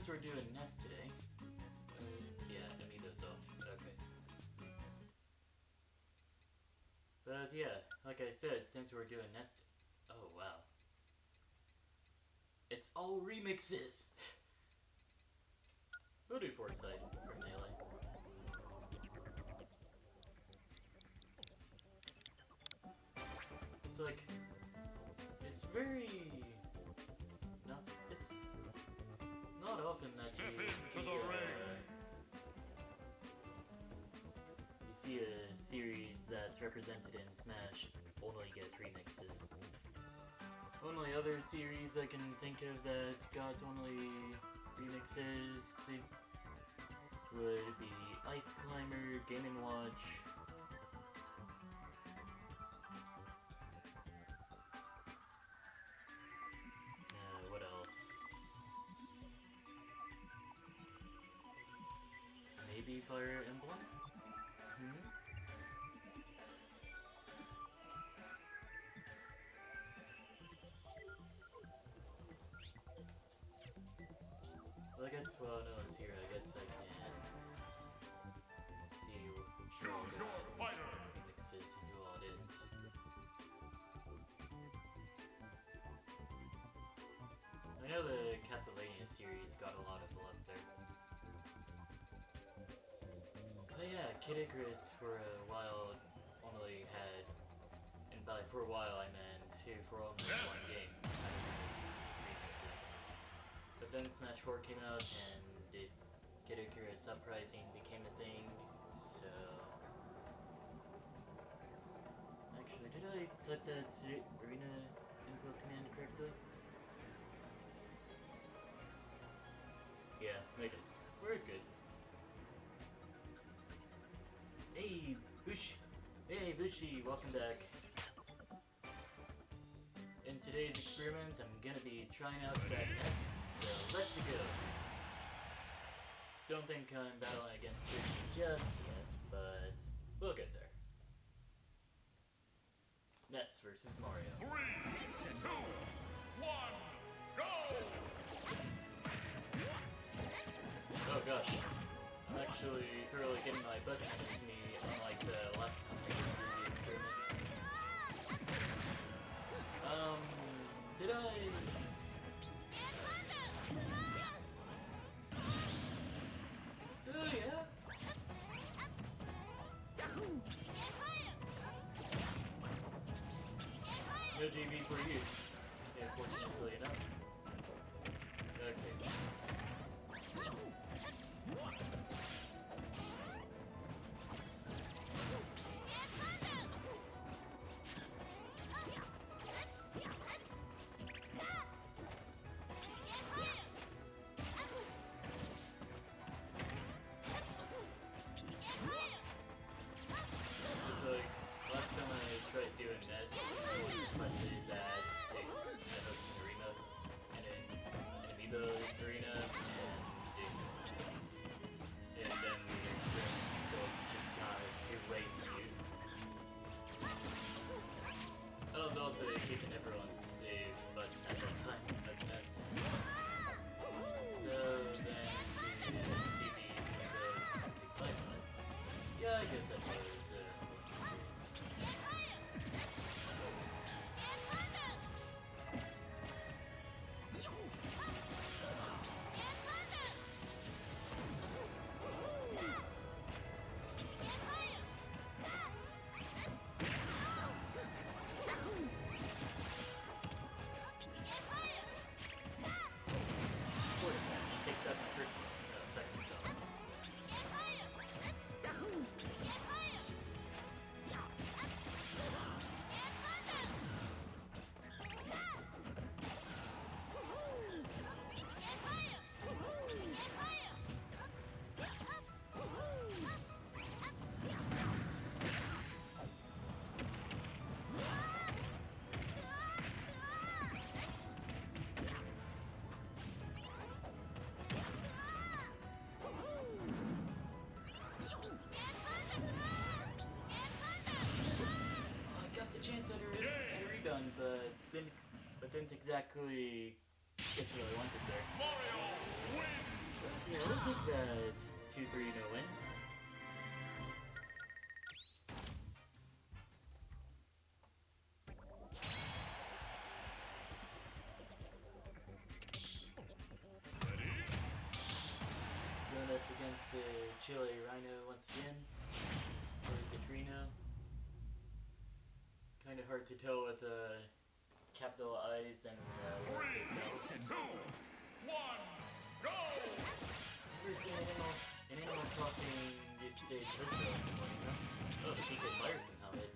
since we're doing Ness today, yeah, Amiibo's off. Okay. But yeah, like I said, since we're doing Ness, oh wow, it's all remixes. We'll do Foresight from Melee. It's like, it's very, no, it's not often that you see a series that's represented in Smash only get remixes. Only other series I can think of that got only remixes would be Ice Climber, Game & Watch. What else? Maybe Fire Emblem? Well, I guess while no one's here, I guess I can see Choose your fighter! remixes and who all didn't. I know the Castlevania series got a lot of love there. But yeah, Kid Icarus for a while only had, and by for a while I meant for only one game, remixes. But then Smash 4 came out and Kid Icarus Uprising became a thing, so... Actually, did I type that arena info command correctly? Yeah, made it. We're good. Hey, Bush! Hey, Bushy, welcome back. In today's experiment, I'm gonna be trying out that Ness, so let's go! Don't think I'm battling against Bushy just yet, but we'll get there. Ness versus Mario. 3, 2, 1, go! Oh gosh. I'm actually thoroughly getting my butt handed to me, unlike the last time I did the experiment. Did I... So yeah. No GB for you. Yeah, fortunately enough. Okay. It's like, last time I tried doing this, it was especially that it had an arena, and an amiibo arena, and then the experience, so it's just kind of erased you. I was also kicking everyone's butts at that time, as Ness. So then, the CDs and those kick my butt. Yeah, I guess that was one experience. Fourth match takes up the first second zone. I got the chance at a rebound, but didn't exactly Just really wanted there. Mario wins. Yeah, we'll take that 2-3 no win. Going up against Chile Rhino once again. Or is it Reno? Kind of hard to tell with capital I's and lowercase L's. 3, 2, 1, go! Never seen an animal talking this stage this early in the morning, huh? Oh, the PK Fires somehow hit.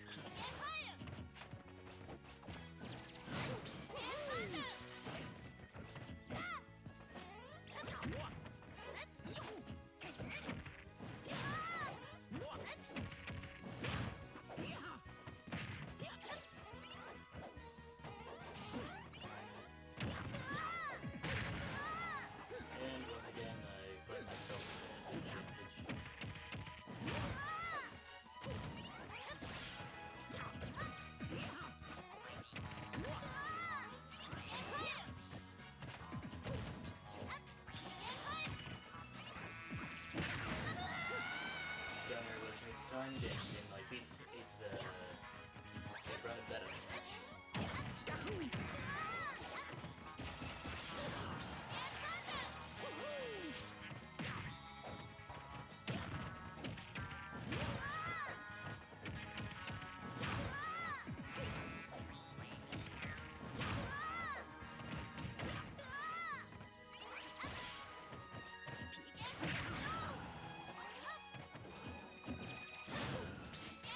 And once again, I find myself at a disadvantage. Downer was mistimed and my feet ate the front of that other match.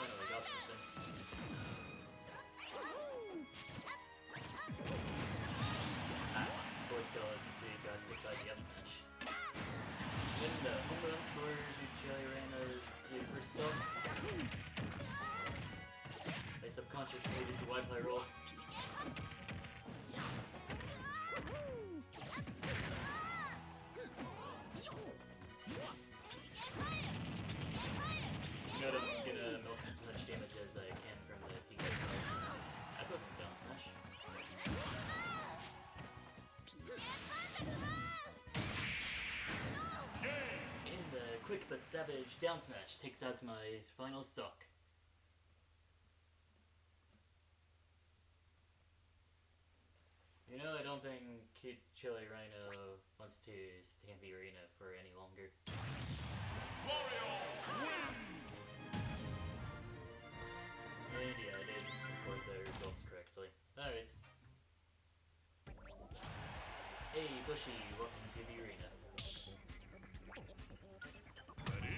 Finally got something. Forward tilt, got hit by the F smash. And the home run score to Chile Rana's first stop. I subconsciously did the Wi-Fi roll. You know that I'm gonna milk as much damage as I can from the PK. I put some down smash. And the quick but savage down smash takes out my final stock. You know, I don't think Chile Rhino wants to stay in the arena for any longer. Mario wins. And yeah, I did record the results correctly. Alright. Hey, Bushy, welcome to the arena. Ready?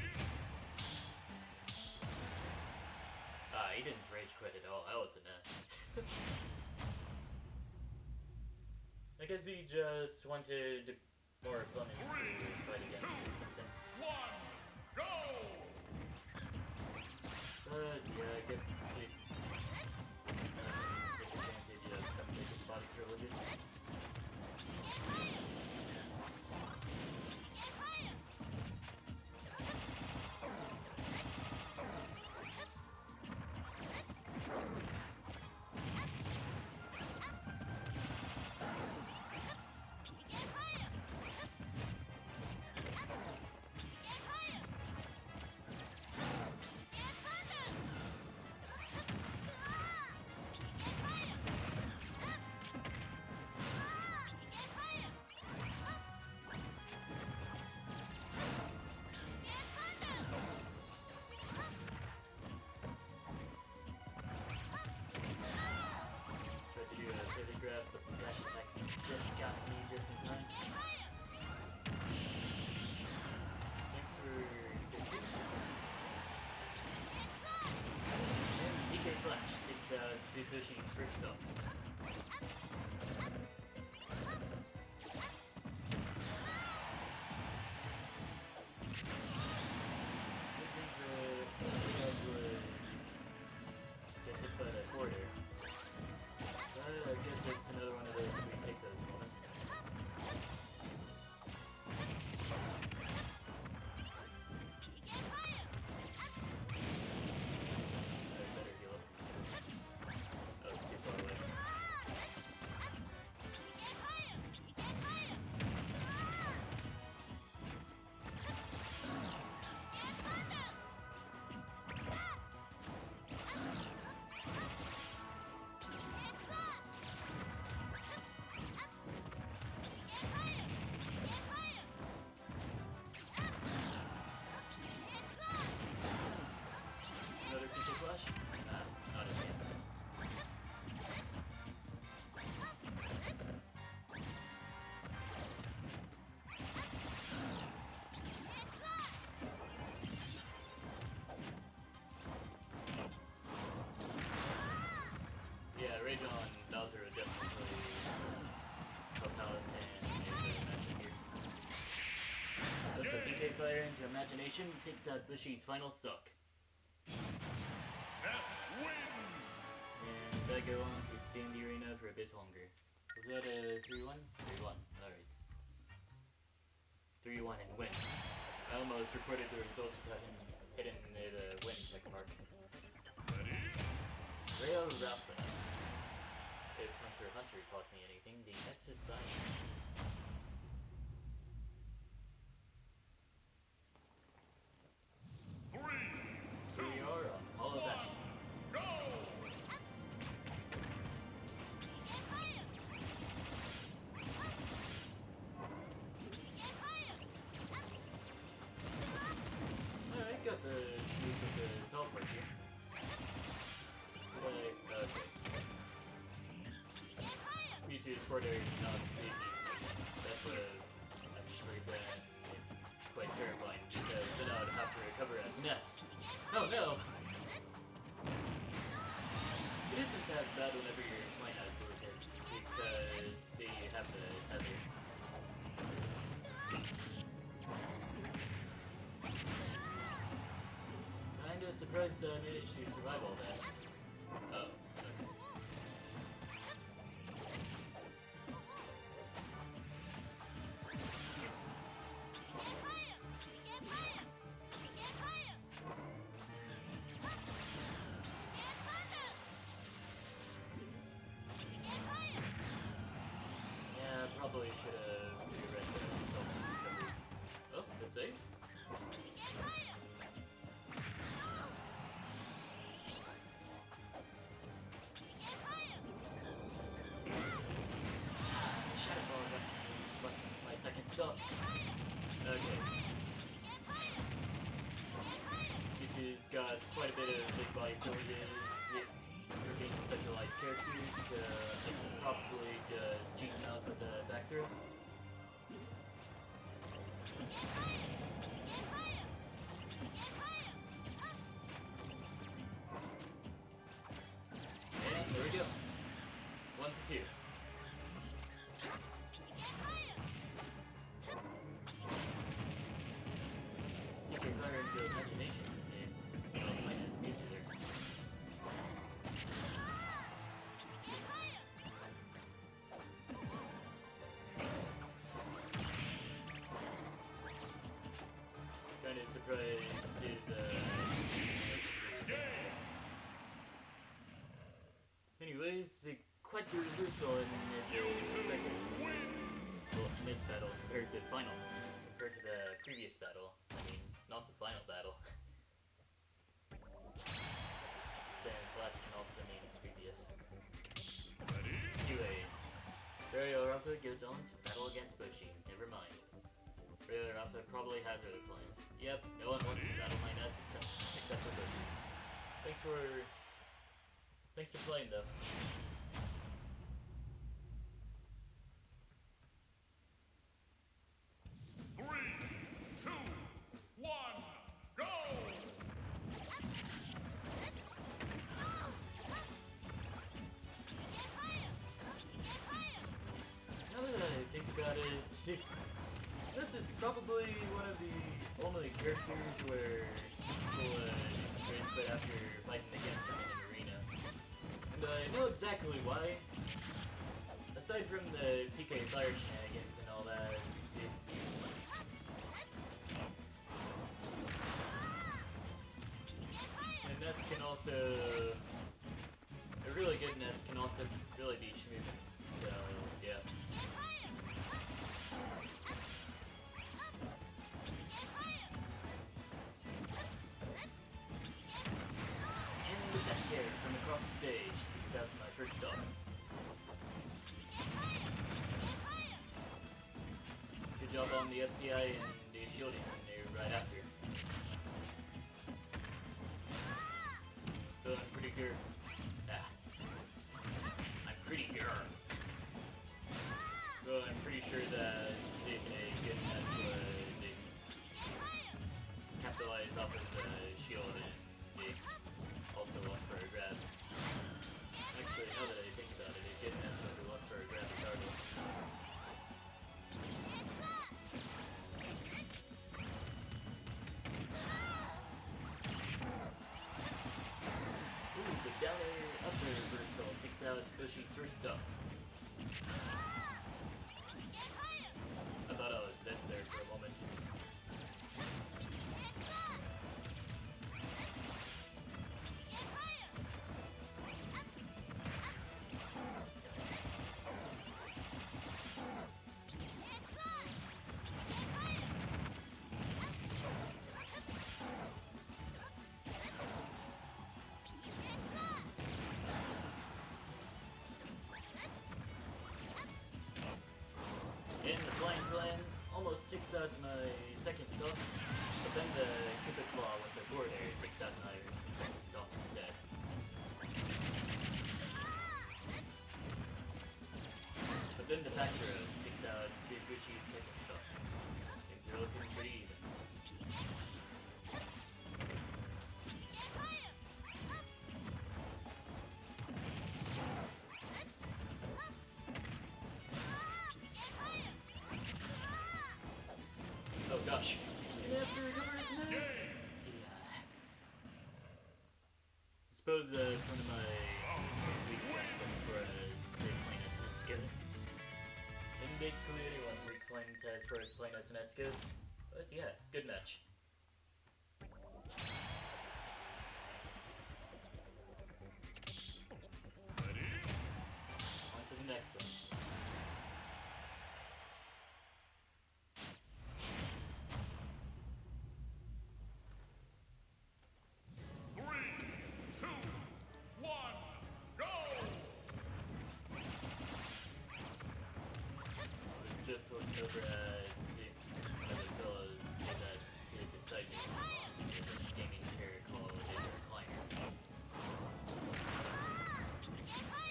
He didn't rage quit at all. That was a Ness. I guess he just wanted more opponents to fight against or something. 1, go! But yeah, I guess he take advantage of some of his body privileges. Tried to do a pivot grab, but the dash attack just got to me just in time. Thanks for safety. And DK Flash takes out Tsushishi's first stop. I think the dog would get hit by that forward air. I guess it's another one of those we take those moments. I better heal up. Oh, it's too far away. Rage on Bowser would definitely help out and make the match here. But the PK Fire into Imagination takes out Bushy's final stock. Ness wins. And I go on to stay in the arena for a bit longer. Was that a 3-1? 3-1, alright. 3-1 and win. I almost recorded the results without him hitting the win check mark. Ready? Rayo Rafa. If Hunter x Hunter taught me anything, the Ness is science. Here we are on Hall of Action. Go! Alright, got the shoes with the teleport here. Okay. Mewtwo's forward area did not save me. That would have actually been quite terrifying because then I would have to recover as Ness. Oh no! It isn't as bad whenever you're playing as Lucas because see, you have the tether. Kinda surprised I managed to survive all that. Oh, okay. Yeah, probably should have reread the recovery. Oh, the save? Shadow Ball got my second stop. Okay. Mewtwo's got quite a bit of big body abilities for being such a light character, so I can probably just cheat him out with the back throw. And there we go. 1-2. Okay, fire into Imagination. Yeah, mine has music there. Kind of surprised to the anyways, quite the reversal in the second Ness battle compared to the final. Compared to the previous battle. I mean, not the final battle. Since last can also mean previous. Ready? Anyways, Rayo Rafa goes on to battle against Bushy. Never mind. Rayo Rafa probably has other plans. Yep, no one wants to battle my Ness except for Bushy. Thanks for playing though. Now that I think about it, this is probably one of the only characters where people raise quit after fighting against him in an arena. And I know exactly why. Aside from the PK Fire shenanigans and all that, and Ness can also, a really good Ness can also really be schmoovin', so yeah. And with that hair from across the stage, takes out my first stop. Good job on the SDI and the shielding there right after. Feeling pretty good. I'm pretty good. Well, I'm pretty sure that a good Ness would capitalize off of the shield and also one for a grab. Actually, now that I think squishy sort of stuff. I thought I was dead there for a moment. In the flying slam, almost takes out my second stock, but then the Cupid Claw with the forward air takes out my second stock instead. But then the back throw takes out Squishy's second stock. Things are looking pretty even. Oh gosh. Can I have to recover his Ness? Yeah. Suppose it's one of my weak points for a safe plainness and skills. And basically anyone's weak point as far as plainness and skills. But yeah, good match. Ready? On to the next one. Just looking over at one of the fellows that's here beside me on this gaming chair called a recliner.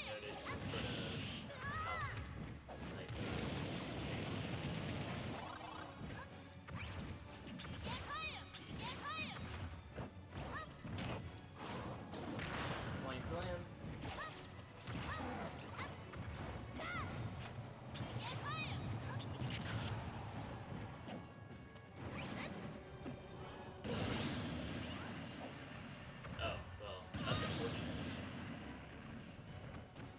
Notice some sort of top type. Flying slam.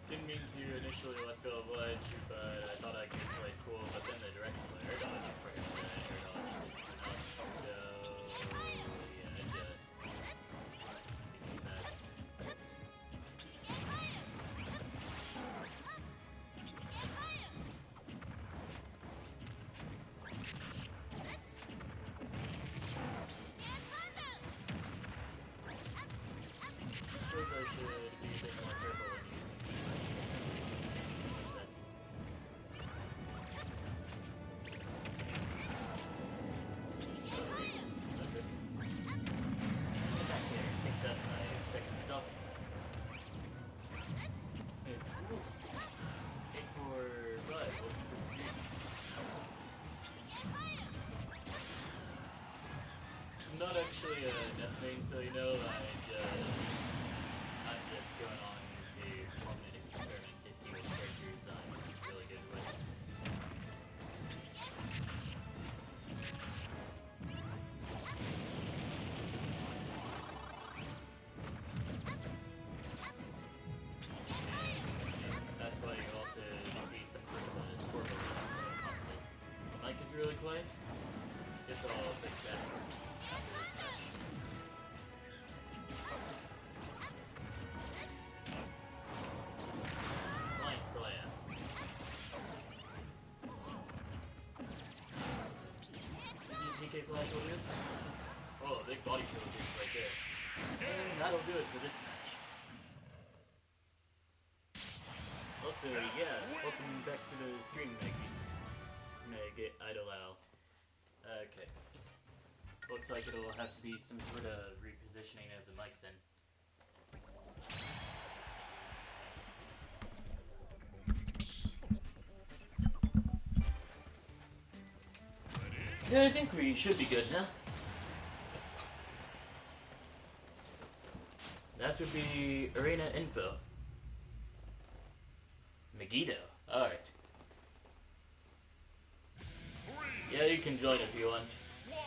Didn't mean to initially let go of ledge, but I thought I could play cool, but then the directional air dodge for air dodge didn't come out. So yeah, just thinking that. Suppose I should be a bit more careful when using that. That's it. Get back here. Takes out my second stop. It's whoops. 845. Welcome to the stream. I'm not actually a Ness main, so you know I'm just going on to form an experiment to see which characters I'm really good with. And that's why you also see some sort of a scoreboard conflict. The mic is really quiet. Guess I'll fix that after this match. Flying slam. PK flash will do. Oh, big body kill right there. And that'll do it for this match. Also, yeah, welcome back to the stream, Meg Idol Owl. Okay. Looks like it'll have to be some sort of repositioning of the mic then. Yeah, I think we should be good now. That would be arena info. Megiddo. Alright. Yeah, you can join if you want.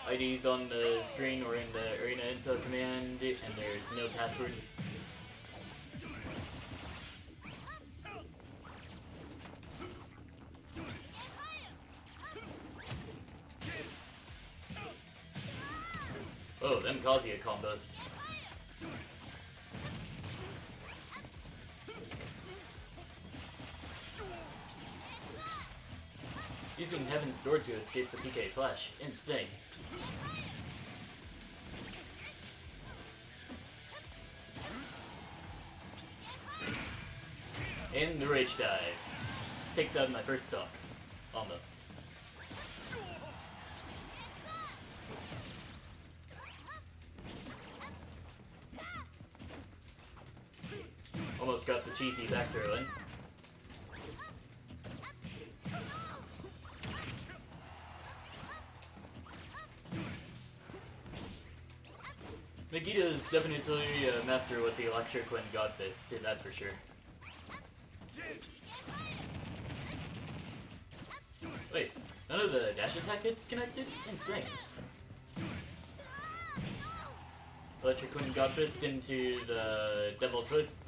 ID's on the screen or in the arena info command, and there's no password. Oh, them Kazuya combos. Using Heaven's Door to escape the PK Flash. Insane. And the Rage Dive. Takes out my first stock. Almost. Almost got the cheesy back throw in. Megiddo is definitely a master with the Electric Wind God Fist, that's for sure. Wait, none of the dash attack hits connected? Insane. Electric Wind God Fist into the Devil Twist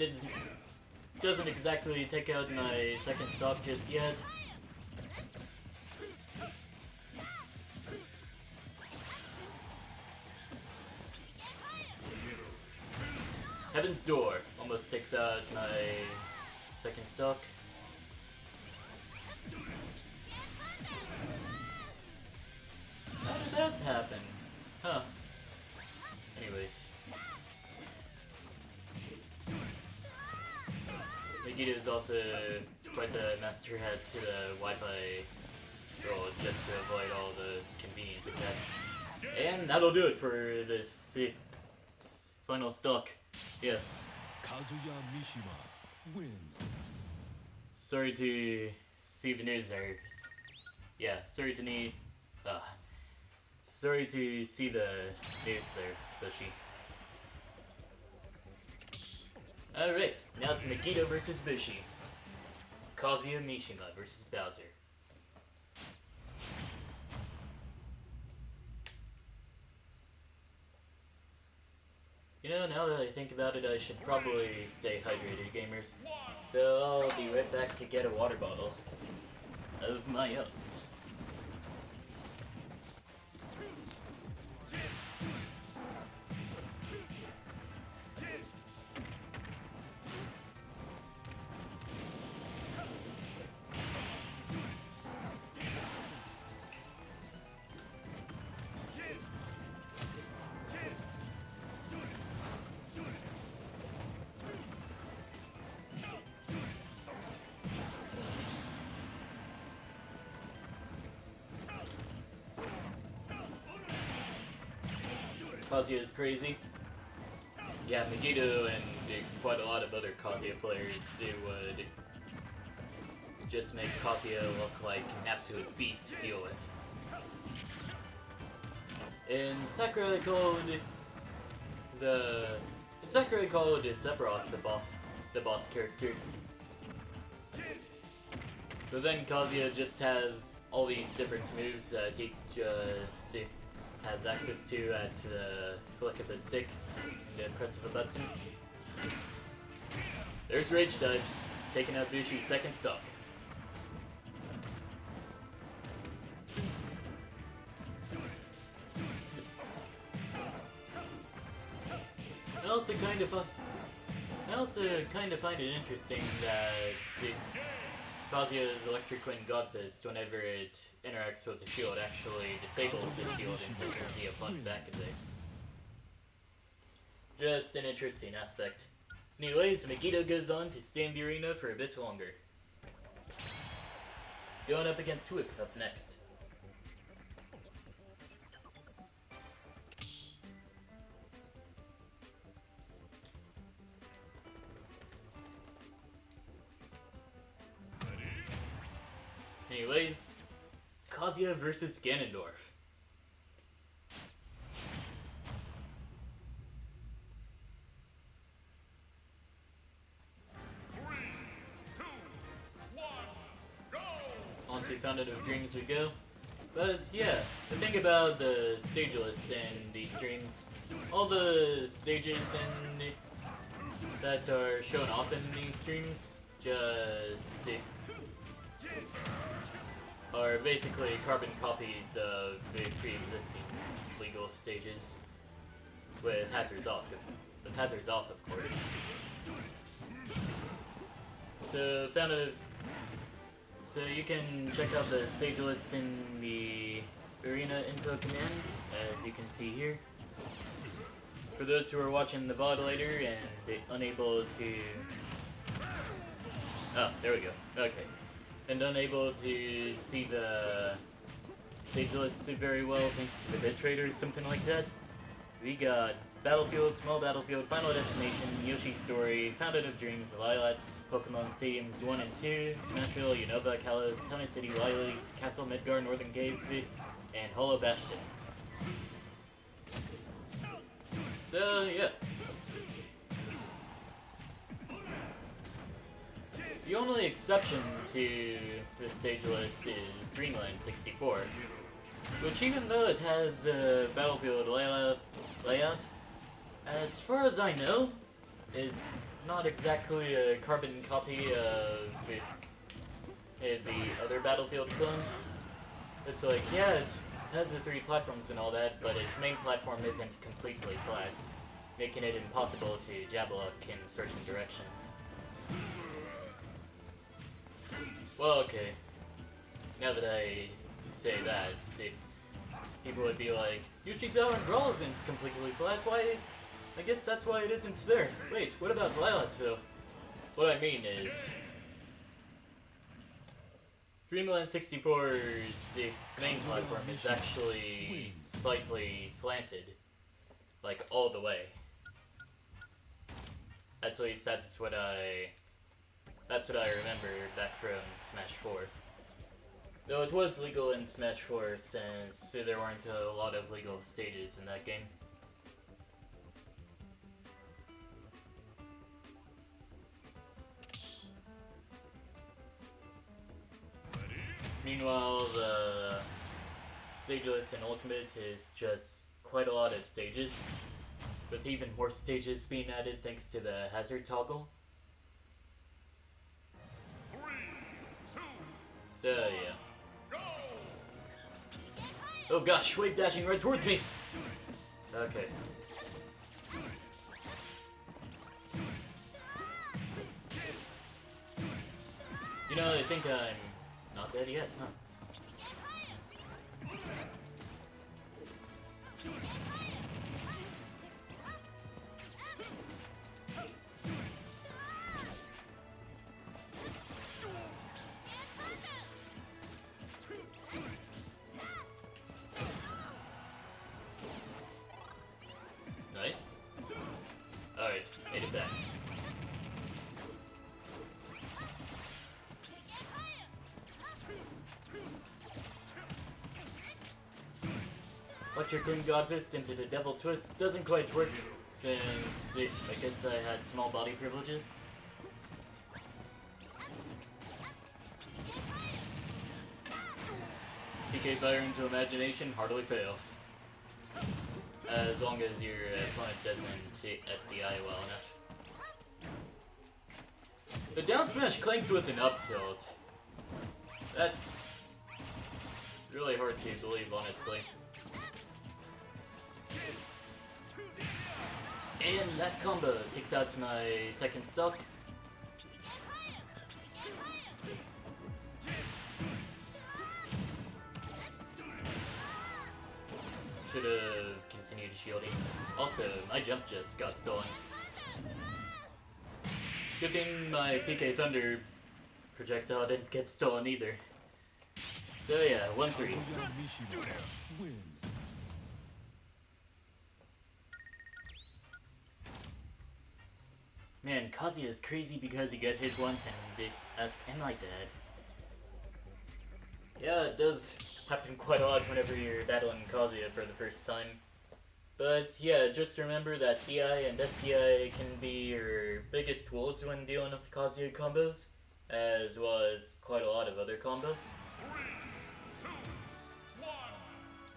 doesn't exactly take out my second stock just yet. Heaven's Door almost takes out my second stock. How did that happen? Huh. Anyways. Megiddo is also quite the master head to the Wi-Fi roll just to avoid all those convenient attacks. And that'll do it for this final stock. Yeah. Kazuya Mishima wins. Sorry to see the news there. Yeah, sorry to see the news there, Bushi. Alright, now it's Megiddo versus Bushi. Kazuya Mishima versus Bowser. You know, now that I think about it, I should probably stay hydrated, gamers. So I'll be right back to get a water bottle of my own. Kazuya is crazy. Yeah, Megiddo and quite a lot of other Kazuya players would just make Kazuya look like an absolute beast to deal with. In Sakurai called Sephiroth the boss character. But then Kazuya just has all these different moves that he just has access to at the flick of a stick and the press of a button. There's Rage Dive, taking out Bushi's second stock. I also kind of find it interesting that Kazuya's Electric Wind God Fist, whenever it interacts with the shield, actually disables the shield and doesn't see a punch back at it. Just an interesting aspect. Anyways, Megiddo goes on to stay in the arena for a bit longer. Going up against Whip up next. Anyways, Kazuya versus Ganondorf. On to Fountain of Dreams we go. But yeah, the thing about the stage list in these streams, all the stages that are shown off in these streams just are basically carbon copies of pre-existing legal stages. with hazards off. With hazards off, of course. So So you can check out the stage list in the arena info command, as you can see here. For those who are watching the VOD later and unable to... Oh, there we go. Okay. And unable to see the stage list very well thanks to the bitrate or something like that, we got Battlefield, Small Battlefield, Final Destination, Yoshi's Story, Fountain of Dreams, Lilat, Pokemon Stadiums 1 and 2, Smashville, Unova, Kalos, Tunnel City, Wily's, Castle Midgar, Northern Cave, and Hollow Bastion. So, yeah. The only exception to the stage list is Dreamland 64, which even though it has a Battlefield layout, as far as I know, it's not exactly a carbon copy of the other Battlefield clones. It's like, yeah, it has the 3 platforms and all that, but its main platform isn't completely flat, making it impossible to jab lock in certain directions. Well, okay. Now that I say that, people would be like, Yoshi's Island Brawl isn't completely flat, why? I guess that's why it isn't there. Wait, what about Lilat though? What I mean is... Dreamland 64's main platform is actually slightly slanted. Like, all the way. At least that's what I remember back from Smash 4. Though it was legal in Smash 4 since there weren't a lot of legal stages in that game. Meanwhile, the stage list in Ultimate is just quite a lot of stages, with even more stages being added thanks to the hazard toggle. So, yeah. Oh gosh, wave dashing right towards me! Okay. You know, I think I'm not dead yet, huh? Nice. Alright, made it back. Electric Green Godfist into the Devil Twist doesn't quite work since I guess I had small body privileges. PK Fire into Imagination hardly fails. As long as your opponent doesn't SDI well enough. The down smash clanked with an up tilt. That's really hard to believe, honestly. And that combo takes out my second stock. Should have continued shielding. Also, my jump just got stolen. Good thing my PK Thunder projectile didn't get stolen either. So yeah, 1-3. Man, Kazuya is crazy because you get hit once and they ask, am I dead? Yeah, it does happen quite a lot whenever you're battling Kazuya for the first time. But yeah, just remember that DI and SDI can be your biggest tools when dealing with Kazuya combos, as well as quite a lot of other combos. 3, 2, 1,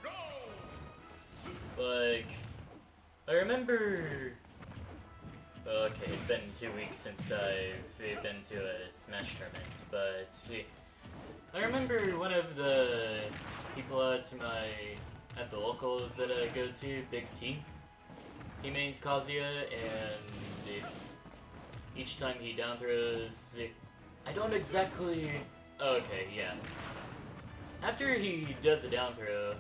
go! Like, I remember... Okay, it's been 2 weeks since I've been to a Smash tournament, but see, I remember one of the people at the locals that I go to, Big T. he mains Kazuya, and each time he down throws, I don't exactly. Okay, yeah. After he does a down throw,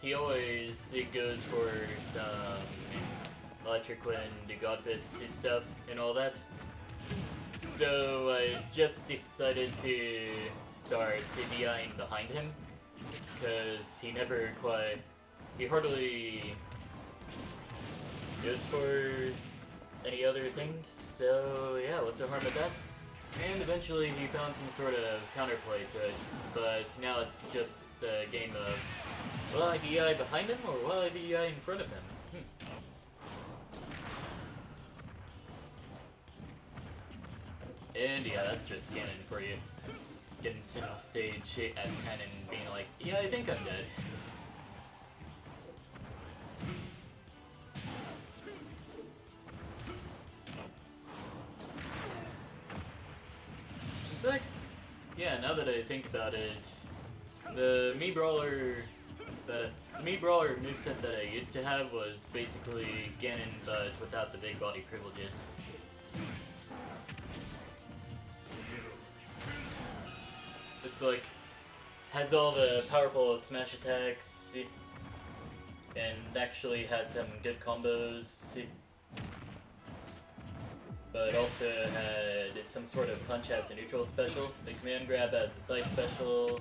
he always goes for some Electric Wind, God Fist stuff, and all that. So I just decided to start DIing behind him, because he hardly goes for any other things, so yeah, what's the harm of that? And eventually he found some sort of counterplay to it, but now it's just a game of, will I DI behind him, or will I DI in front of him? And yeah, that's just Ganon for you. Getting sent off stage at 10 and being like, yeah, I think I'm dead. In fact, yeah, now that I think about it, the Mii Brawler moveset that I used to have was basically Ganon, but without the big body privileges. It's like, has all the powerful smash attacks, and actually has some good combos, but also had some sort of punch as a neutral special, the command grab as a side special,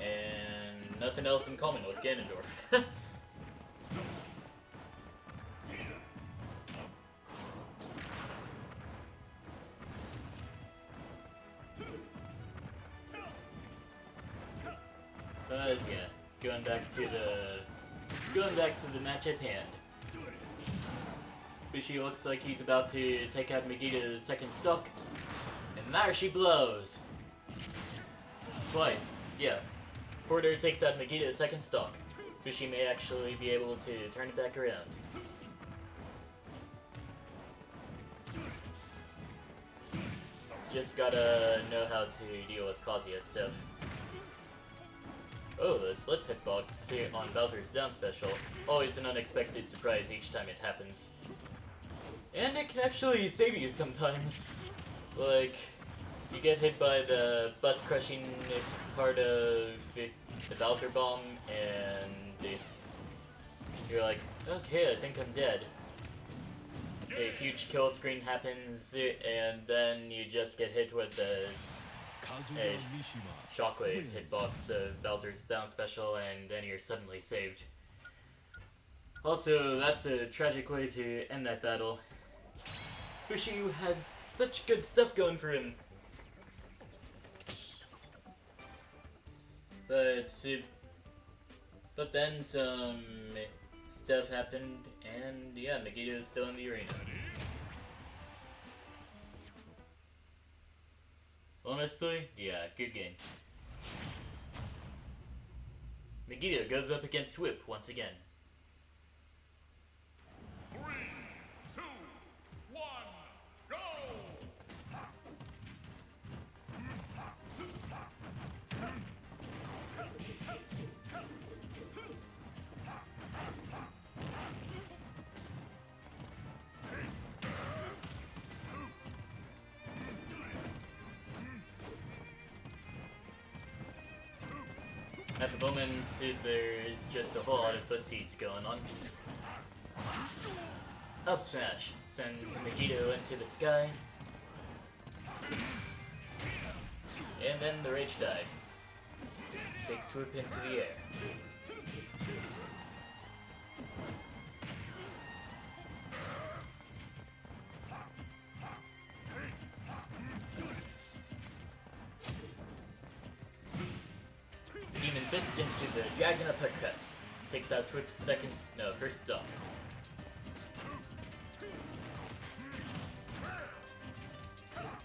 and nothing else in common with Ganondorf. But yeah, going back to the match at hand. Bushi looks like he's about to take out Megita's second stock, and there she blows. Twice, yeah. Forder takes out Megita's second stock. Bushi may actually be able to turn it back around. Just gotta know how to deal with Kazuya stuff. Oh, the slip hitbox here on Bowser's down special. Always an unexpected surprise each time it happens. And it can actually save you sometimes. Like, you get hit by the butt-crushing part of the Bowser bomb, and you're like, okay, I think I'm dead. A huge kill screen happens, and then you just get hit with the shockwave hitbox of Bowser's down special, and then you're suddenly saved. Also, that's a tragic way to end that battle. Bushi had such good stuff going for him. But then some stuff happened, and yeah, Megito's still in the arena. Honestly, yeah, good game. Megito goes up against Whip once again. 3, 2, 1, go! At the moment, there's just a whole lot of footsies going on. Up smash sends Megito into the sky. And then the rage dive. Takes Whip into the air. Demon Fist into the Dragon Uppercut. Takes out Whip's first stock.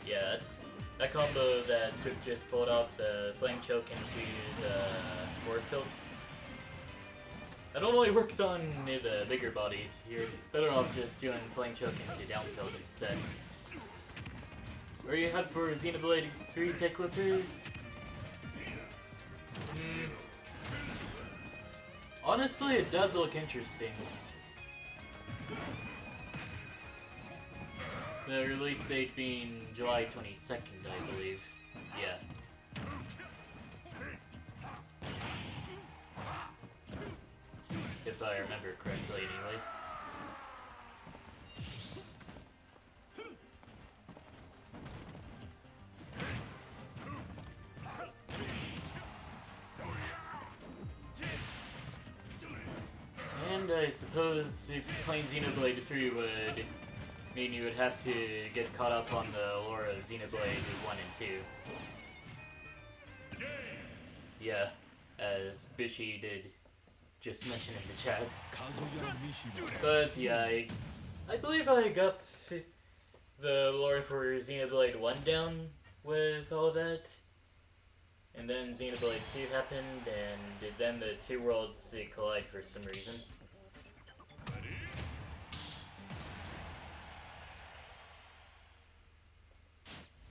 Yeah, that combo that Swift just pulled off, the flame choke into the forward tilt. That only works on the bigger bodies. You're better off just doing flame choke into down tilt instead. Or you head for Xenoblade 3 Tech Clipper. Honestly, it does look interesting. The release date being July 22nd, I believe. Yeah. If I remember correctly, anyways. And I suppose playing Xenoblade 3 would mean you would have to get caught up on the lore of Xenoblade 1 and 2. Yeah, as Bishi did just mention in the chat. Kazuya Mishima. But yeah, I believe I got the lore for Xenoblade 1 down with all that. And then Xenoblade 2 happened, and then the two worlds collide for some reason.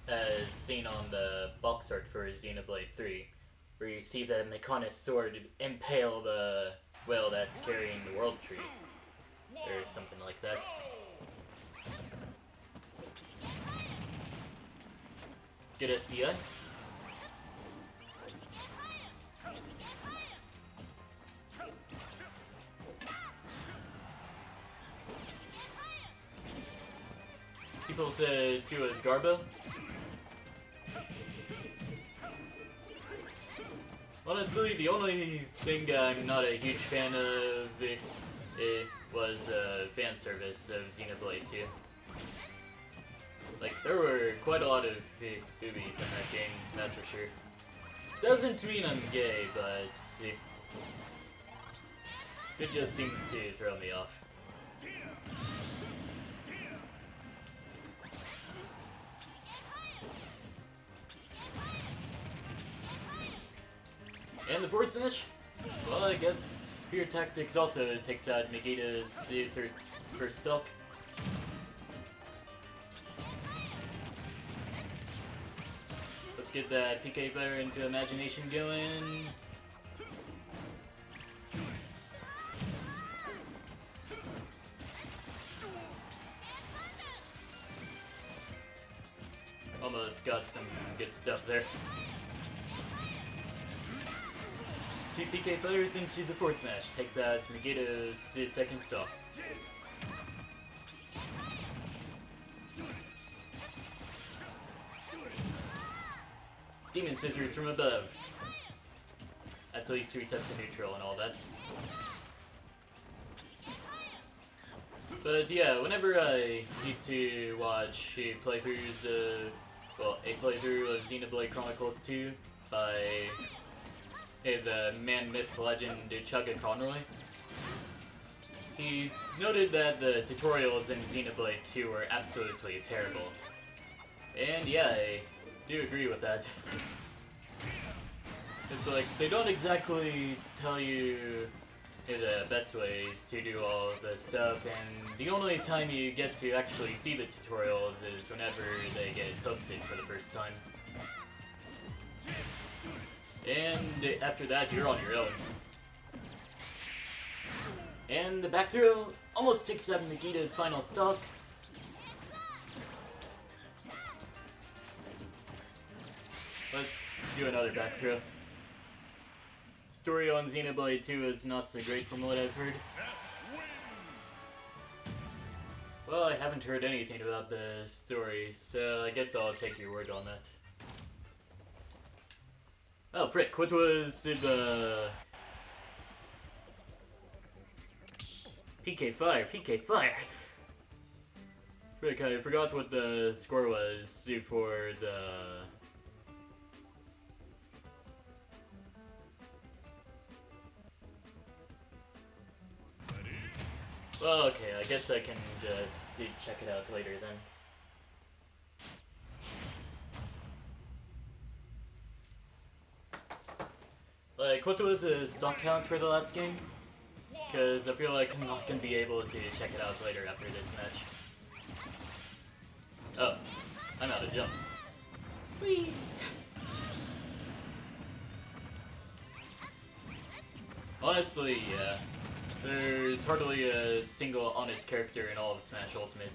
As seen on the box art for Xenoblade 3, where you see the Mechonis sword impale the whale that's carrying the world tree, or something like that. Good SDI. People said 2 is Garbo. Honestly, the only thing I'm not a huge fan of was fan service of Xenoblade 2. Like, there were quite a lot of boobies in that game, that's for sure. Doesn't mean I'm gay, but it just seems to throw me off. And the forward finish? Well, I guess Fear Tactics also takes out Megita's first stock. Let's get that PK Fire into Imagination going. Almost got some good stuff there. 2 PK Fires into the forward smash. Takes out Megita's second stock. Demon Scissors from above. At least resets to neutral and all that. But yeah, whenever I used to watch playthroughs, well, a playthrough of Xenoblade Chronicles 2 by the man, myth, legend Chugga Conroy, he noted that the tutorials in Xenoblade 2 were absolutely terrible. And yeah, I do agree with that. It's like, they don't exactly tell you the best ways to do all the stuff, and the only time you get to actually see the tutorials is whenever they get posted for the first time. And after that, you're on your own. And the back throw almost takes out Megita's final stock. Let's do another back throw. Story on Xenoblade 2 is not so great from what I've heard. Well, I haven't heard anything about the story, so I guess I'll take your word on that. Oh, frick, what was the... PK Fire, PK Fire! Frick, I forgot what the score was for the... Well, okay, I guess I can just check it out later then. Like, what was the stock count for the last game? Because I feel like I'm not going to be able to check it out later after this match. Oh, I'm out of jumps. Whee! Honestly, yeah. There's hardly a single honest character in all of Smash Ultimate.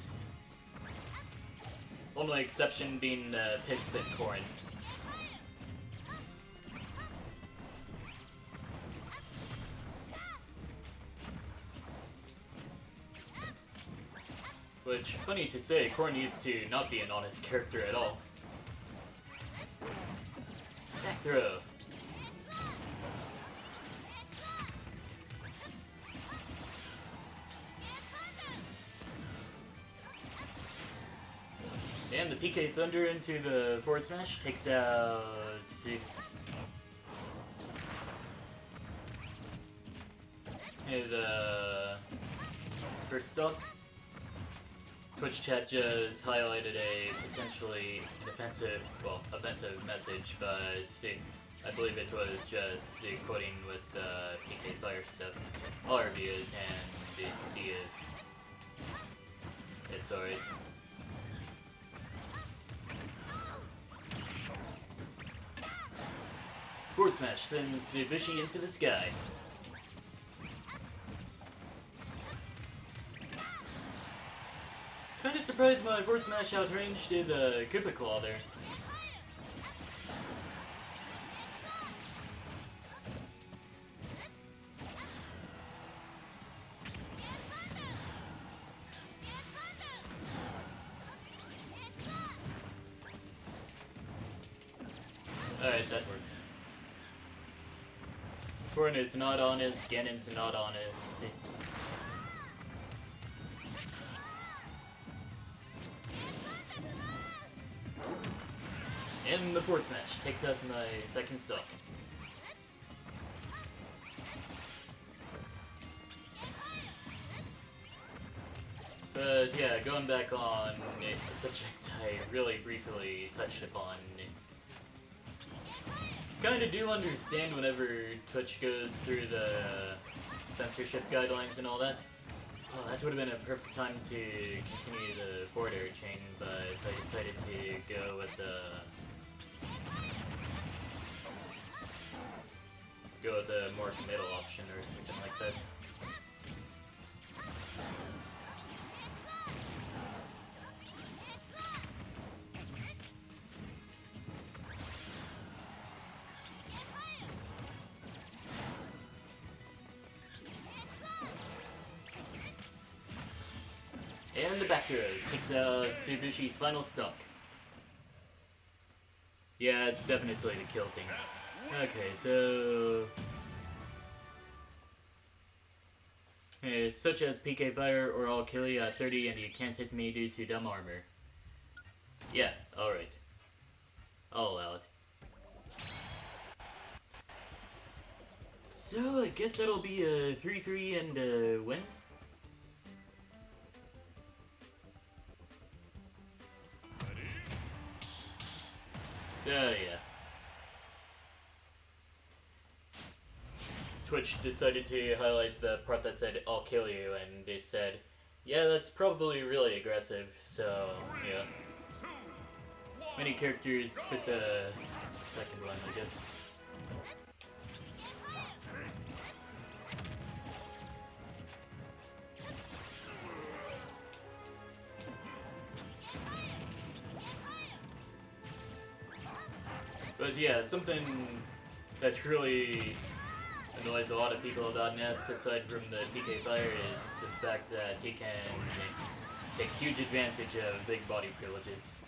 Only exception being Pix and Corrin. Which, funny to say, Corrin used to not be an honest character at all. Back throw. And the PK Thunder into the forward smash takes out... the first stock. Twitch chat just highlighted a potentially defensive, well, offensive message, but I believe it was just quoting with PK Fire stuff. I'll review it and see if it's alright. Forward smash sends Ibushi into the sky. Kinda surprised my forward smash outranged the Koopa Claw there. Alright, that worked. Corrin is not honest, Ganon's not honest. And the forward smash takes out my second stock. But yeah, going back on a subject I really briefly touched upon. Kinda do understand whenever Twitch goes through the censorship guidelines and all that. Oh, that would have been a perfect time to continue the forward air chain, but I decided to go with the more middle option or something like that. And the back throw takes out Ibushi's final stock. Yeah, it's definitely the kill thing. Okay, so... such as PK Fire or I'll kill you at 30 and you can't hit me due to dumb armor. Yeah, alright. I'll allow it. So, I guess that'll be a 3-3 and a win? So, yeah. Twitch decided to highlight the part that said, I'll kill you, and they said, yeah, that's probably really aggressive, so, yeah. Many characters fit the second one, I guess. But yeah, something that's really annoys a lot of people about Ness, aside from the PK Fire, is the fact that he can take huge advantage of big body privileges.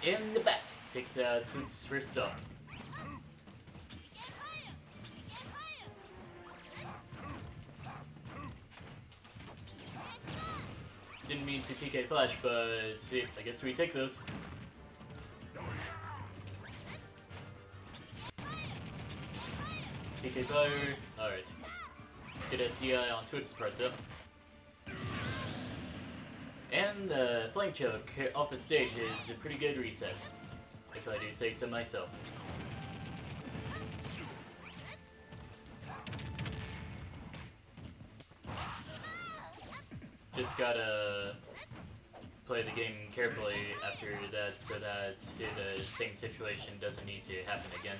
In the back, takes out Fruit's first stock. Didn't mean to PK Flash, but see, I guess we take those. PK Fire, alright. Good SDI on Swift's part though. And the Flame Choke off the stage is a pretty good reset, if I do say so myself. Just gotta play the game carefully after that so that the same situation doesn't need to happen again.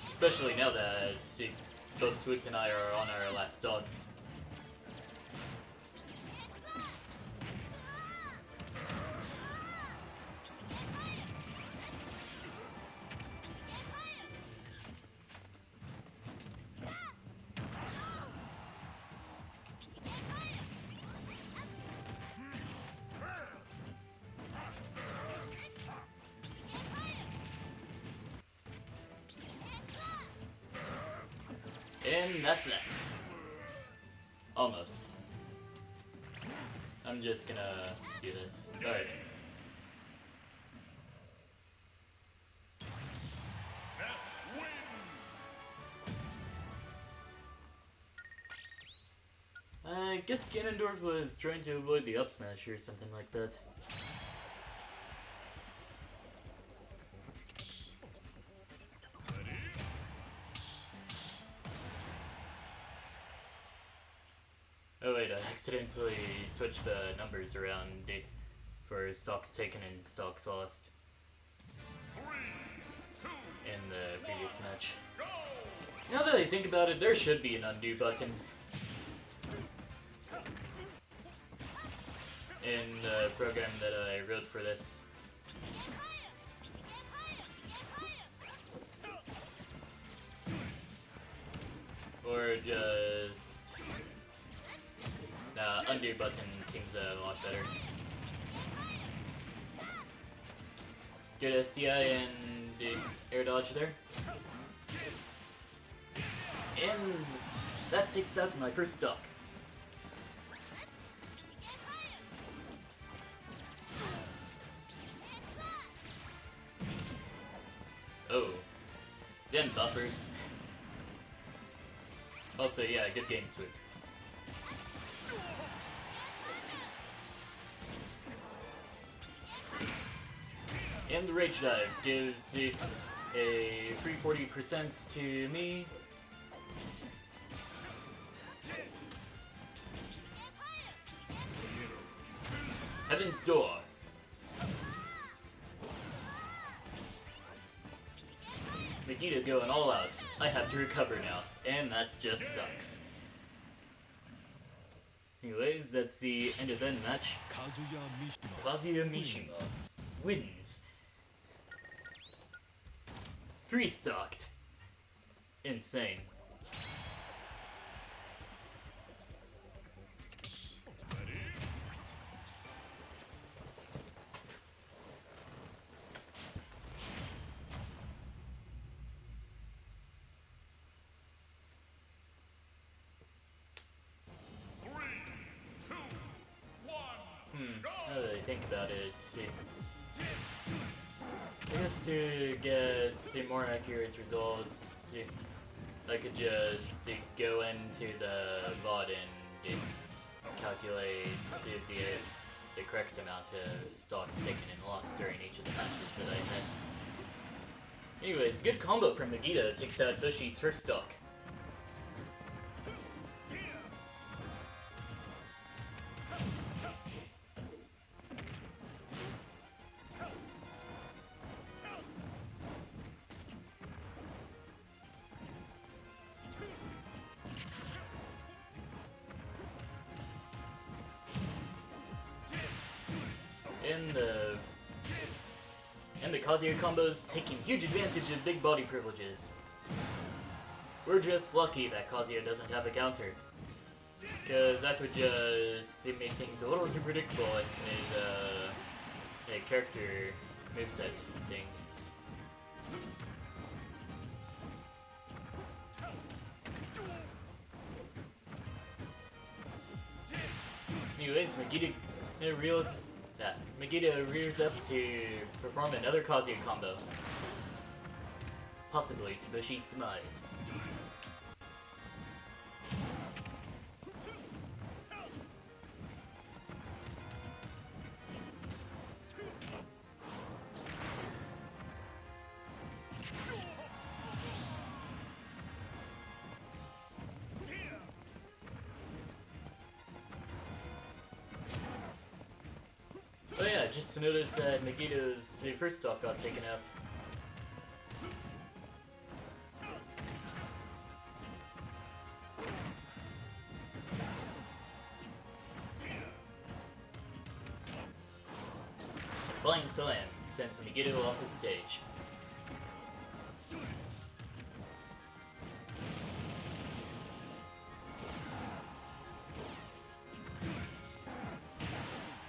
Especially now that both Swoop and I are on our last stocks. And that's that. Almost. I'm just gonna do this. Alright. Ness wins. I guess Ganondorf was trying to avoid the up smash or something like that. Oh wait, I accidentally switched the numbers around for stocks taken and stocks lost 3, 2, in the previous match. go. Now that I think about it, there should be an undo button in the program that I wrote for this. Or just... undo button seems a lot better. Good SCI and the air dodge there. And that takes out my first stock. Oh. Then buffers. Also, yeah, good game sweep. And the Rage Dive gives a free 40% to me. Heaven's Door. Vegeta going all out. I have to recover now, and that just sucks. Anyways, that's the end of that match. Kazuya Mishima wins. 3-stocked. Insane. Now that I think about it, I guess to get more accurate results, I could just go into the VOD and calculate the correct amount of stocks taken and lost during each of the matches that I had. Anyways, good combo from Vegeta takes out Bushi's first stock. And the Kazuya combos taking huge advantage of big body privileges. We're just lucky that Kazuya doesn't have a counter, because that would just make things a little too predictable in a character moveset thing. Anyways, Megiddo rears up to perform another Kazuya combo. Possibly to Bushi's demise. just noticed that Megito's first stock got taken out. Flying Slam sends Megito off the stage.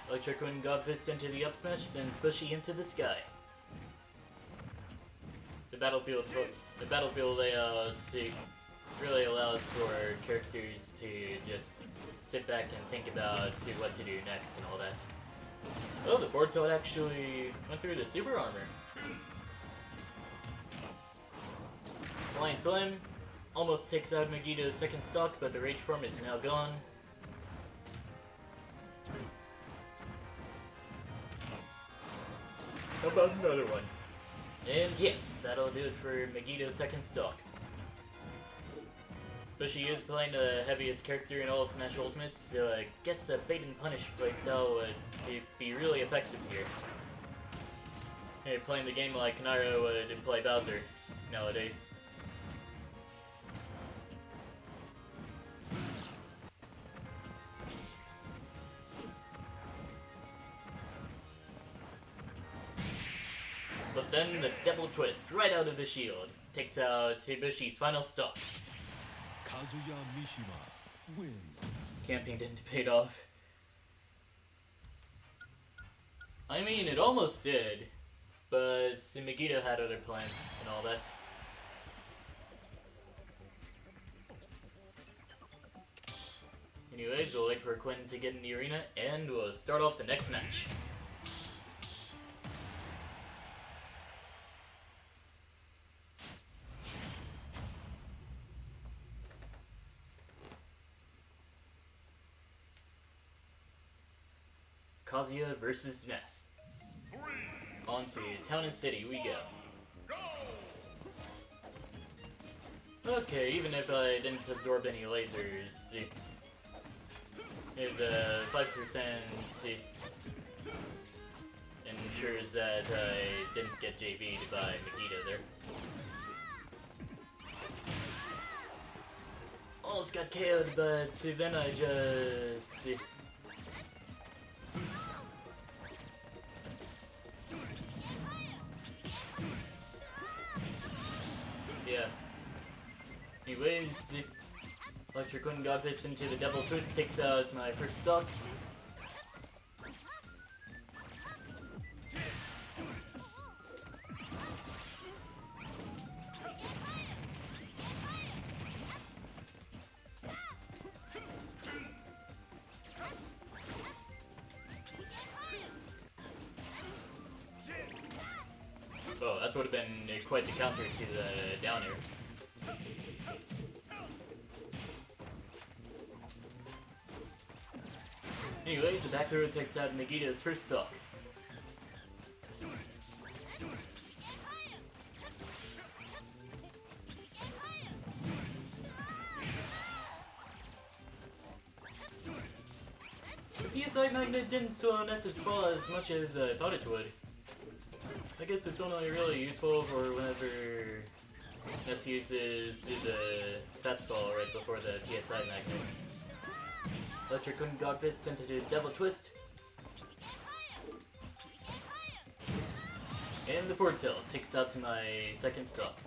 Electric Wind Godfist into the up smash sends Bushi into the sky. The battlefield layout really allows for characters to just sit back and think about what to do next and all that. Oh, the forward tilt actually went through the super armor. Flying Slam almost takes out Megito's second stock, but the rage form is now gone. How about another one? And yes, that'll do it for Megito's second stock. Bushi is playing the heaviest character in all of Smash Ultimates, so I guess the bait and punish playstyle would be really effective here. Hey, playing the game like Nairo would play Bowser nowadays. But then the Devil Twist right out of the shield takes out Bushi's final stock. Kazuya Mishima wins. Camping didn't pay off. I mean, it almost did, but Megito had other plans and all that. Anyways, we'll wait for Quinn to get in the arena, and we'll start off the next match. Kazuya versus Ness. On to Town and City we go. Okay, even if I didn't absorb any lasers, the 5% ensures that I didn't get JV'd by Megito there. Almost got KO'd, but then I just... Yeah. Anyways, Electric Wind Godfist into the Devil Twist takes out my first stock. Oh, that would have been quite the counter to the down air. Anyways, the back throw takes out Megito's first stock. The PSI Magnet didn't slow Ness's fall as much as I thought it would. I guess it's only really useful for whenever Ness uses the fast fall right before the PSI Magnet. Electric Wind Godfist into the Devil Twist. And the forward tilt takes out to my second stock.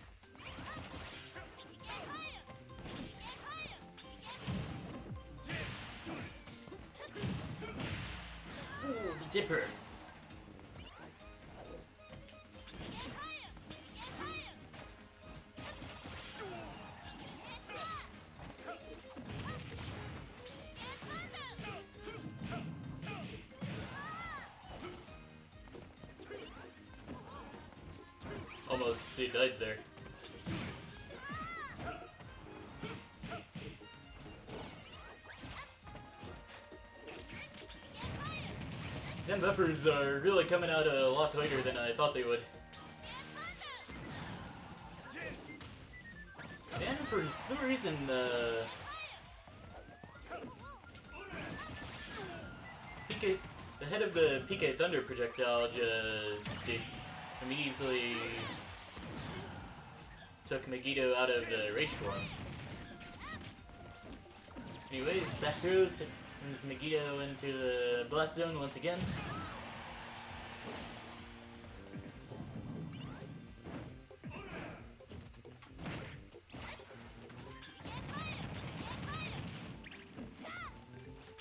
Ooh, the Dipper. Almost he died there. Them buffers are really coming out a lot later than I thought they would. And for some reason, the head of the PK Thunder projectile just immediately took Megiddo out of the rage form. Anyways, back through, sends Megiddo into the blast zone once again.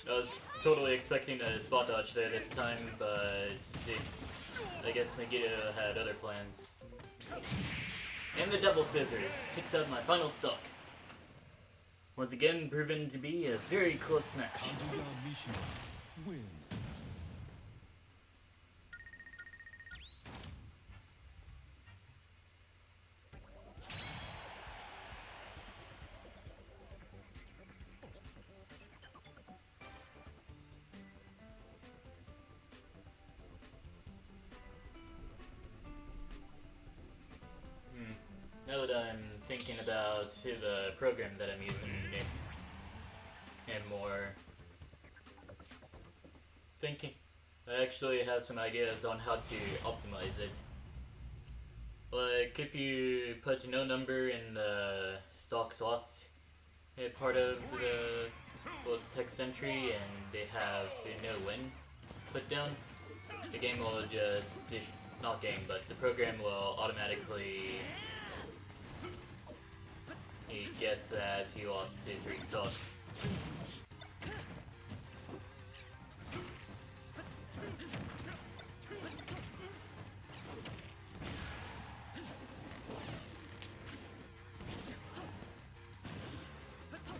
I was totally expecting a spot dodge there this time, but I guess Megiddo had other plans. And the double scissors takes out my final stock. Once again, proven to be a very close match. Kazuya Mishima wins. Now that I'm thinking about the program that I'm using and more thinking, I actually have some ideas on how to optimize it. Like if you put no number in the stocks lost part of the text entry and they have no win put down, the game will just, not game, but the program will automatically guess that you lost 2-3 stocks.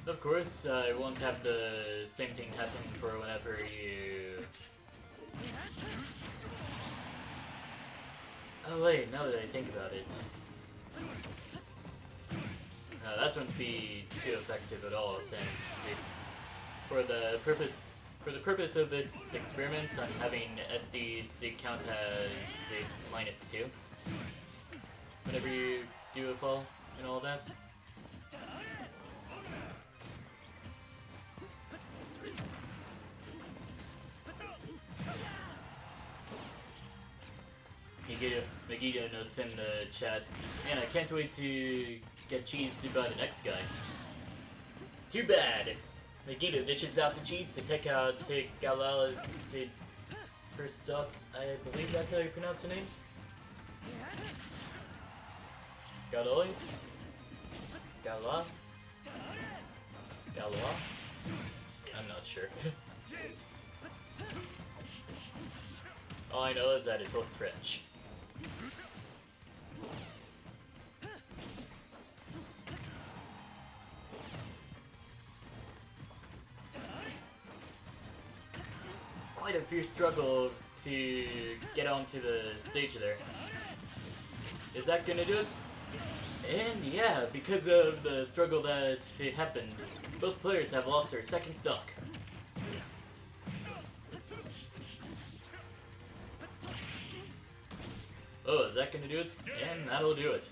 Of course, I won't have the same thing happen for whenever you... Oh wait, now that I think about it... that wouldn't be too effective at all, since for the purpose of this experiment, I'm having SD's count as -2 whenever you do a fall and all that. Megiddo notes in the chat, man, I can't wait to get cheesed by the next guy. Too bad! Megiddo dishes out the cheese to take out Galala's first stock. I believe that's how you pronounce the name. Galois? Gala? Galois? I'm not sure. All I know is that it looks French. Quite a fierce struggle to get onto the stage there. Is that gonna do it? And yeah, because of the struggle that happened, both players have lost their second stock. Oh, is that gonna do it? And that'll do it.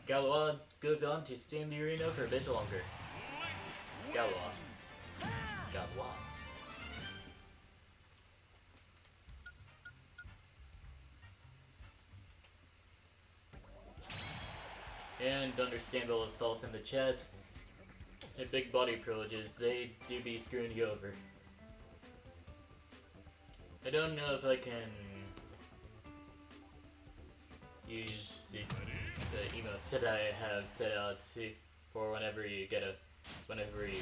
Galois goes on to stay in the arena for a bit longer. Galois. Galois. And understandable assault in the chat. And big body privileges, they do be screwing you over. I don't know if I can use the emotes that I have set out for whenever you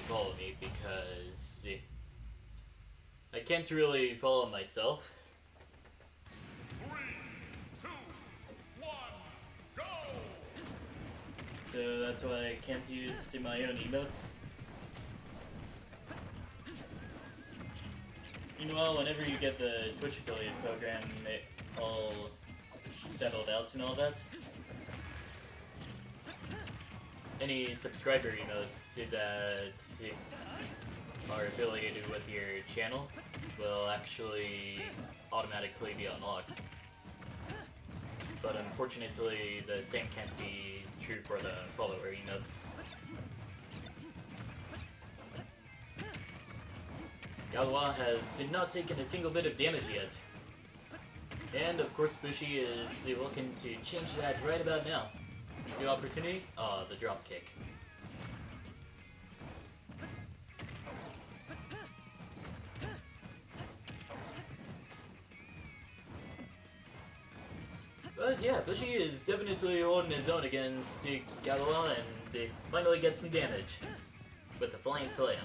follow me, because I can't really follow myself. 3, 2, 1, go! So that's why I can't use my own emotes. Meanwhile, whenever you get the Twitch affiliate program all settled out and all that, any subscriber emotes that are affiliated with your channel will actually automatically be unlocked. But unfortunately, the same can't be true for the follower emotes. Galois has not taken a single bit of damage yet. And of course Bushi is looking to change that right about now. Good opportunity. The drop kick. But yeah, Bushi is definitely on his own against Galois, and they finally get some damage with the Flying Slam.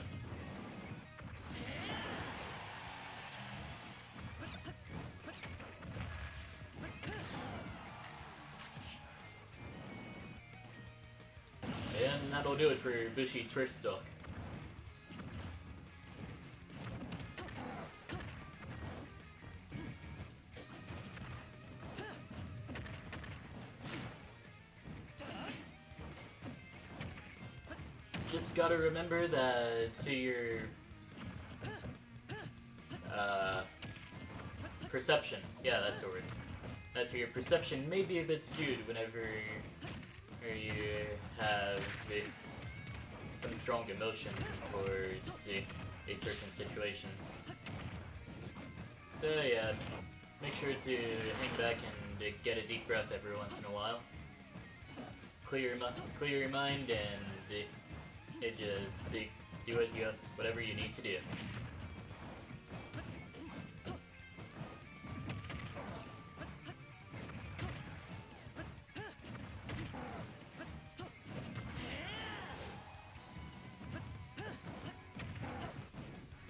And that'll do it for Bushi's first stock. Just gotta remember that your perception, yeah, that's the word. That your perception may be a bit skewed whenever you have some strong emotion towards a certain situation. So yeah, make sure to hang back and get a deep breath every once in a while. Clear your mind and just do whatever you need to do.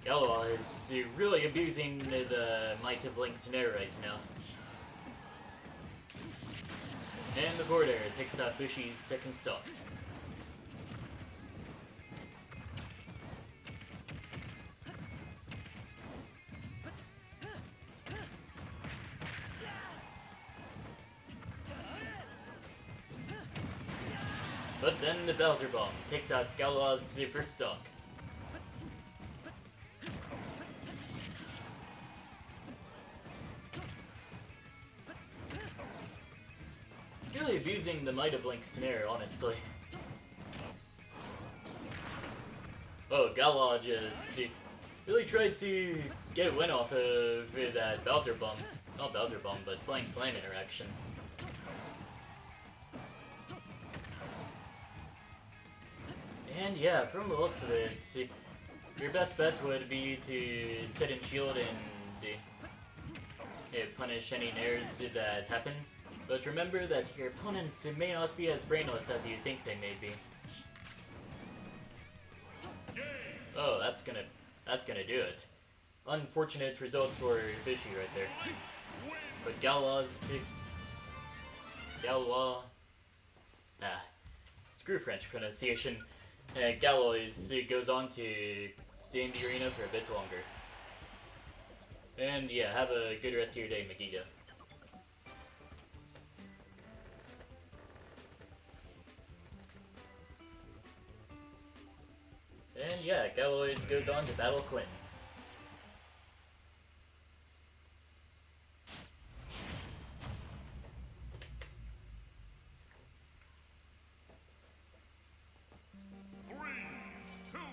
Galois is really abusing the might of Link's Snare right now. And the forward air takes out Bushi's second stock. But then the Bowser Bomb takes out Galois' first stock. Really abusing the might of Link's Snare, honestly. Oh, Galois just really tried to get a win off of that Bowser Bomb. Not Bowser Bomb, but Flying Slam interaction. And yeah, from the looks of it, your best bet would be to sit and shield and punish any nairs that happen. But remember that your opponents may not be as brainless as you think they may be. Oh, that's gonna do it. Unfortunate result for Bushi right there. But Galois, screw French pronunciation. Galois goes on to stay in the arena for a bit longer. And yeah, have a good rest of your day, Megiddo. And yeah, Galois goes on to battle Quinn.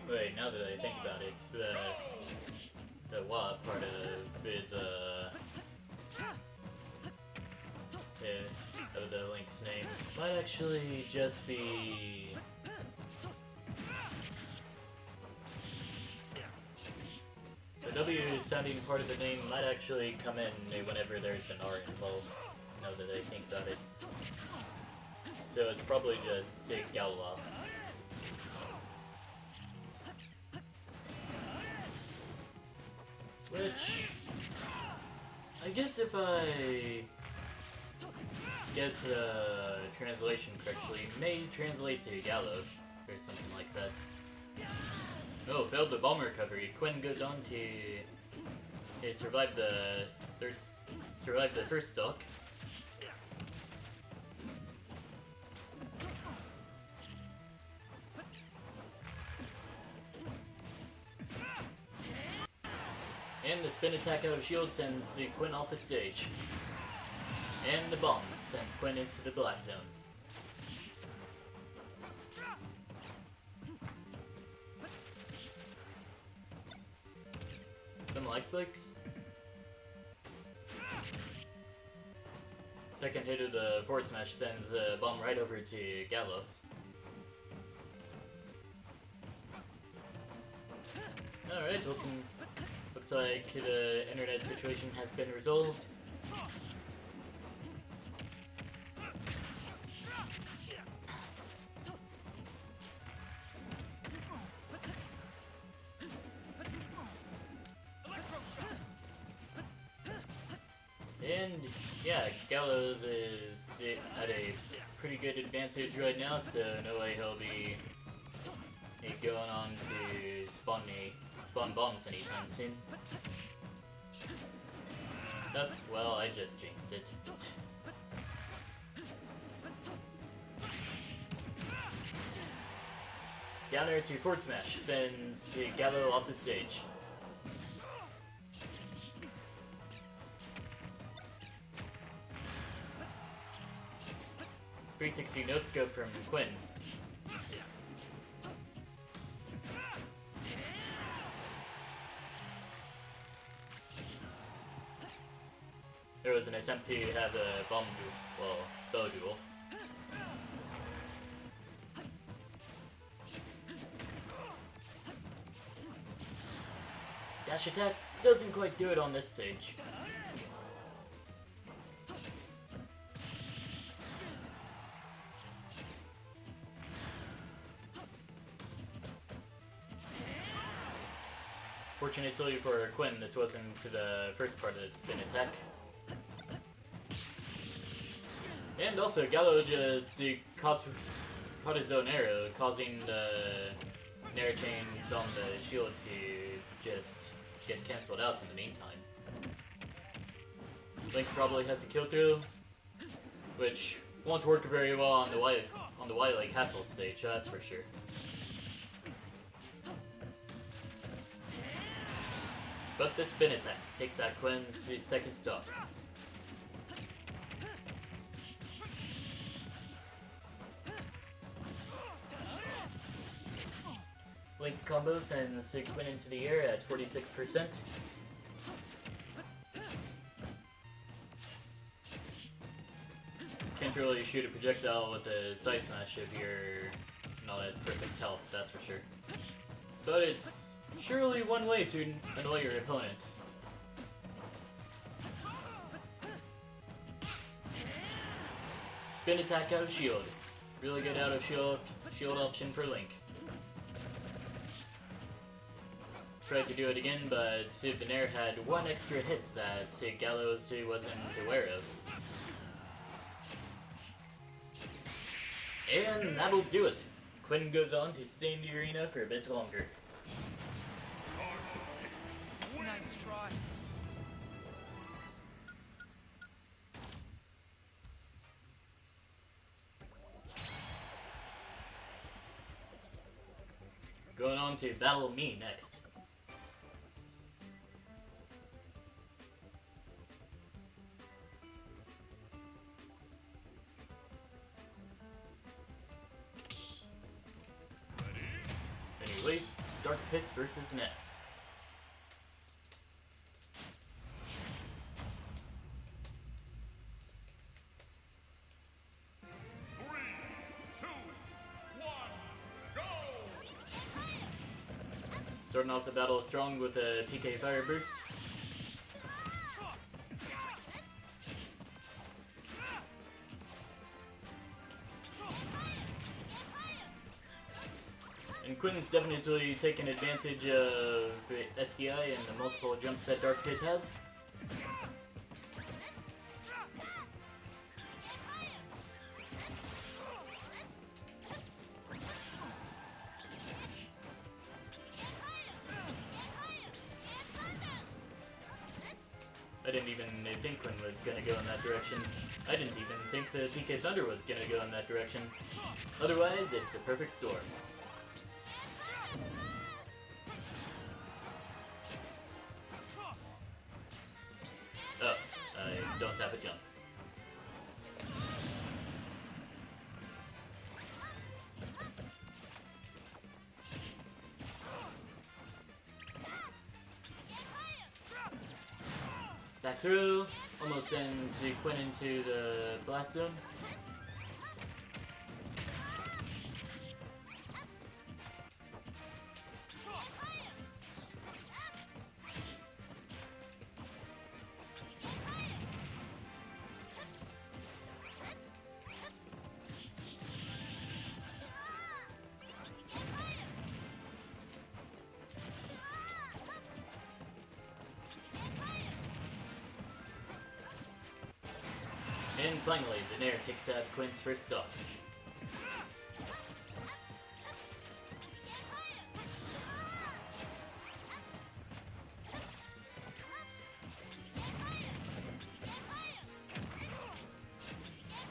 Wait, now that I think about it, the Wa part of the Link's name might actually just be the W sounding part of the name might actually come in whenever there's an R involved, now that I think about it. So it's probably just Galois. Which, I guess if I get the translation correctly, may translate to Gallows, or something like that. Oh, failed the bomb recovery. Quinn goes on to survive the first stock. And the spin attack out of shield sends Quinn off the stage. And the bomb sends Quinn into the blast zone. Some light spikes. Second hit of the forward smash sends a bomb right over to Gallows. Alright, looks like the internet situation has been resolved. And yeah, Gallows is at a pretty good advantage right now, so no way he'll be going on to spawn bombs anytime soon. Oh, well, I just jinxed it. Downer to forward smash sends Gallo off the stage. .360 no scope from Quinn. There was an attempt to have a bomb duel, well, bow duel. Dash attack doesn't quite do it on this stage. Fortunately for Quinn, this wasn't the first part of the spin attack. And also, Gallo just caught his own arrow, causing the Nair chains on the shield to just get cancelled out in the meantime. Link probably has a kill through, which won't work very well on the Y Lake Castle stage, that's for sure. But the spin attack takes out Quinn's second stock. Link combo sends Quinn into the air at 46%. Can't really shoot a projectile with a side smash if you're not at perfect health, that's for sure. But it's surely one way to annoy your opponents. Spin attack out of shield. Really good out of shield option for Link. Tried to do it again, but the Nair had one extra hit that Gallows wasn't aware of. And that'll do it. Quinn goes on to stay in the arena for a bit longer. Nice try. Going on to battle me next. Anyways, Dark Pits versus Ness. Starting off the battle strong with a PK Fire Burst. And Quinn's definitely taken advantage of SDI and the multiple jumps that Dark Pit has. I didn't even think Quinn was gonna go in that direction. I didn't even think the PK Thunder was gonna go in that direction. Otherwise, it's the perfect storm. Oh, I don't have a jump. through. Almost sends Quinn into the blast zone. And finally, the Nair takes out Quinn's first stock.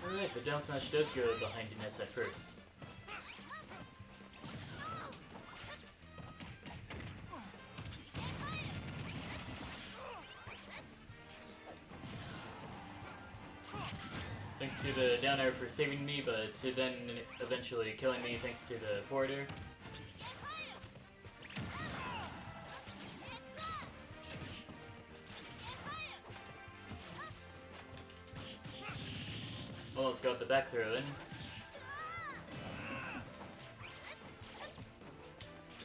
Alright, the down smash does go behind Ness at first. Thanks to the down air for saving me, but to then eventually killing me thanks to the forward air. Almost got the back throw in.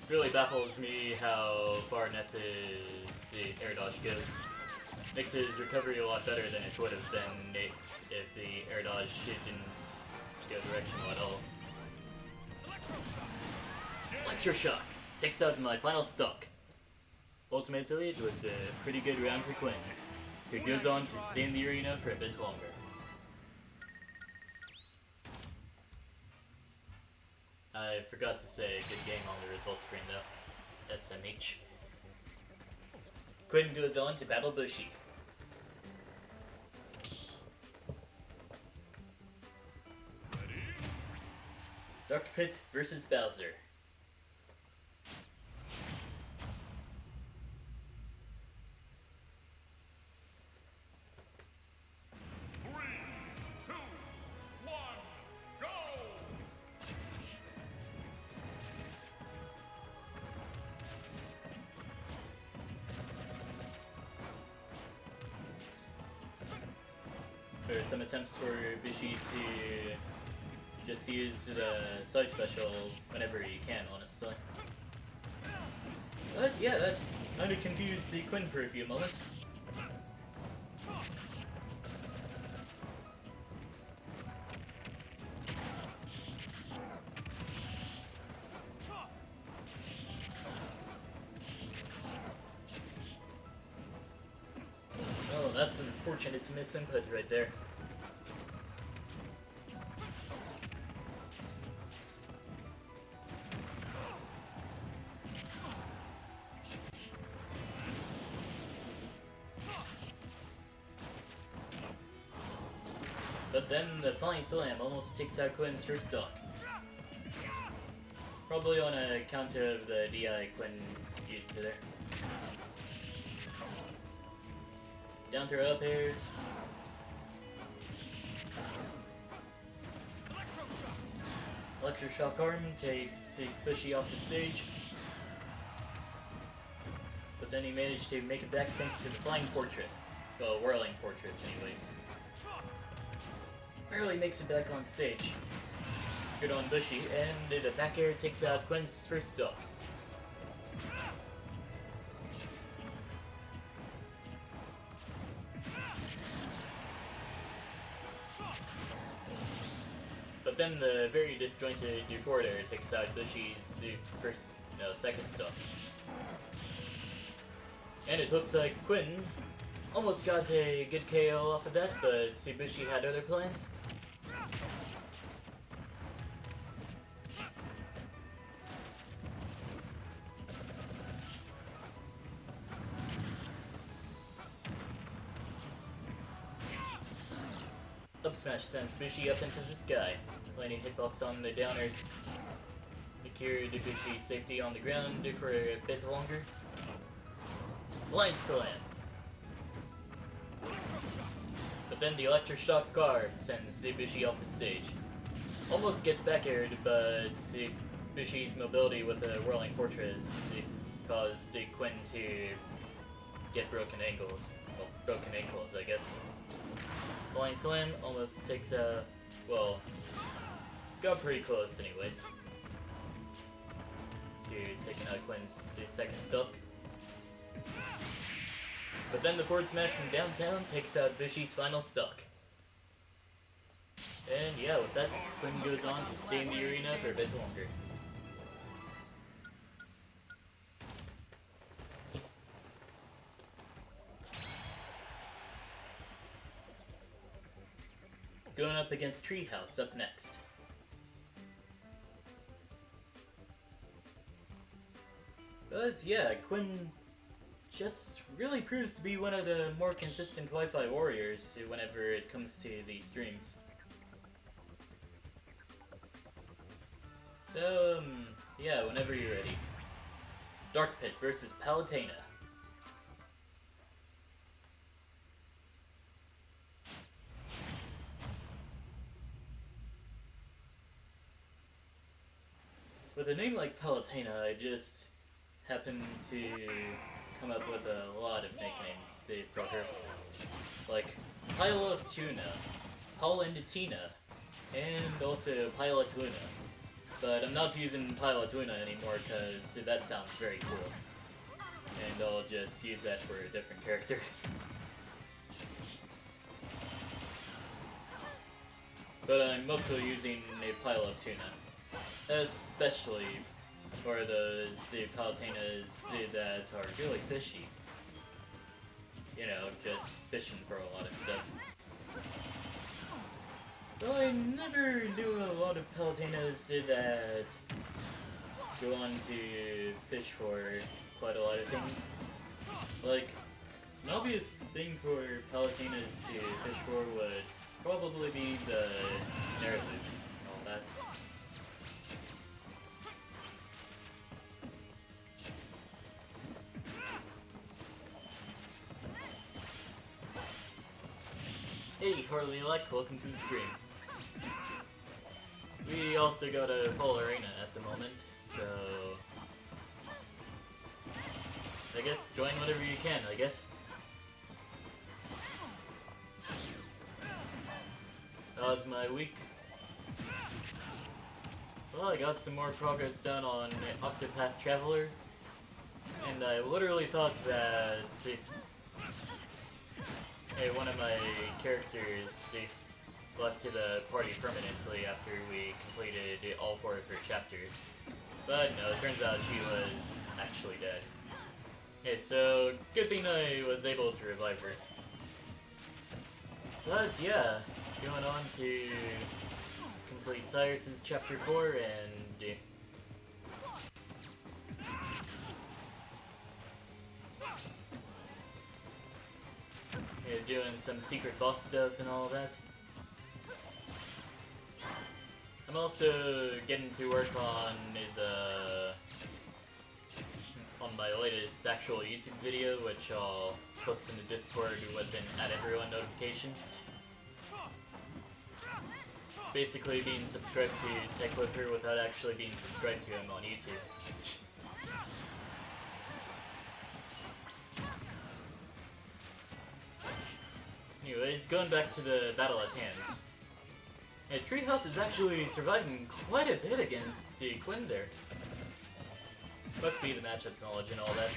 Really baffles me how far Ness's air dodge goes. Makes his recovery a lot better than it would have been if the air dodge didn't go directional at all. Electroshock takes out my final stock. Ultimately, it was a pretty good round for Quinn, who goes on to stay in the arena for a bit longer. I forgot to say good game on the results screen though. SMH. Quinn goes on to battle Bushi. Dark Pit versus Bowser. There are some attempts for Bushi to just use the side special whenever he can, honestly. But yeah, that kind of confused the Quinn for a few moments. Oh, that's unfortunate to miss input right there. But then the Flying Slam almost takes out Quinn's first stock. Probably on account of the DI Quinn used to there. Down throw up air. Electroshock arm takes Bushi off the stage. But then he managed to make it back thanks to the Flying Fortress. Well, Whirling Fortress anyways. Barely makes it back on stage. Good on Bushi, and the back air takes out Quinn's first stock. But then the very disjointed forward air takes out Bushi's second stock. And it looks like Quinn almost got a good KO off of that, but Bushi had other plans. Up smash sends Bushi up into the sky, landing hitbox on the downers. Secured Bushi's safety on the ground for a bit longer. Flying Slam. But then the Electroshock guard sends Bushi off the stage. Almost gets back aired, but Bushi's mobility with the Whirling Fortress caused Quinn to get broken ankles. Well, broken ankles, I guess. Flying Slam almost takes a... well, got pretty close anyways. To taking out Quinn's second stock. But then the forward smash from downtown takes out Bushy's final stock. And yeah, with that, Quinn goes on to stay in the arena for a bit longer. Going up against Treehouse up next. But yeah, Quinn just really proves to be one of the more consistent Wi-Fi warriors whenever it comes to these streams. So, yeah, whenever you're ready. Dark Pit versus Palutena. With a name like Palutena, I just happen to come up with a lot of nicknames for her. Like, Pile of Tuna, Paulatina, and also Pile of Tuna. But I'm not using Pile of Tuna anymore because that sounds very cool. And I'll just use that for a different character. But I'm mostly using a Pile of Tuna. Especially for those Palutenas that are really fishy. You know, just fishing for a lot of stuff. Well, I never knew a lot of Palutenas that go on to fish for quite a lot of things. Like, an obvious thing for Palutenas to fish for would probably be the Nair loops and all that. Hey, Harley Elect, welcome to the stream. We also got a full arena at the moment, so I guess join whenever you can, I guess. How's my week? Well, I got some more progress done on Octopath Traveler, and I literally thought that one of my characters left to the party permanently after we completed all 4 of her chapters. But no, it turns out she was actually dead. Okay, so good thing I was able to revive her. But yeah, going on to complete Cyrus's chapter 4 and doing some secret boss stuff and all that. I'm also getting to work on my latest actual YouTube video, which I'll post in the Discord with an Add Everyone notification. Basically being subscribed to Tech Whipper without actually being subscribed to him on YouTube. Anyways, going back to the battle at hand. Yeah, Treehouse is actually surviving quite a bit against Quinn there. Must be the matchup knowledge and all that.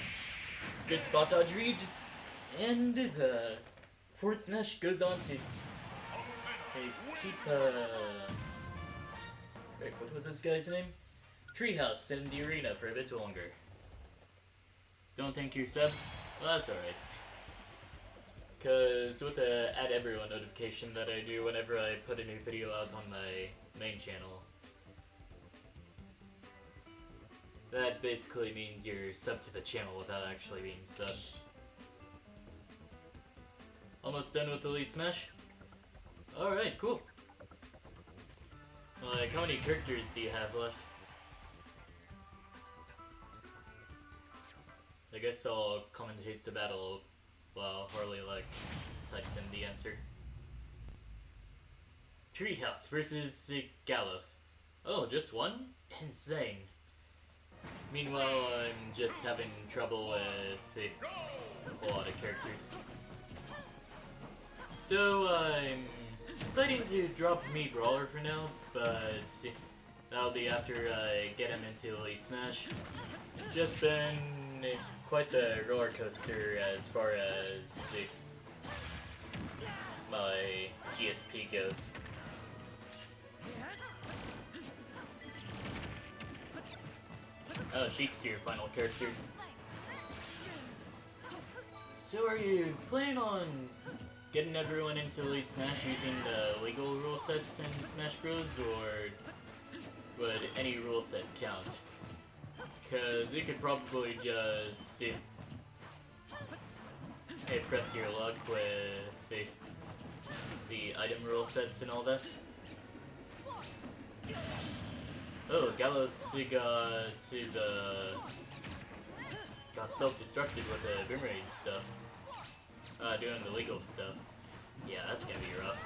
Good spot dodge read, and the forward smash goes on to keep wait, what was this guy's name? Treehouse in the arena for a bit longer. Don't thank your sub? Well, that's alright. Because with the Add Everyone notification that I do whenever I put a new video out on my main channel, that basically means you're subbed to the channel without actually being subbed. Almost done with Elite Smash? Alright, cool. Like, how many characters do you have left? I guess I'll commentate the battle while Harley types in the answer. Treehouse versus Gallows. Oh, just one? Insane. Meanwhile, I'm just having trouble with a lot of characters. So I'm deciding to drop me Brawler for now, but that'll be after I get him into Elite Smash. Just been quite the roller coaster as far as my GSP goes. Oh, Sheik's your final character. So are you planning on getting everyone into Elite Smash using the legal rule sets in Smash Bros, or would any rule set count? Because you could probably just press your luck with the item rule sets and all that. Oh, Gallows got self-destructed with the boomerang stuff. Doing the legal stuff. Yeah, that's gonna be rough.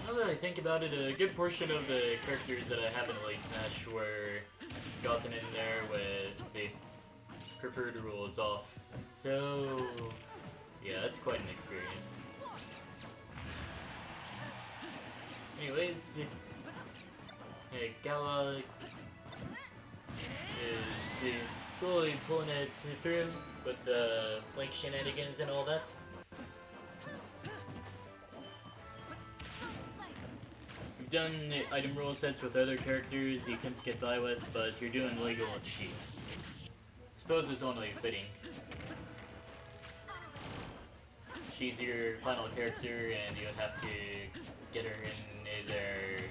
Now that I think about it, a good portion of the characters that I have in Elite Smash were gotten in there with the preferred rules off. So, yeah, that's quite an experience. Anyways, Gala is slowly pulling it through with the Link shenanigans and all that. You've done the item rule sets with other characters you couldn't get by with, but you're doing legal with Sheik. Suppose it's only fitting. She's your final character, and you would have to get her in there,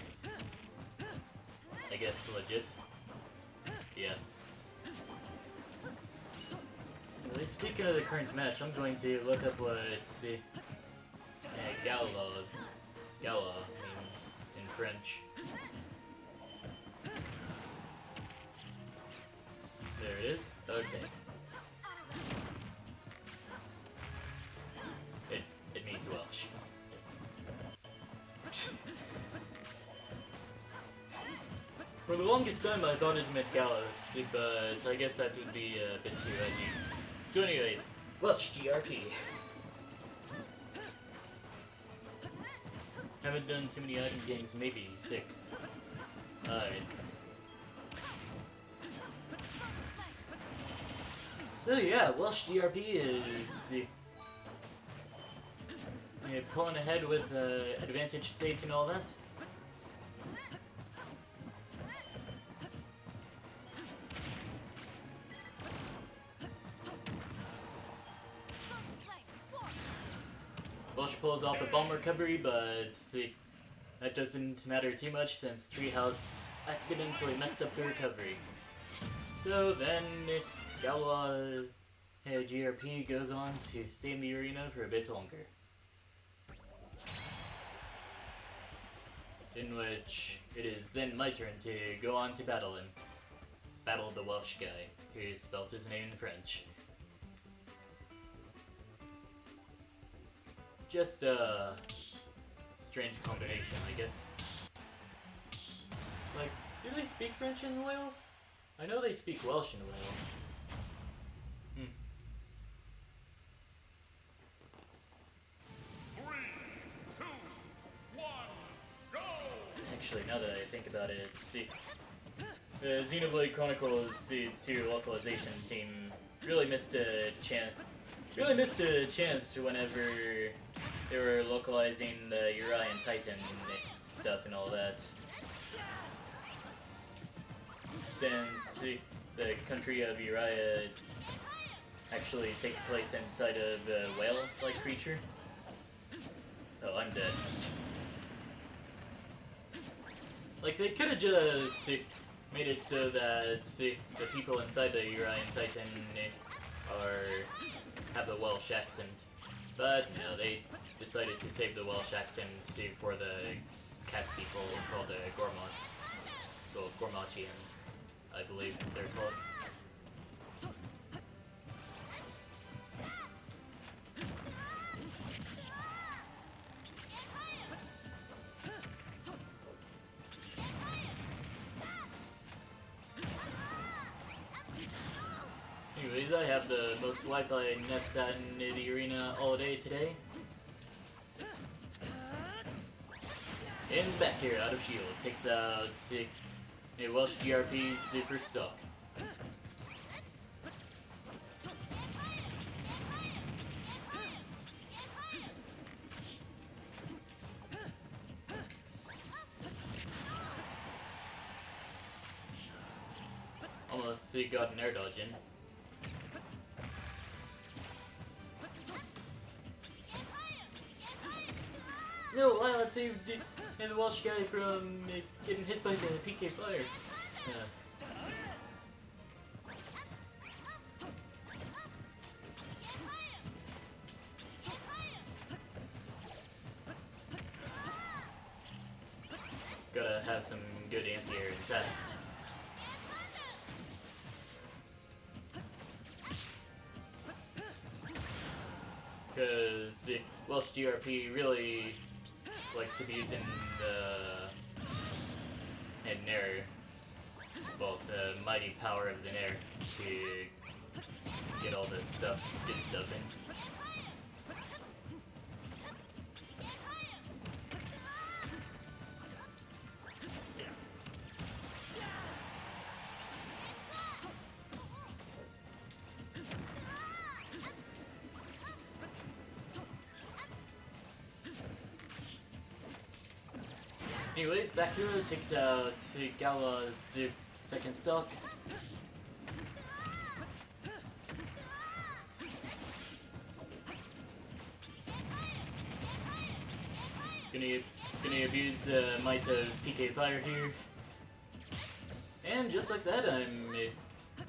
I guess, legit. Yeah. Well, speaking of the current match, I'm going to look up what Gala means in French. There it is. Okay. It means Welsh. For the longest time I thought it meant Gallows, but I guess that would be a bit too edgy. So anyways, Welsh GRP. Haven't done too many item games, maybe 6. Alright. So yeah, Welsh GRP is pulling ahead with advantage state and all that. Welsh pulls off a bomb recovery, but that doesn't matter too much since Treehouse accidentally messed up the recovery. So then, Gala GRP goes on to stay in the arena for a bit longer. In which it is then my turn to go on to battle him. Battle the Welsh guy, who spelled his name in French. Just a strange combination, I guess. Like, do they speak French in Wales? I know they speak Welsh in Wales. Actually, now that I think about it, the Xenoblade Chronicles 2 localization team really missed a chance. Really missed a chance whenever they were localizing the Uriah and Titan stuff and all that. Since the country of Uriah actually takes place inside of a whale-like creature. Oh, I'm dead. Like, they could have just made it so that the people inside the Uriah and Titan have the Welsh accent. But, no, they decided to save the Welsh accent for the cat people called the Gormots. Well, Gormotians, I believe they're called. Anyways, Anyways, I have the most Wi-Fi Ness out in the arena all day today. And back here, out of shield, takes out a Welsh GRP's first stock. Almost got an air dodge in. No, I saved the Welsh guy from getting hit by the PK fire. Gotta have some good anti-air and test. Because Welsh GRP really likes to be using the Nair, well, the mighty power of the Nair to get all this stuff, good stuff in. Anyways, back here takes out Gala's second stock. Gonna abuse might of PK fire here. And just like that, I'm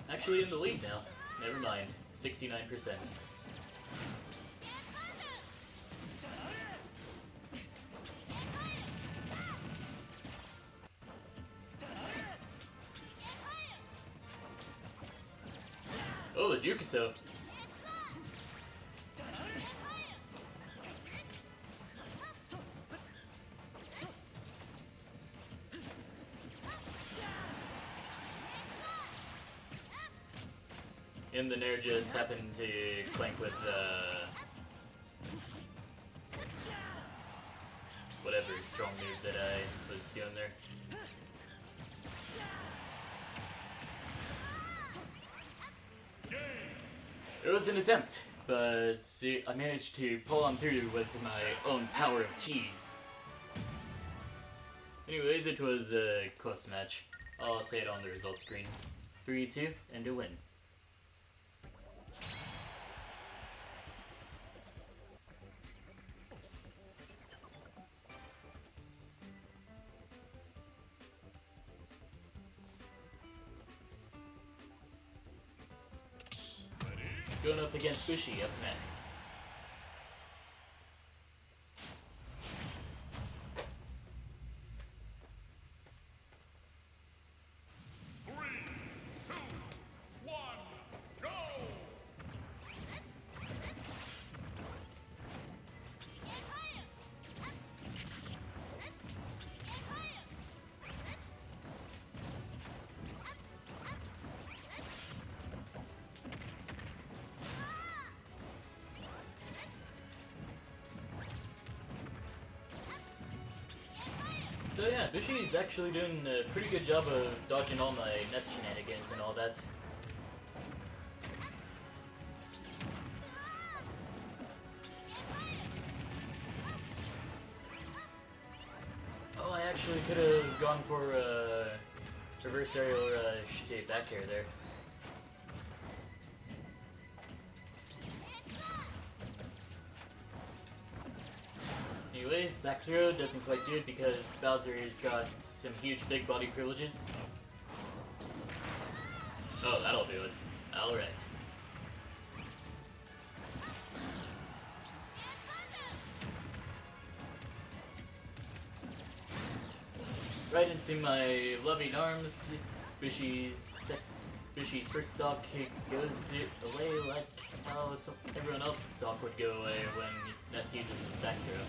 actually in the lead now. Never mind, 69%. Oh, the Jukuso. And the Nair just happened to clank with whatever strong move that I was doing there. It was an attempt, but I managed to pull on through with my own power of cheese. Anyways, it was a close match. I'll say it on the results screen. 3-2, and a win. Going up against Bushy up next. So yeah, Bushy's actually doing a pretty good job of dodging all my Ness shenanigans and all that. Oh, I actually could have gone for a reverse aerial back air there. Anyways, back throw doesn't quite do it because Bowser's got some huge big body privileges. Oh, that'll do it. Alright. Right into my loving arms. Bushy's first stock goes away like how everyone else's stock would go away when Ness uses his back throw.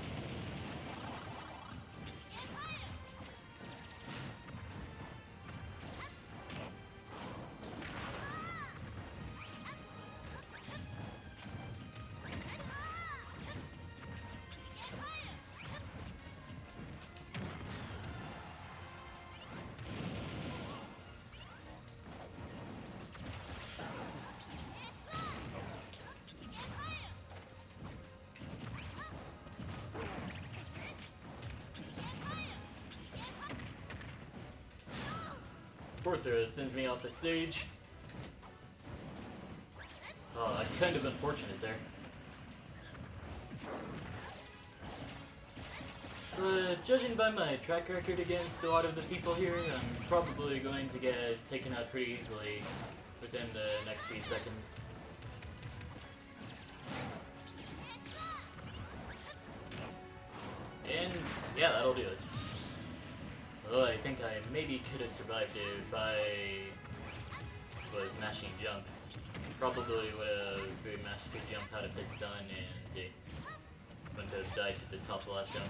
forward throw sends me off the stage. Oh, kind of unfortunate there. But judging by my track record against a lot of the people here, I'm probably going to get taken out pretty easily within the next few seconds. And yeah, that'll do it. Although I think I maybe could have survived if I was mashing jump. Probably would have mashed to jump out of his stun and wouldn't have died to the top last jump.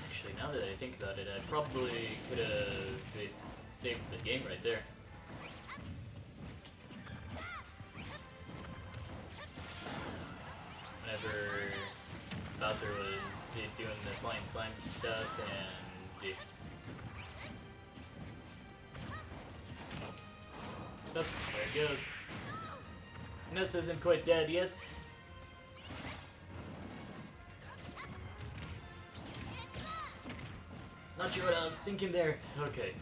Actually, now that I think about it, I probably could have saved the game right there. Whenever Bowser was doing the flying slime stuff and oh, there it goes. Ness isn't quite dead yet. Not sure what I was thinking there. Okay.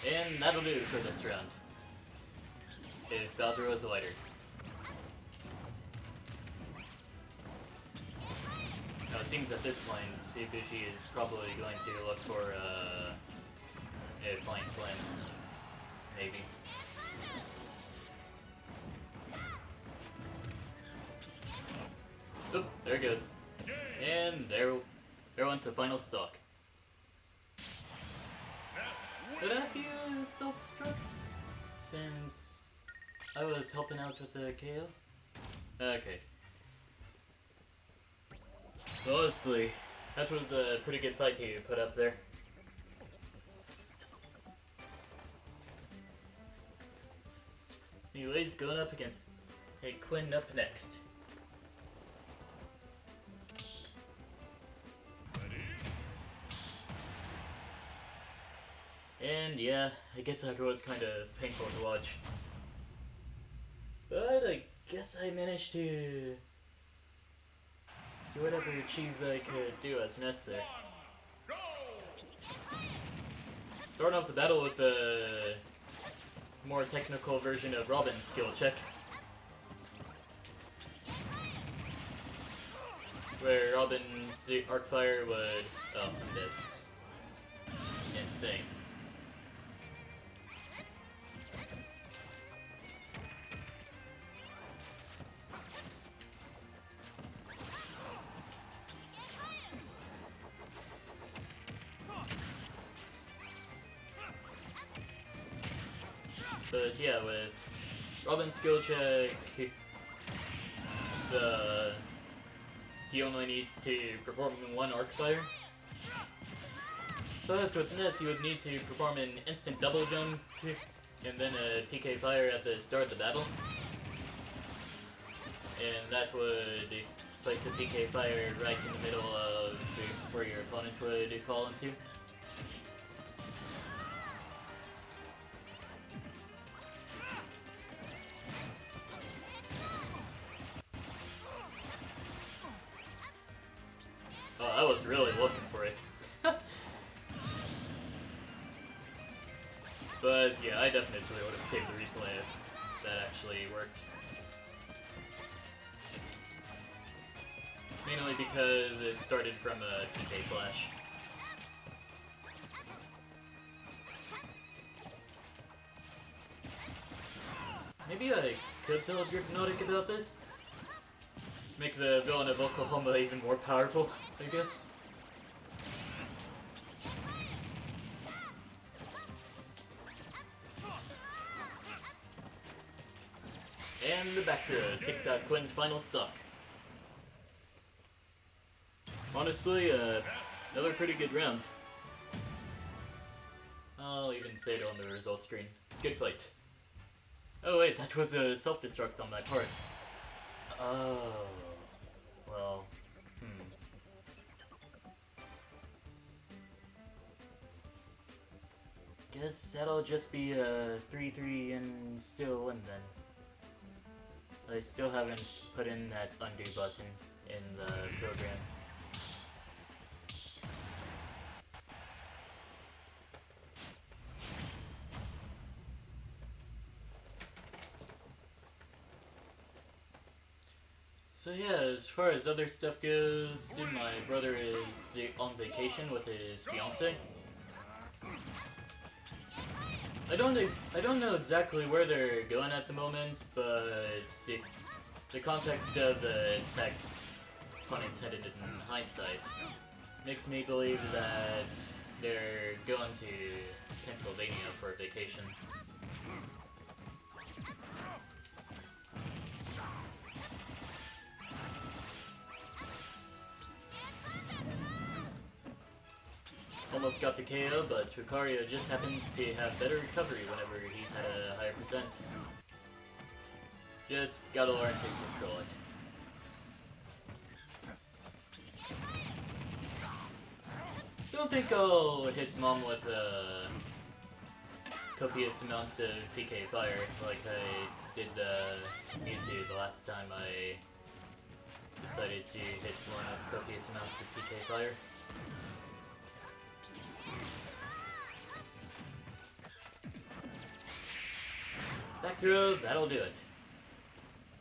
And that'll do for this round. If Bowser was lighter. Now it seems at this point, Ibushi is probably going to look for a flying slam. Maybe. Oop, there it goes. And there went the final stock. Did I be a self-destruct? Since I was helping out with the KO? Okay. Honestly, that was a pretty good fight to put up there. Anyways, going up against Quinn up next. And yeah, I guess that was kind of painful to watch. But I guess I managed to do whatever cheese I could do as Ness there. Starting off the battle with the more technical version of Robin's skill check. Where Robin's arc fire would... oh, I'm dead. Insane. But yeah, with Robin's skill check, he only needs to perform one arc fire. But with Ness, you would need to perform an instant double jump and then a PK fire at the start of the battle. And that would place the PK fire right in the middle of where your opponent would fall into. Oh, I was really looking for it. But yeah, I definitely would have saved the replay if that actually worked. Mainly because it started from a PK flash. Maybe I could tell Hypnotic about this? Make the villain of Oklahoma even more powerful, I guess. And the back throw takes out Quinn's final stock. Honestly, another pretty good round. I'll even say it on the results screen. Good fight. Oh wait, that was a self-destruct on my part. Oh. Well. Guess that'll just be a 3-3 and still win then. I still haven't put in that undo button in the program. So yeah, as far as other stuff goes, my brother is on vacation with his fiance. I don't know exactly where they're going at the moment, but the context of the text, pun intended in hindsight, makes me believe that they're going to Pennsylvania for a vacation. Almost got the KO, but Lucario just happens to have better recovery whenever he's had a higher percent. Just gotta learn to control it. Don't think I'll hit Mom with copious amounts of PK Fire like I did Mewtwo the last time I decided to hit someone with copious amounts of PK Fire. Back throw, that'll do it.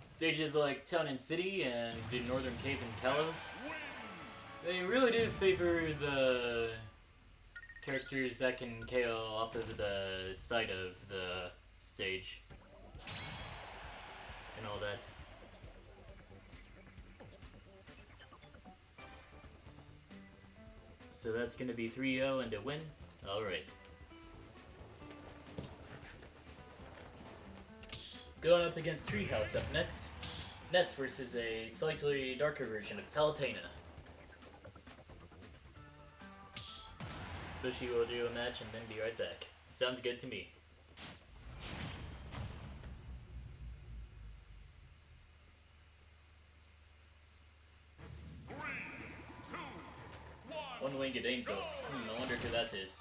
Stages like Town and City and the Northern Cave and Kalos, they really do favor the characters that can KO off of the side of the stage and all that. So that's gonna be 3-0 and a win. Alright. Going up against Treehouse up next. Ness versus a slightly darker version of Palutena. Bushy will do a match and then be right back. Sounds good to me. One-winged angel. I wonder who that is.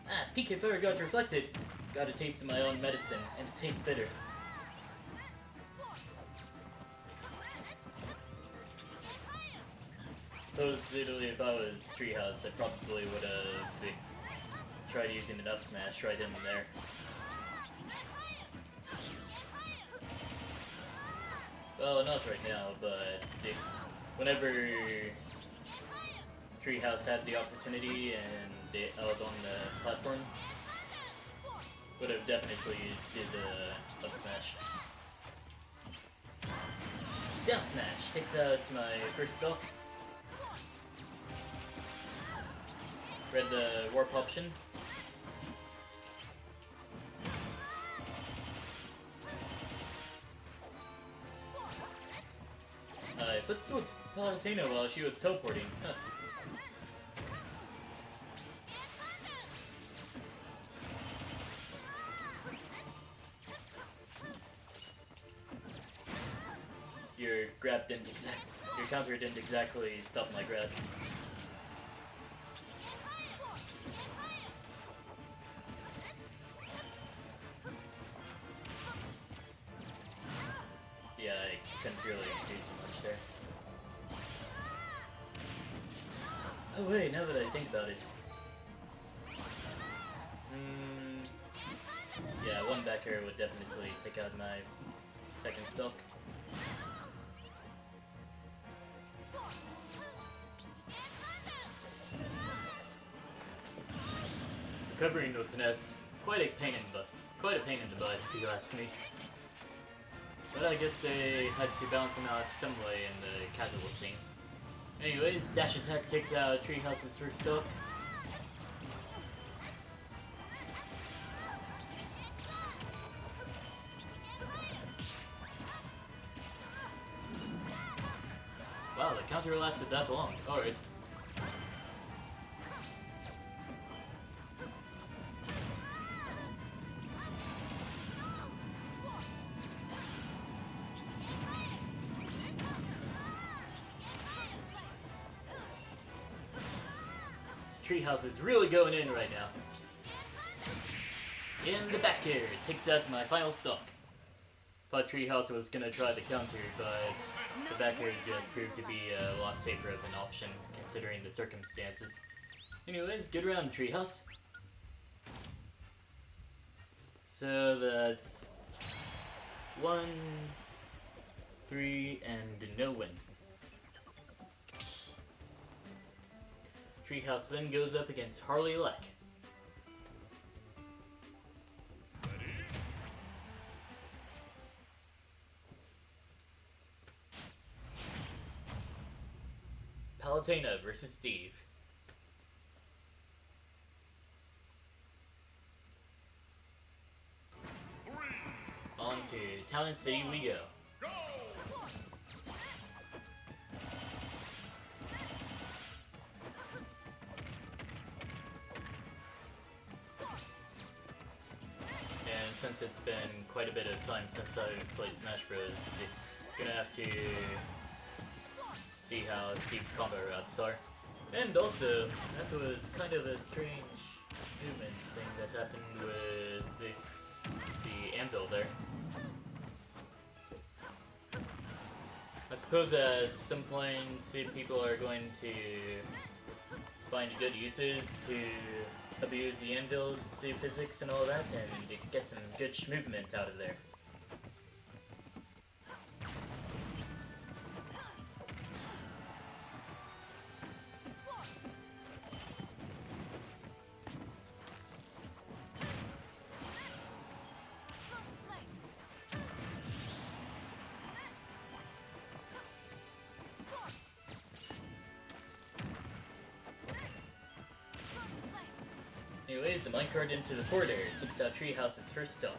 Ah, PK Fire got reflected. Got a taste of my own medicine, and it tastes bitter. Supposedly, if I was Treehouse, I probably would have tried using an up smash right in there. Well, not right now, but whenever Treehouse had the opportunity and I was on the platform, would have definitely did the up smash. Down smash takes out my first stock. Read the warp option. I footstooled Palutena while she was teleporting. Huh. Your counter didn't exactly stop my grab. Yeah, I couldn't really do too much there. Oh wait, now that I think about it. Yeah, one back air would definitely take out my second stock. Recovering with Ness, quite a pain in the butt, if you ask me. But I guess they had to balance him out some way in the casual scene. Anyways, dash attack takes out Treehouse's first stock. Wow, the counter lasted that long. Alright. Treehouse is really going in right now. In the back air, it takes out my final stock. Thought Treehouse was gonna try the counter, but the back air just proved to be a lot safer of an option, considering the circumstances. Anyways, good round, Treehouse. So that's 1, 3, and no win. Treehouse then goes up against Harley Leck. Palutena versus Steve. On to Town and City we go. Go! And since it's been quite a bit of time since I've played Smash Bros, you're gonna have to see how Steve's combo routes are. And also, that was kind of a strange movement thing that happened with the anvil there. I suppose at some point people are going to find good uses to abuse the anvil's physics and all that and get some good movement out of there. Anyways, the minecart into the forward area takes out Treehouse's first stock.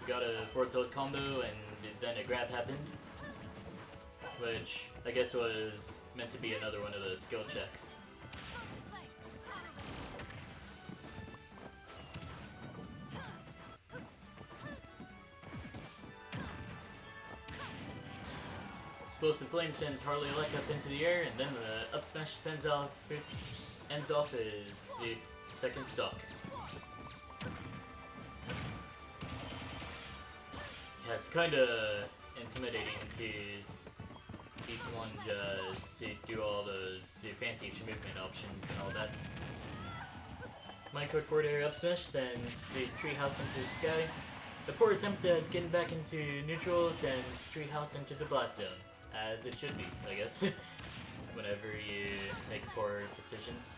We got a forward tilt combo and then a grab happened, which I guess was meant to be another one of those skill checks. Explosive Flame sends Harley Leck up into the air, and then the up smash ends off his second stock. Yeah, it's kinda intimidating to see someone just do all those fancy movement options and all that. Minecart forward air up smash sends the Treehouse into the sky. The poor attempt at getting back into neutral sends Treehouse into the blast zone. As it should be, I guess, whenever you make poor decisions.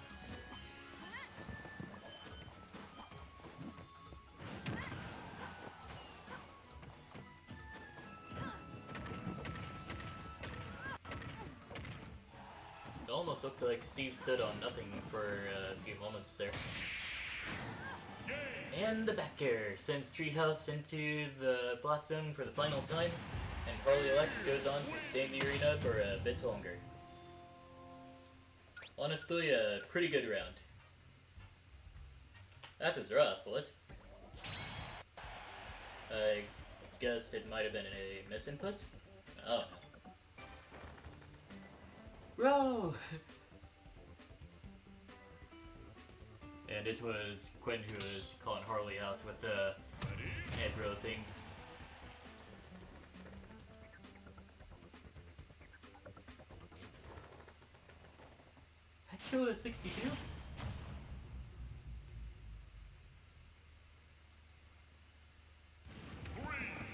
It almost looked like Steve stood on nothing for a few moments there. And the back air sends Treehouse into the blast zone for the final time. And Harley Leck goes on to stay in the arena for a bit longer. Honestly, a pretty good round. That was rough, what? I guess it might have been a misinput? Oh no. Row! And it was Quinn who was calling Harley out with the head row thing. Killed at 62?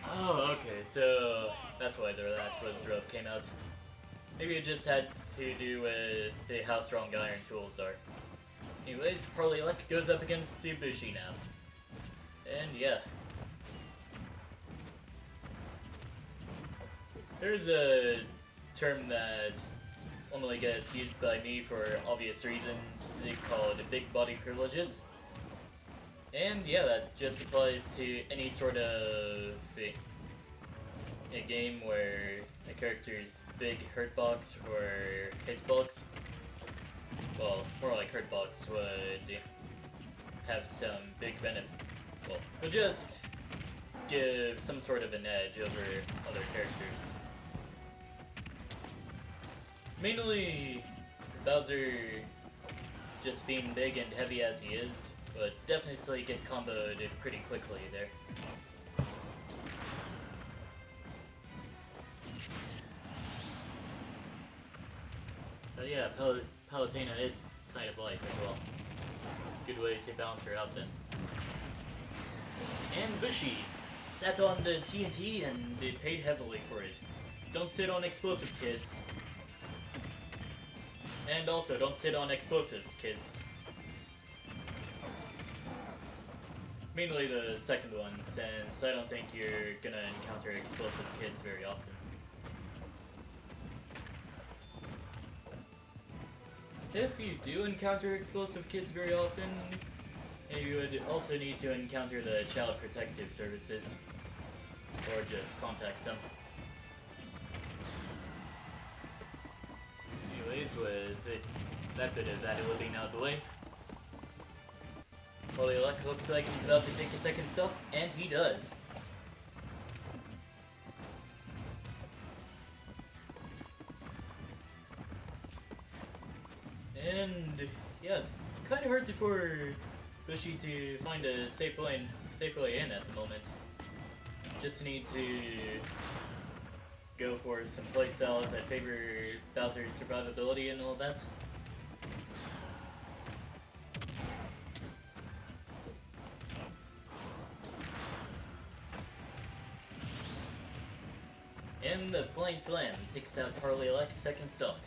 Oh, okay, so that's why that was rough came out. Maybe it just had to do with how strong iron tools are. Anyways, Harley Leck goes up against Bushi now. And yeah. There's a term that only gets used by me for obvious reasons called big body privileges. And yeah, that just applies to any sort of a game where a character's big hurtbox or hitbox, well, more like hurtbox would have some big benefit. Well, would just give some sort of an edge over other characters. Mainly, Bowser just being big and heavy as he is, would definitely get comboed pretty quickly there. But yeah, Palutena is kind of light as well. Good way to balance her out then. And Bushy sat on the TNT and they paid heavily for it. Don't sit on explosive, kids. And also, don't sit on explosives, kids. Mainly the second one, since I don't think you're gonna encounter explosive kids very often. If you do encounter explosive kids very often, you would also need to encounter the Child Protective Services, or just contact them. Anyways, with that bit of ad-libbing out of the way, Holy Luck looks like he's about to take a second stop, and he does. And yeah, it's kind of hard for Bushy to find a safe way in at the moment. Just need to go for some playstyles that favor Bowser's survivability and all that. And the Flying Slam takes out Harley Elec's second stock.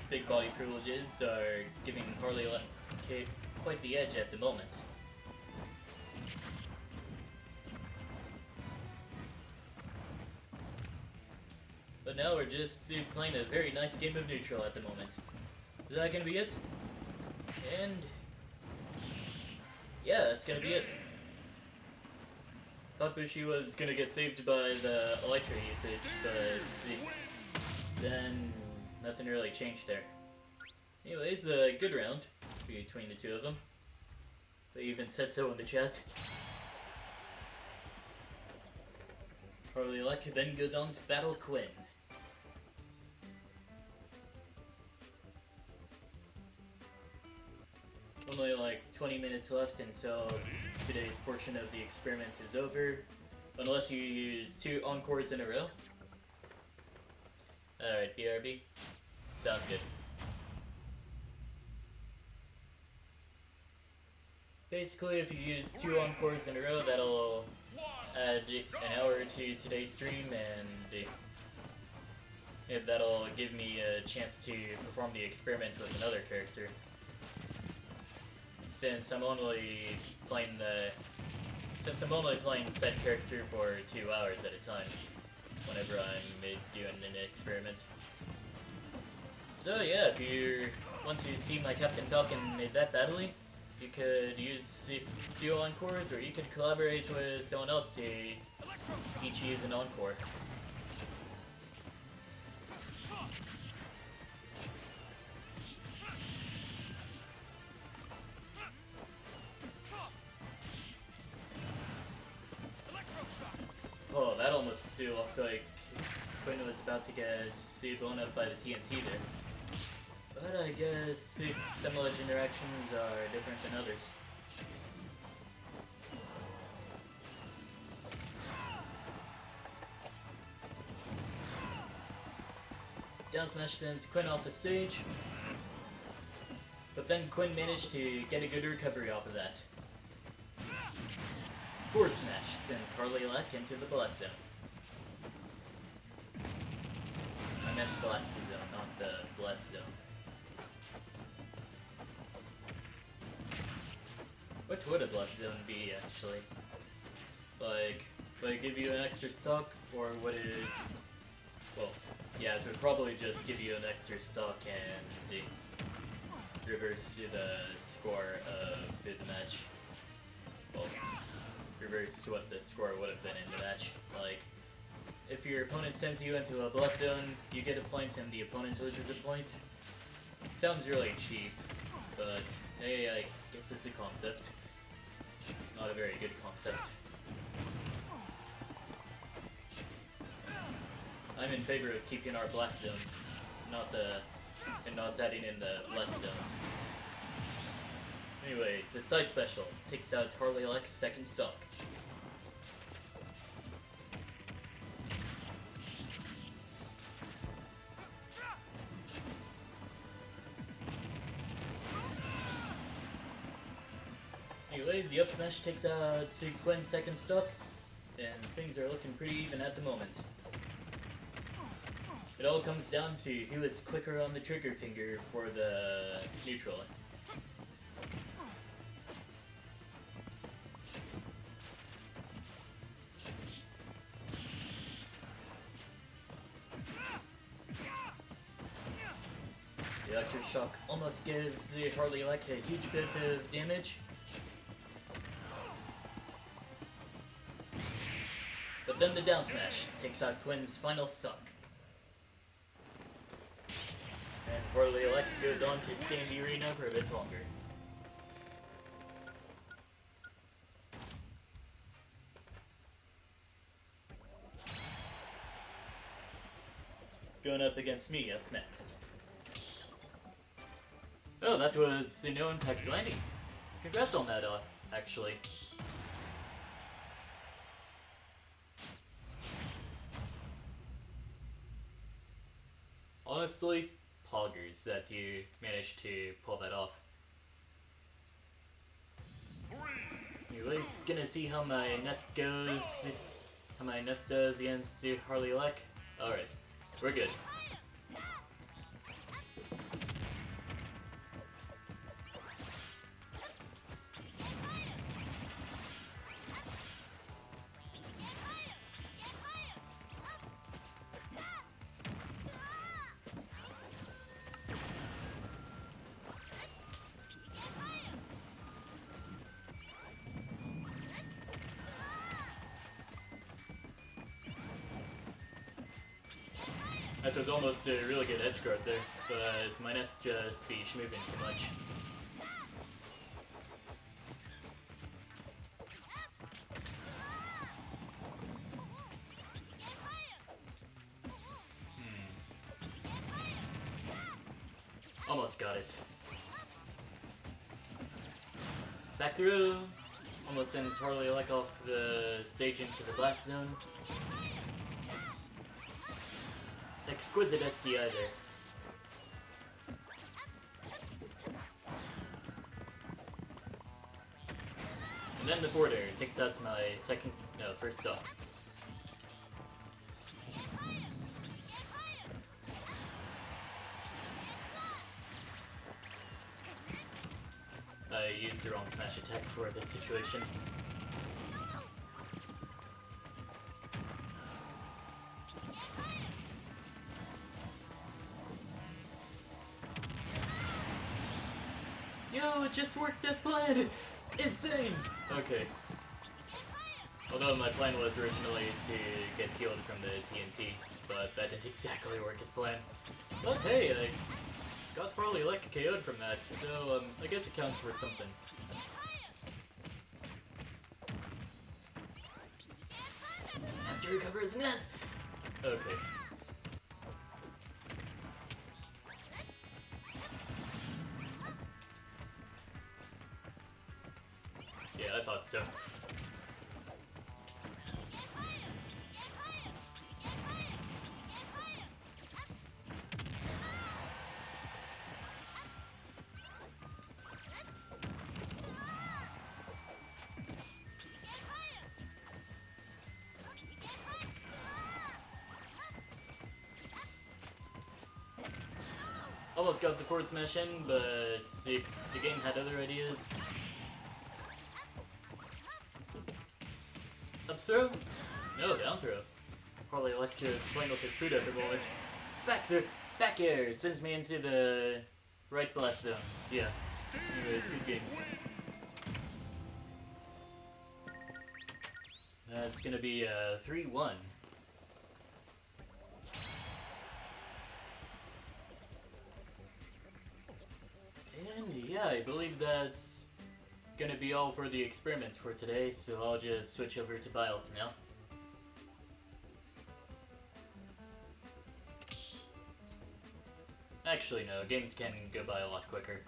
Big body privileges are giving Harley Elec quite the edge at the moment. But now we're just playing a very nice game of neutral at the moment. Is that gonna be it? And yeah, that's gonna be it. Thought Bushi was gonna get saved by the Elytra usage, but then nothing really changed there. Anyways, a good round between the two of them. They even said so in the chat. Harley Elec then goes on to battle Quinn. Only like 20 minutes left until today's portion of the experiment is over, unless you use 2 encores in a row. Alright, BRB. Sounds good. Basically, if you use 2 encores in a row, that'll add an hour to today's stream, and that'll give me a chance to perform the experiment with another character. Since I'm only playing said character for 2 hours at a time, whenever I'm doing an experiment. So yeah, if you want to see my Captain Falcon that badly, you could use 2 encores, or you could collaborate with someone else to each use an encore. Oh, that almost looked like Quinn was about to get blown up by the TNT there. But I guess some legend interactions are different than others. Down smash sends Quinn off the stage. But then Quinn managed to get a good recovery off of that. Forward smash sends Harley Elec into the blast zone. I meant blast zone, not the blast zone. What would a blast zone be, actually? Like, would it give you an extra stock, or would it... Well, yeah, it would probably just give you an extra stock and reverse the score of the match. Well, reverse what the score would have been in the match. Like, if your opponent sends you into a blast zone, you get a point and the opponent loses a point. Sounds really cheap, but hey, I guess it's a concept. Not a very good concept. I'm in favor of keeping our blast zones, not adding in the blast zones. Anyways, the side special takes out Harley Leck's second stock. Anyways, the up smash takes out Quinn's second stock, and things are looking pretty even at the moment. It all comes down to who is quicker on the trigger finger for the neutral. The electric shock almost gives the Harley Leck a huge bit of damage. But then the down smash takes out Quinn's final stock. And Harley Leck goes on to stay in the arena for a bit longer. Going up against me up next. Oh, that was a no impact landing. Congrats on that, actually. Honestly, poggers that you managed to pull that off. Anyways, gonna see how my Ness goes, how my Ness does against Harley Leck. Alright, we're good. That was almost a really good edge guard there, but my Ness just be moving too much. Almost got it. Back through! Almost sends Harley Leck off the stage into the blast zone. Exquisite SDI there. And then the border takes out my first stock. I used the wrong smash attack for this situation. Yo, it just worked as planned! Insane! Okay. Although my plan was originally to get healed from the TNT, but that didn't exactly work as planned. But hey, I got Harley Leck KO'd from that, so I guess it counts for something. Have to recover his Ness! Okay. Yeah, I thought so. Almost got the forward smash in, but see, the game had other ideas. Up throw? No, down throw. Probably Electro's playing with his food at the moment. Back throw, back air sends me into the right blast zone. Yeah. Anyways, good game. That's gonna be 3-1. And yeah, I believe that's gonna be all for the experiment for today, so I'll just switch over to Bioth now. Actually, no, games can go by a lot quicker.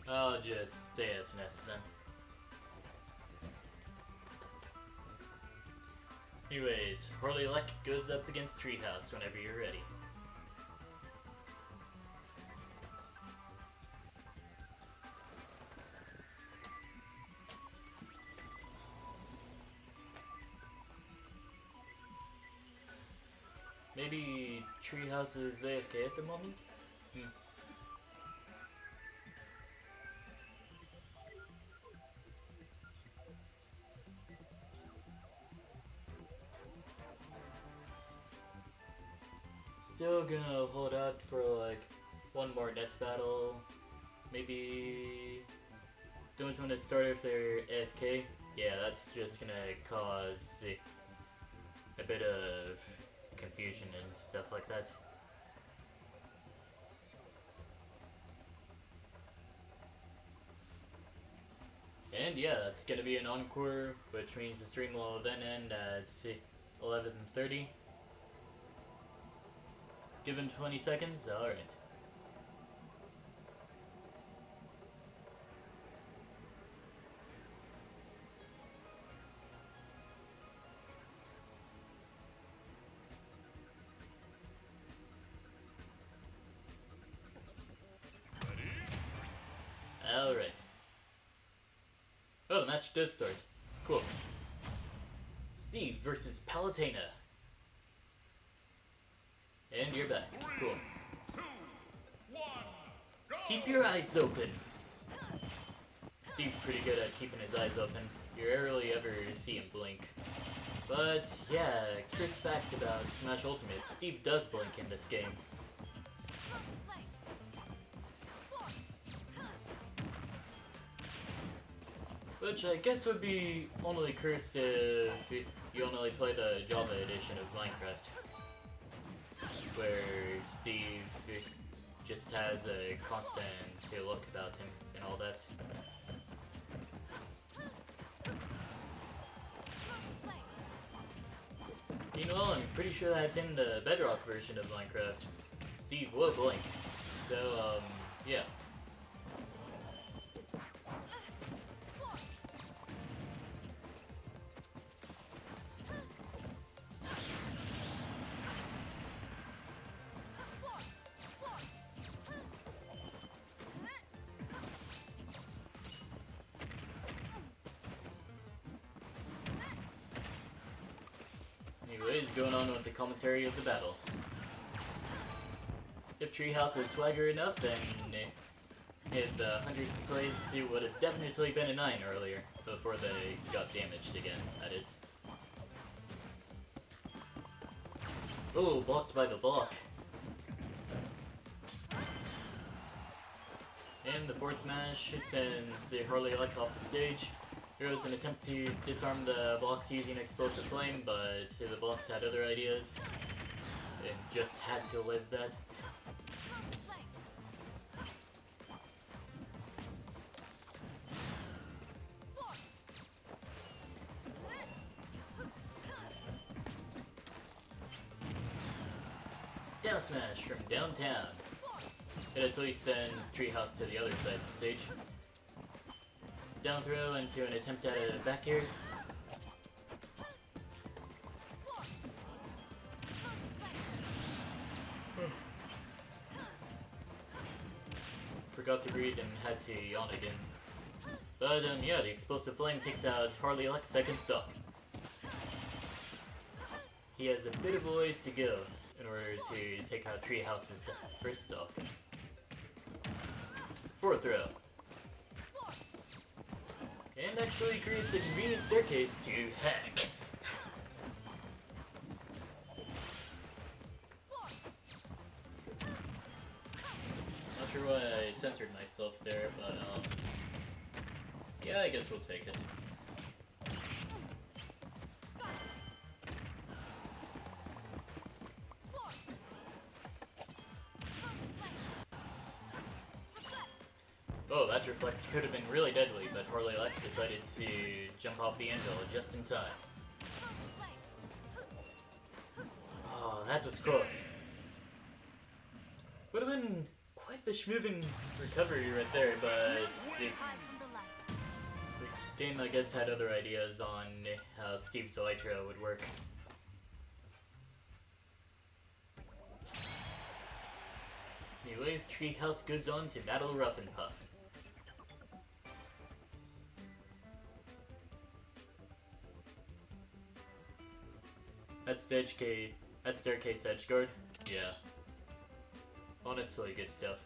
I'll just stay as Ness then. Anyways, Horley-Leck goes up against Treehouse whenever you're ready. Maybe Treehouse is AFK at the moment? Still gonna hold out for like one more Ness battle. Maybe don't want to start if they're AFK. Yeah, that's just gonna cause a bit of confusion and stuff like that. And yeah, that's gonna be an encore, which means the stream will then end at 11:30. Given 20 seconds? Alright. Alright. Oh, the match does start. Cool. Steve versus Palutena. And you're back. Cool. 3, 2, 1, go! Keep your eyes open. Steve's pretty good at keeping his eyes open. You rarely ever see him blink. But yeah, quick fact about Smash Ultimate, Steve does blink in this game. Which I guess would be only cursed if you only play the Java edition of Minecraft. Where Steve just has a constant look about him and all that. Meanwhile, I'm pretty sure that's in the Bedrock version of Minecraft. Steve will blink. So, yeah. Anyways, going on with the commentary of the battle. If Treehouse is swagger enough, then if the 100th place, it would have definitely been a 9 earlier, before they got damaged again, that is. Oh, blocked by the block. And the forward smash sends the Horley-Leck off the stage. There was an attempt to disarm the blocks using explosive flame, but the blocks had other ideas. It just had to live that. Down smash from downtown. It at least sends Treehouse to the other side of the stage. Down throw into an attempt at a back air. Forgot to breathe and had to yawn again. But yeah, the explosive flame takes out Horley-Leck's second stock. He has a bit of a ways to go in order to take out Treehouse's first stock. Fourth throw. And and actually creates a convenient staircase to hack. Not sure why I censored myself there, but yeah, I guess we'll take it. Oh, that reflect could have been really deadly, but Harley Left decided to jump off the anvil just in time. Oh, that was close. Would have been quite the schmoving recovery right there, but the game, I guess, had other ideas on how Steve's Elytra would work. Anyways, Treehouse goes on to battle Rough and Puff. That staircase edge guard? Yeah. Honestly, good stuff.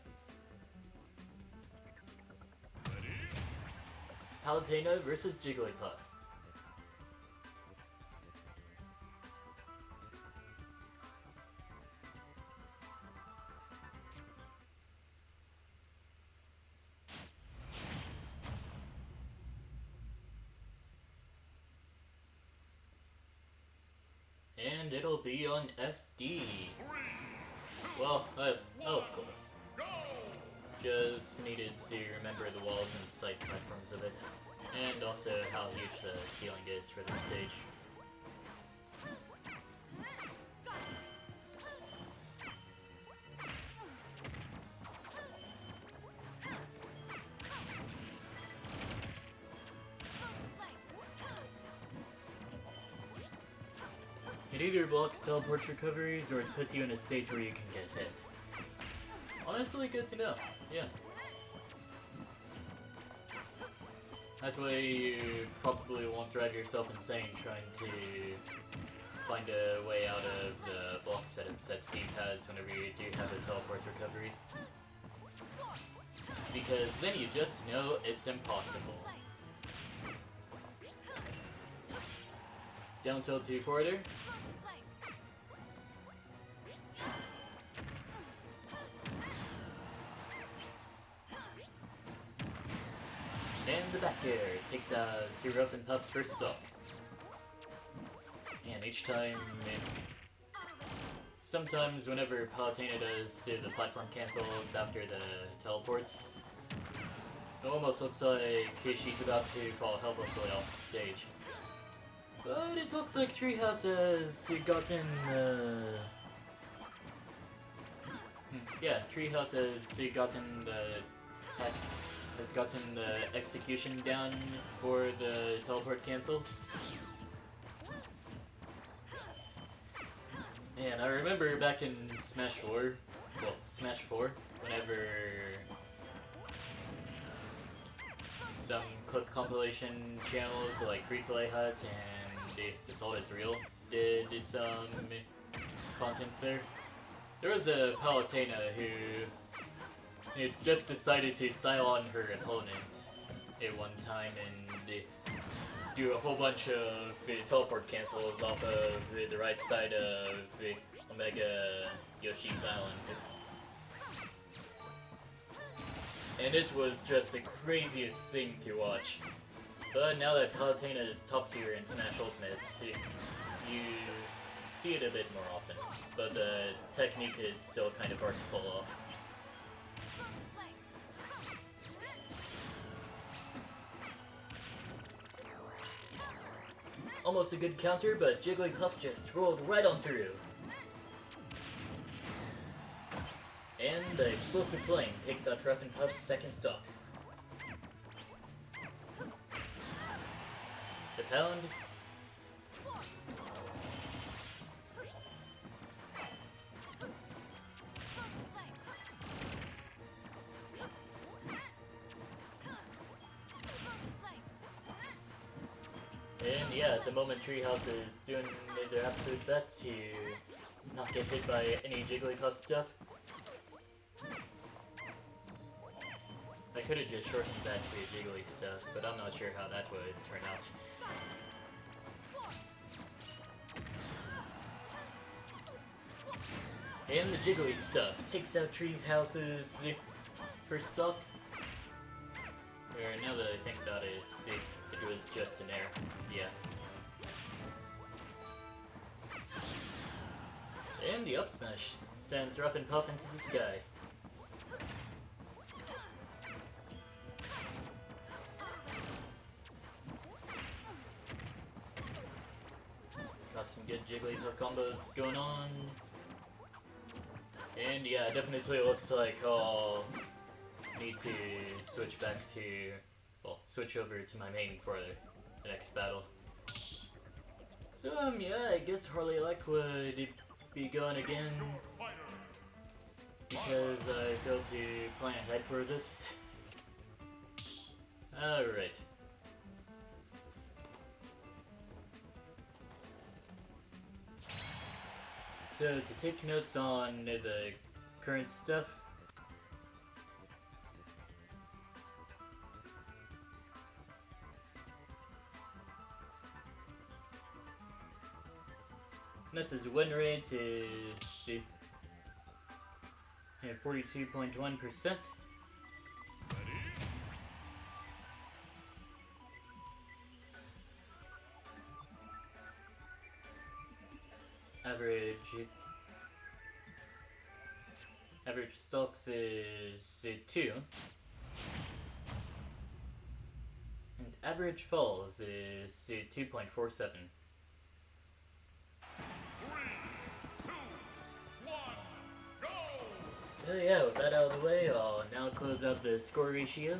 Palutena versus Jigglypuff. And it'll be on FD. Well, that was close. Just needed to remember the walls and side platforms of it. And also how huge the ceiling is for this stage. It either blocks teleport recoveries or it puts you in a state where you can get hit. Honestly, good to know. Yeah. That way you probably won't drive yourself insane trying to find a way out of the block setups that Steve has whenever you do have a teleport recovery. Because then you just know it's impossible. Down tilt to forwarder. And the back air takes out to Rough and Puff's first stock. And each time, sometimes whenever Palutena does the platform cancels after the teleports, it almost looks like she's about to fall helplessly off the stage. But it looks like Treehouse has gotten, yeah, Treehouse has gotten the execution down for the teleport cancels. And I remember back in Smash 4, whenever some clip compilation channels like Replay Hut and This All Is Real did some content there. There was a Palutena who just decided to style on her opponent at one time and do a whole bunch of teleport cancels off of the right side of Omega Yoshi's Island. And it was just the craziest thing to watch. But now that Palutena is top tier in Smash Ultimates, you see it a bit more often. But the technique is still kind of hard to pull off. Almost a good counter, but Jigglypuff just rolled right on through. And the Explosive Flame takes out Rough and Puff's second stock. The pound. And yeah, at the moment Treehouse is doing their absolute best to not get hit by any Jigglypuff stuff. I could have just shortened that to Jiggly stuff, but I'm not sure how that would turn out. And the jiggly stuff takes out trees, houses, for stock. Or now that I think about it, it was just an error. Yeah. And the up smash sends Rough and Puff into the sky. Got some good Jigglypuff combos going on. And yeah, it definitely looks like I'll need to switch back to, well, switch over to my main for the next battle. So yeah, I guess Harley Luck would be going again because I failed to plan ahead for this. Alright. So to take notes on the current stuff, Ness's win rate is 42.1%. Average stocks is 2. And average falls is 2.47. 3, 2, 1, go! So yeah, with that out of the way, I'll now close out the score ratio.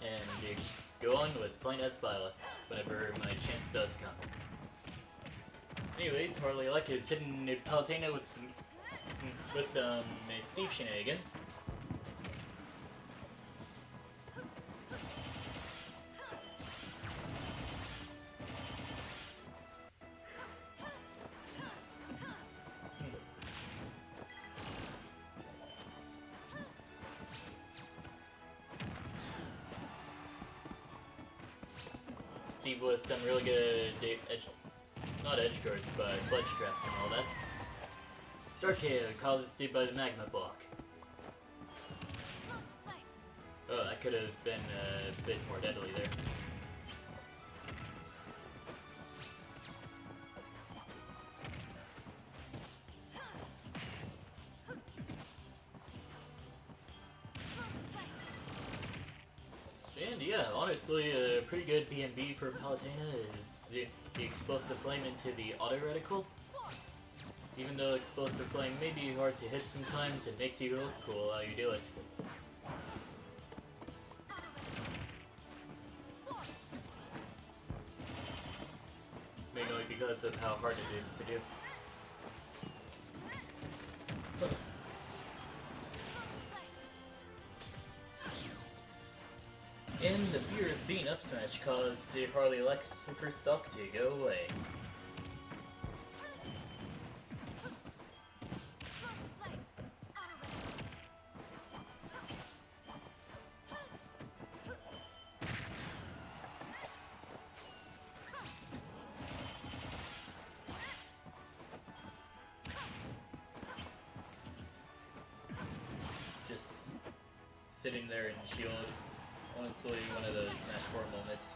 And go on with playing as Violet whenever my chance does come. Anyways, Harley Luck is hitting Palutena with some Steve shenanigans. Steve with some really good not edge guards, but ledge traps and all that. Starcade causes Steve by the magma block. Oh, that could have been a bit more deadly there. And yeah, honestly, a pretty good BNB for Palutena is the Explosive Flame into the Auto Reticle. Even though Explosive Flame may be hard to hit sometimes, it makes you look cool while you do it. Mainly because of how hard it is to do. And the fear of being up smash caused the Harley Lex Super Stock to go away. Just sitting there in shield. Honestly, one of those Smash 4 moments.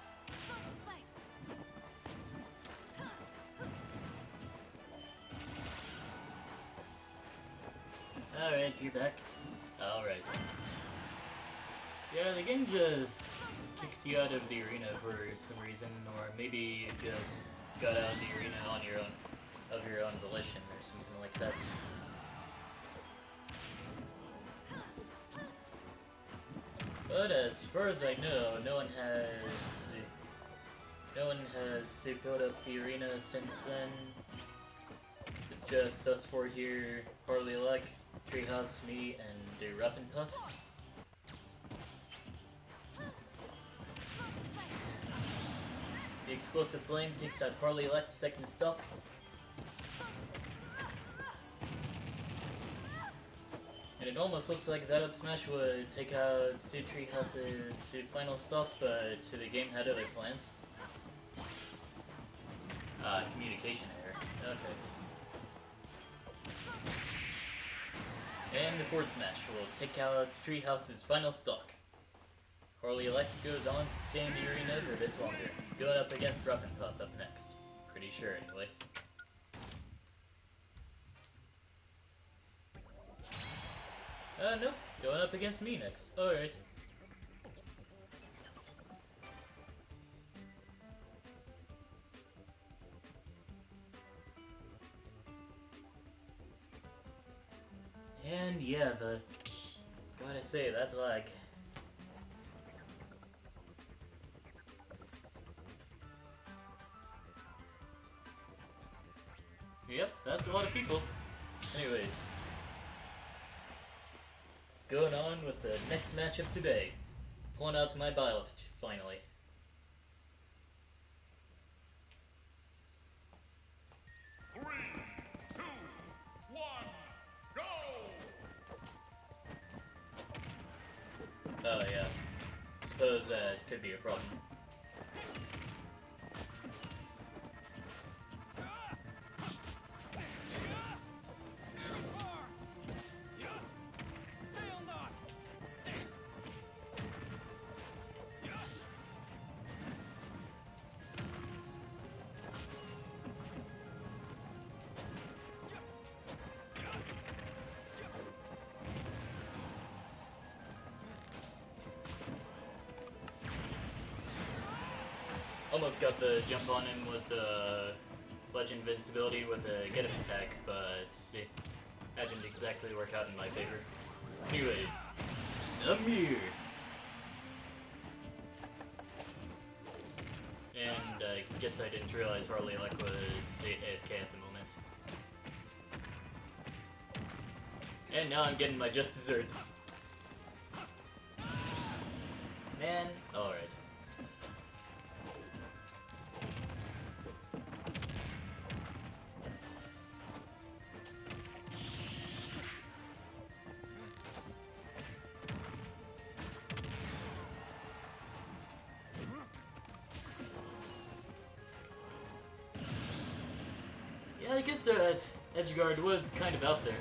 Alright, you're back. Alright. Yeah, the game just kicked you out of the arena for some reason, or maybe you just got out of the arena on your own, of your own volition, or something like that. But as far as I know, no one has filled up the arena since then. It's just us four here, Harley Luck, Treehouse, me, and Rough and Puff. The Explosive Flame takes out Harley Luck's second stop. And it almost looks like that up smash would take out Two Treehouse's final stop, but the game had other plans. Communication error. Okay. And the forward smash will take out Treehouse's final stock. Harley Elect goes on to stay in the arena for a bit longer, going up against Rough and Puff up next. Pretty sure, anyways. Nope. Going up against me next. Alright. And yeah, gotta say, that's lag. Yep, that's a lot of people. Anyways. Going on with the next match of today. Pulling out my bile finally. Three, two, one, go! Oh yeah. Suppose that could be a problem. Almost got the jump on him with the Legend Invincibility with the get him attack, but that didn't exactly work out in my favor. Anyways, Amir! And I guess I didn't realize Harley Elect was AFK at the moment. And now I'm getting my just desserts. Man, alright. Yeah, I guess that Edgeguard was kind of out there.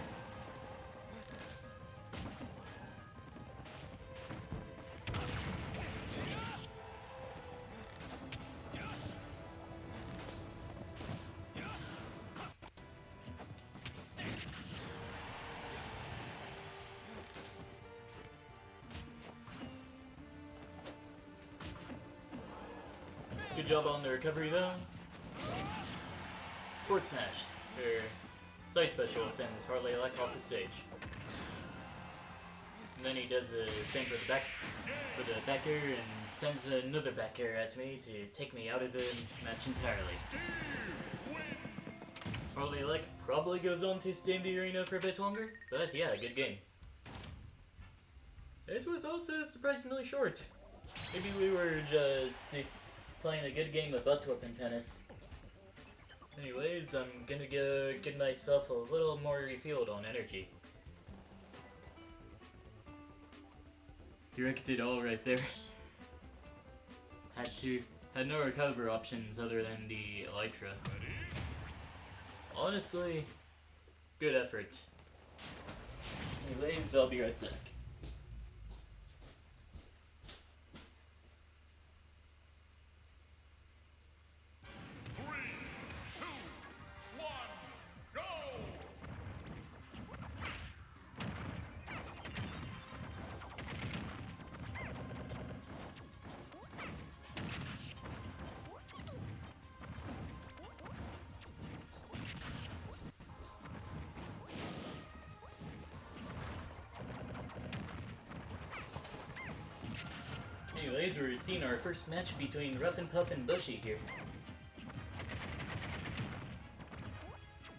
Good job on the recovery though. Forward smash. Her side special sends Harley Elect off the stage. And then he does the same for the back air and sends another back air at me to take me out of the match entirely. Harley Elect probably goes on to stay in the arena for a bit longer, but yeah, good game. It was also surprisingly short. Maybe we were just playing a good game of butt whooping tennis. Anyways, I'm gonna go get myself a little more refilled on energy. Directed all right there. Had no recover options other than the Elytra. Honestly, good effort. Anyways, I'll be right back. Anyways, we're seeing our first match between Rough and Puff and Bushy here.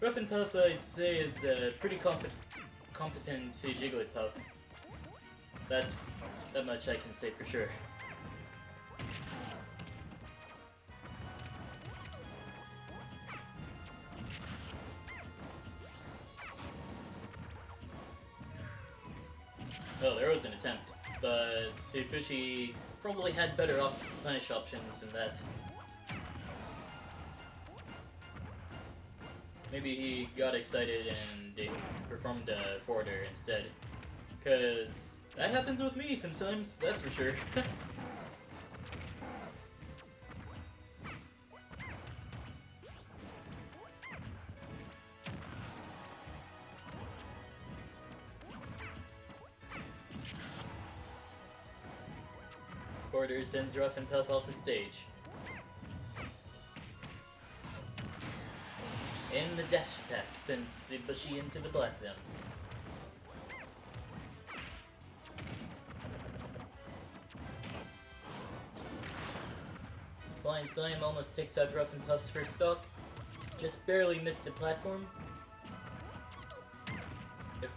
Rough and Puff, I'd say, is a pretty competent Jigglypuff. That much I can say for sure. Well, there was an attempt, but Ibushi probably had better punish options than that. Maybe he got excited and performed a forwarder instead. Cause that happens with me sometimes, that's for sure. Forwarder sends Rough and Puff off the stage. And the dash attack sends Ibushi into the blast zone. Flying Slime almost takes out Rough and Puff's first stock. Just barely missed the platform. If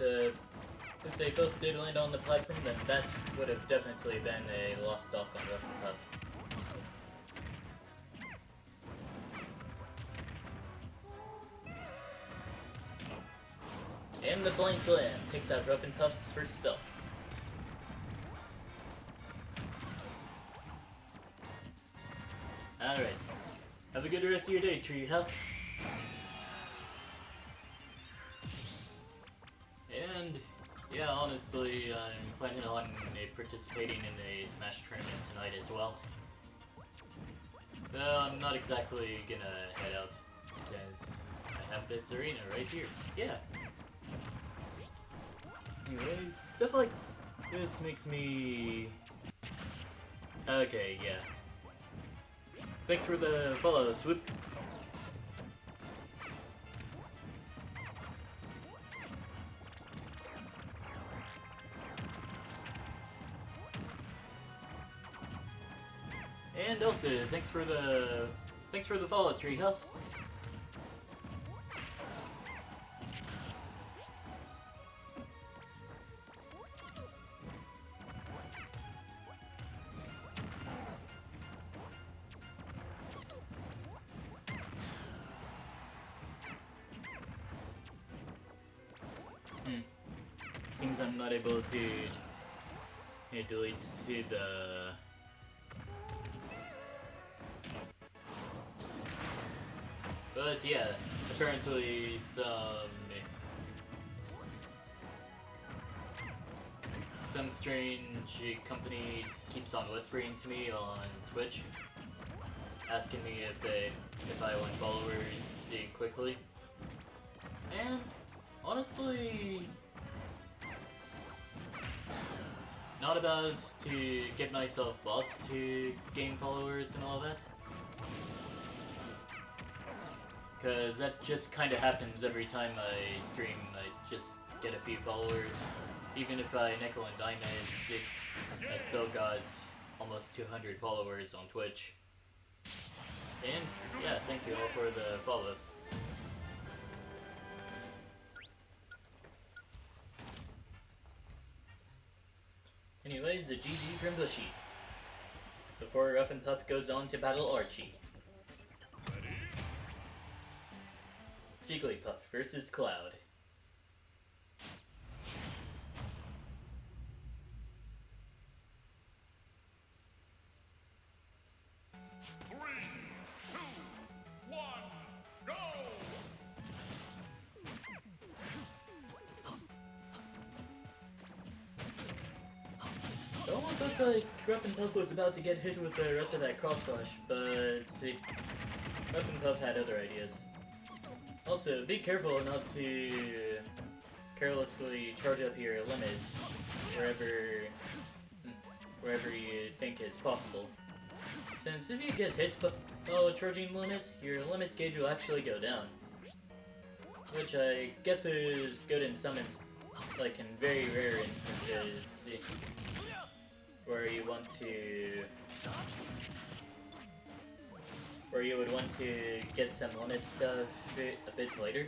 they both did land on the platform, then that would have definitely been a lost stock on Rough and Puff. And the Flying Slam takes out Rough and Puff's first stock. Alright. Have a good rest of your day, Treehouse. And, yeah, honestly, I'm planning on participating in a Smash tournament tonight as well. I'm not exactly gonna head out, because I have this arena right here. Yeah. Anyways, stuff like this makes me... Okay, yeah. Thanks for the follow, Swoop. And also, thanks for the follow, Treehouse. Seems I'm not able to delete the... But yeah, apparently some strange company keeps on whispering to me on Twitch, asking me if I want followers quickly. And honestly, not about to get myself bots to gain followers and all that. Because that just kind of happens every time I stream. I just get a few followers. Even if I nickel and dime it, I still got almost 200 followers on Twitch. And yeah, thank you all for the follows. Anyways, the GG from Bushy. Before Rough and Puff goes on to battle Archie. Jigglypuff versus Cloud. It almost looked like Rough and Puff was about to get hit with the rest of that cross slash, but see, Rough and Puff had other ideas. Also, be careful not to carelessly charge up your limits wherever you think it's possible. Since if you get hit while charging limit, your limits gauge will actually go down. Which I guess is good in some like in very rare instances where you would want to get some limit stuff a bit later.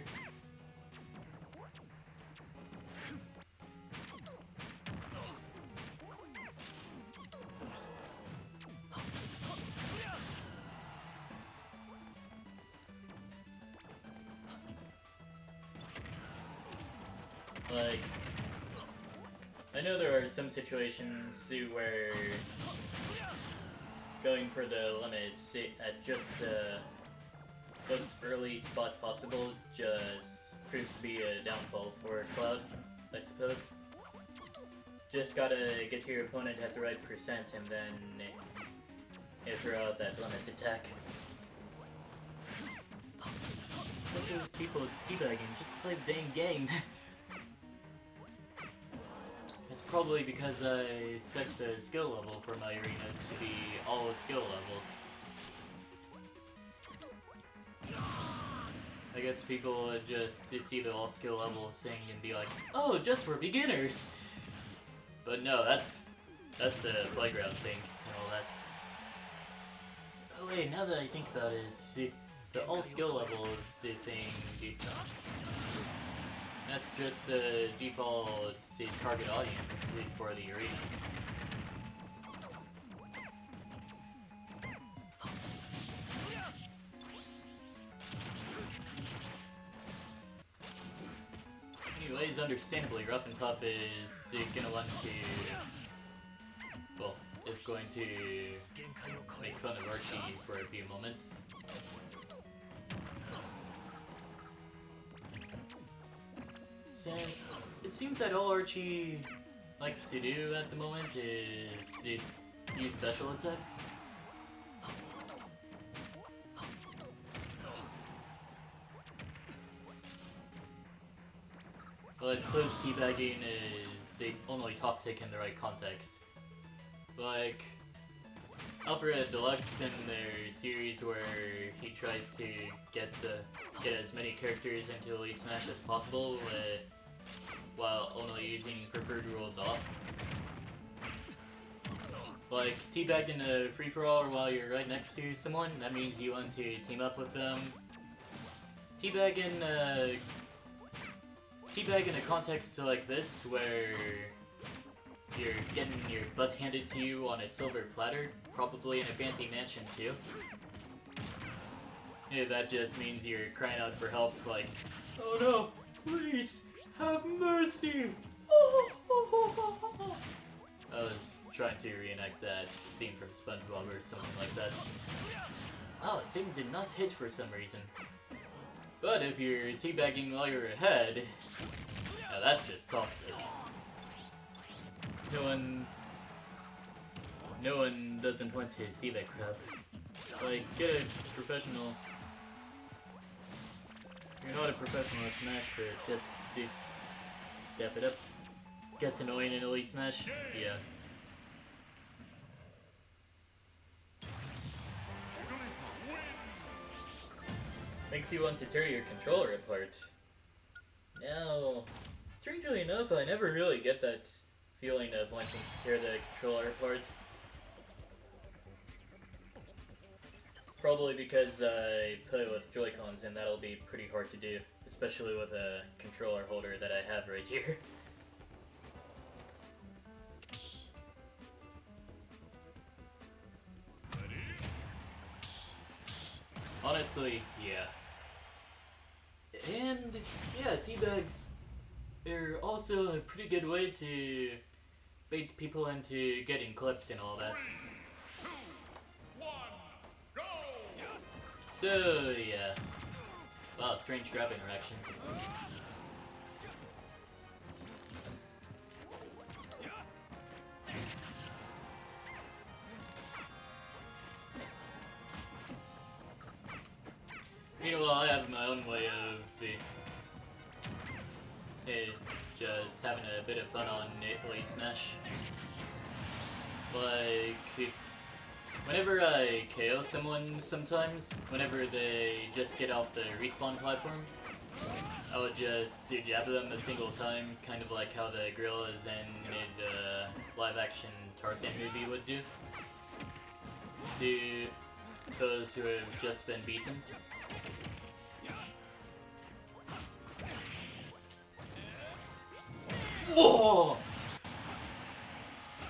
I know there are some situations where going for the limit at just the most early spot possible just proves to be a downfall for Cloud, I suppose. Just gotta get to your opponent at the right percent and then throw out that limit attack. Look at those people teabagging, just play the dang game. It's probably because I set the skill level for my arenas to be all skill levels. I guess people would just see the all skill levels thing and be like, oh, just for beginners! But no, that's a playground thing and all that. Oh wait, now that I think about it, see, the all skill levels thing, that's just the default target audience for the arenas. Anyways, understandably, Rough and Puff is gonna want to, well, it's going to make fun of Archie for a few moments. Since it seems that all Archie likes to do at the moment is to use special attacks. Well, I suppose teabagging is only toxic in the right context. Like Alfred Deluxe in their series where he tries to get as many characters into Elite Smash as possible while only using preferred rules off. Like teabagging a free-for-all while you're right next to someone, that means you want to team up with them. Teabagging in a context like this, where you're getting your butt handed to you on a silver platter, probably in a fancy mansion too. Yeah, that just means you're crying out for help, like, oh no, please, have mercy! I was trying to reenact that scene from SpongeBob or something like that. Oh, Sing did not hit for some reason. But if you're teabagging while you're ahead, now that's just toxic. No one doesn't want to see that crap. Like, get a professional. You're not a professional at Smash for it, just step it up. Gets annoying in Elite Smash? Yeah. Makes you want to tear your controller apart. Now, strangely enough, I never really get that feeling of wanting to tear the controller apart. Probably because I play with Joy-Cons and that'll be pretty hard to do, especially with a controller holder that I have right here. Honestly, yeah. And, yeah, teabags are also a pretty good way to bait people into getting clipped and all that. 3, 2, 1, go! So, yeah. Wow, strange grab interaction. Meanwhile, I have my own way of just having a bit of fun on Elite Smash. Like, whenever I KO someone sometimes, whenever they just get off the respawn platform, I would just jab them a single time, kind of like how the gorillas in the live-action Tarzan movie would do, to those who have just been beaten. Whoa!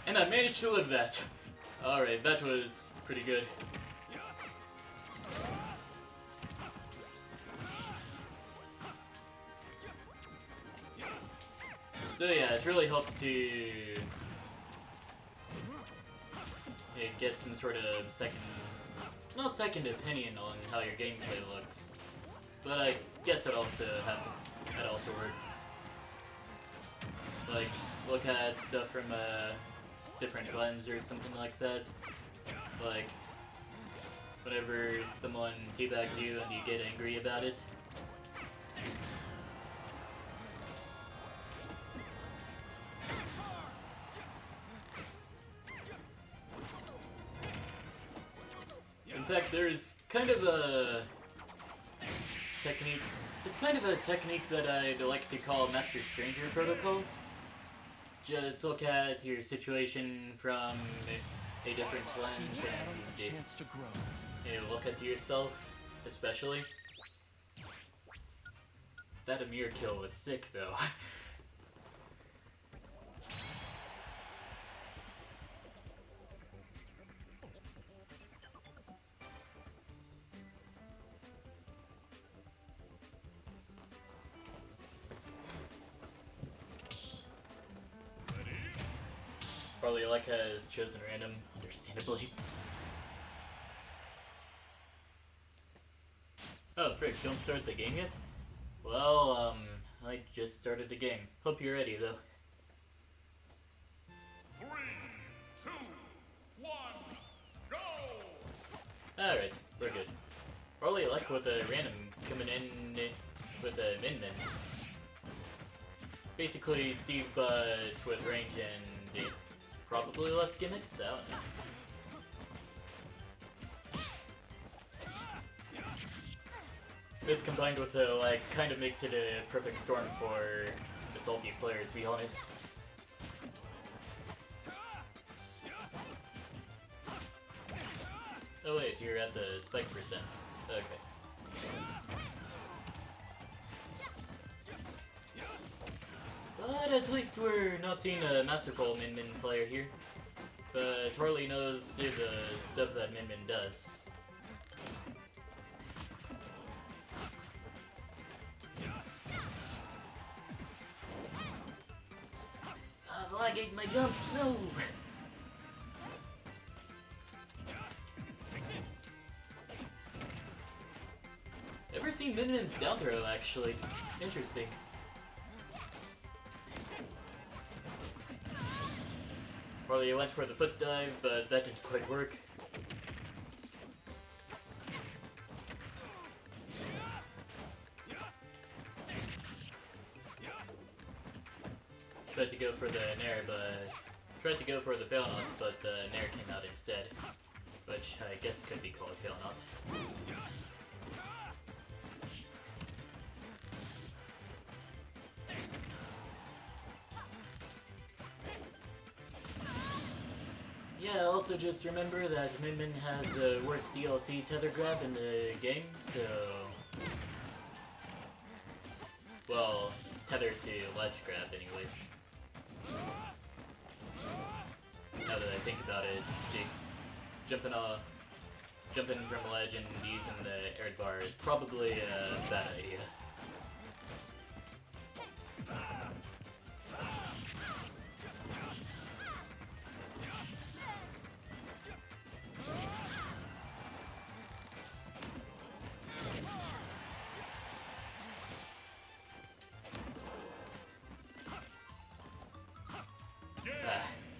And I managed to live that. Alright, that was pretty good. So yeah, it really helps to get some sort of not second opinion on how your gameplay looks, but I guess that also works. Like, look at stuff from a different lens or something like that. Like, whenever someone teabags you and you get angry about it. In fact, there's kind of a technique. It's kind of a technique that I'd like to call Master Stranger protocols. Just look at your situation from a different lens and Chance to grow. you look at yourself, especially. That Amir kill was sick, though. Probably Leica has chosen random, understandably. Oh, frick, don't start the game yet? Well, I just started the game. Hope you're ready, though. 3, 2, 1, go! Alright, we're good. Probably luck with a random coming in with a min-min. Basically, Steve, but with range and probably less gimmicks, I don't know. This combined with the, like, kind of makes it a perfect storm for the salty player, to be honest. Oh wait, you're at the spike percent. Okay. But at least we're not seeing a masterful Min-Min player here. But Harley knows the stuff that Min-Min does. I gave my jump. No. Never seen Min-Min's down throw actually. Interesting. Probably went for the foot dive, but that didn't quite work. Tried to go for the nair, but tried to go for the fail knot, but the nair came out instead, which I guess could be called fail knot. Yeah, also just remember that Min-Min has a worse DLC tether grab in the game, so... Well, tether to ledge grab anyways. Now that I think about it, jumping from a ledge and using the air bar is probably a bad idea.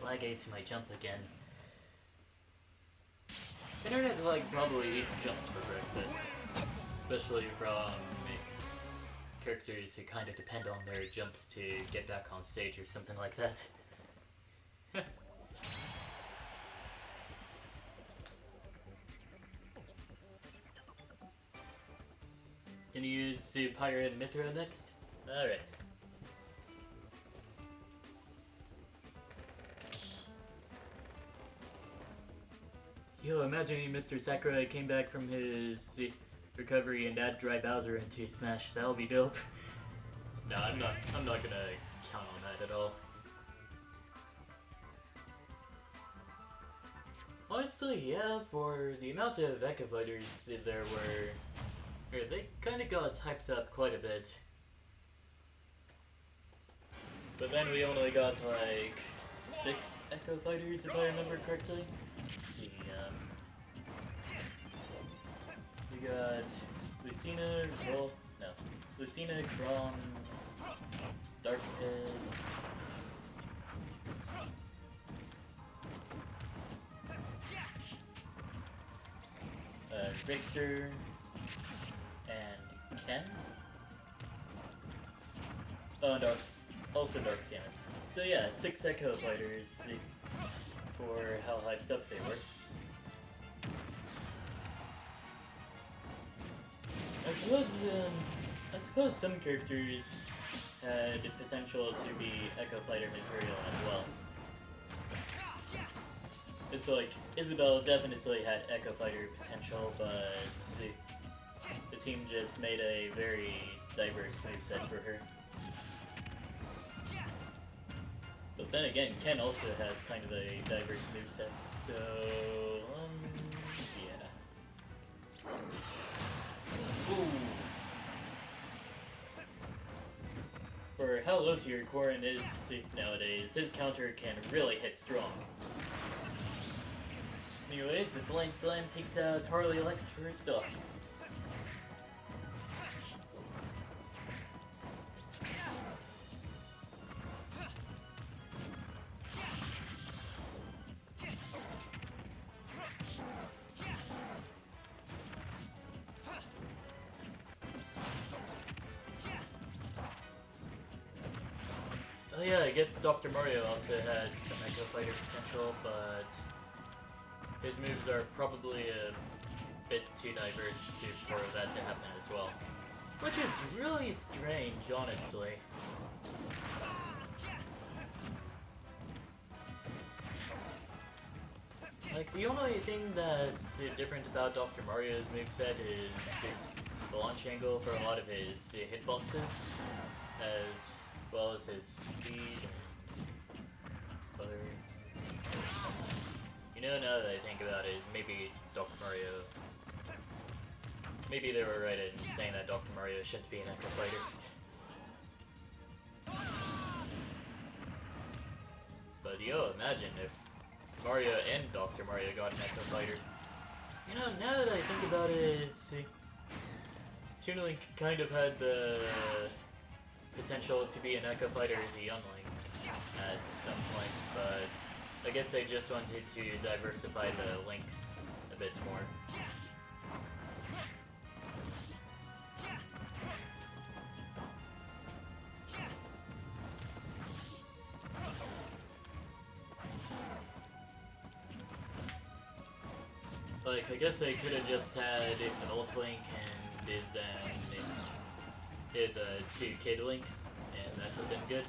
Lag aids my jump again. Internet like probably eats jumps for breakfast, especially from characters who kind of depend on their jumps to get back on stage or something like that. Can you use Pyre and Mithra next? Alright. Yo, imagine Mr. Sakurai came back from his recovery and add Dry Bowser into Smash. That'll be dope. No, I'm not gonna count on that at all. Honestly, yeah, for the amount of Eka fighters there were, they kind of got hyped up quite a bit. But then we only got like 6 Echo Fighters, if I remember correctly. Let's see, we got Lucina, Lucina, Kron, Darkhead, Richter, and Ken. Oh, and also Dark Samus. So yeah, 6 Echo Fighters for how hyped up they were. I suppose some characters had potential to be Echo Fighter material as well. It's like, Isabelle definitely had Echo Fighter potential, but the team just made a very diverse moveset for her. But then again, Ken also has kind of a diverse moveset, so, yeah. Ooh. For how low tier Corrin is nowadays, his counter can really hit strong. Anyways, the Flank Slam takes out Harley Lex for her stock. Oh yeah, I guess Dr. Mario also had some Echo Fighter potential, but his moves are probably a bit too diverse for that to happen as well. Which is really strange, honestly. Like, the only thing that's different about Dr. Mario's moveset is the launch angle for a lot of his hitboxes, as well as his speed and other... You know, now that I think about it, maybe Dr. Mario... Maybe they were right in saying that Dr. Mario shouldn't be an Echo Fighter. But yo, imagine if Mario and Dr. Mario got an Echo Fighter. You know, now that I think about it, Toon Link kind of had the potential to be an Echo Fighter as a young Link at some point, but I guess they just wanted to diversify the Links a bit more. Like, I guess they could have just had an old Link and did the 2 Kid Links, and that would have been good.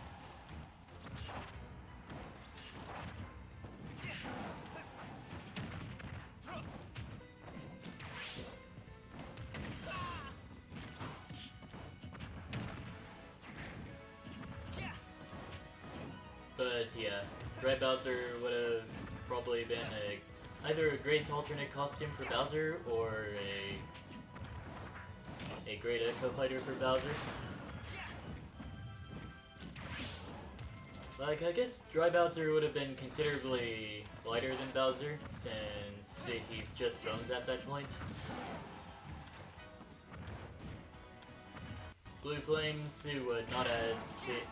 But yeah, Dry Bowser would have probably been either a great alternate costume for Bowser or a great Echo Fighter for Bowser. Like, I guess Dry Bowser would have been considerably lighter than Bowser, since he's just bones at that point. Blue Flames would not add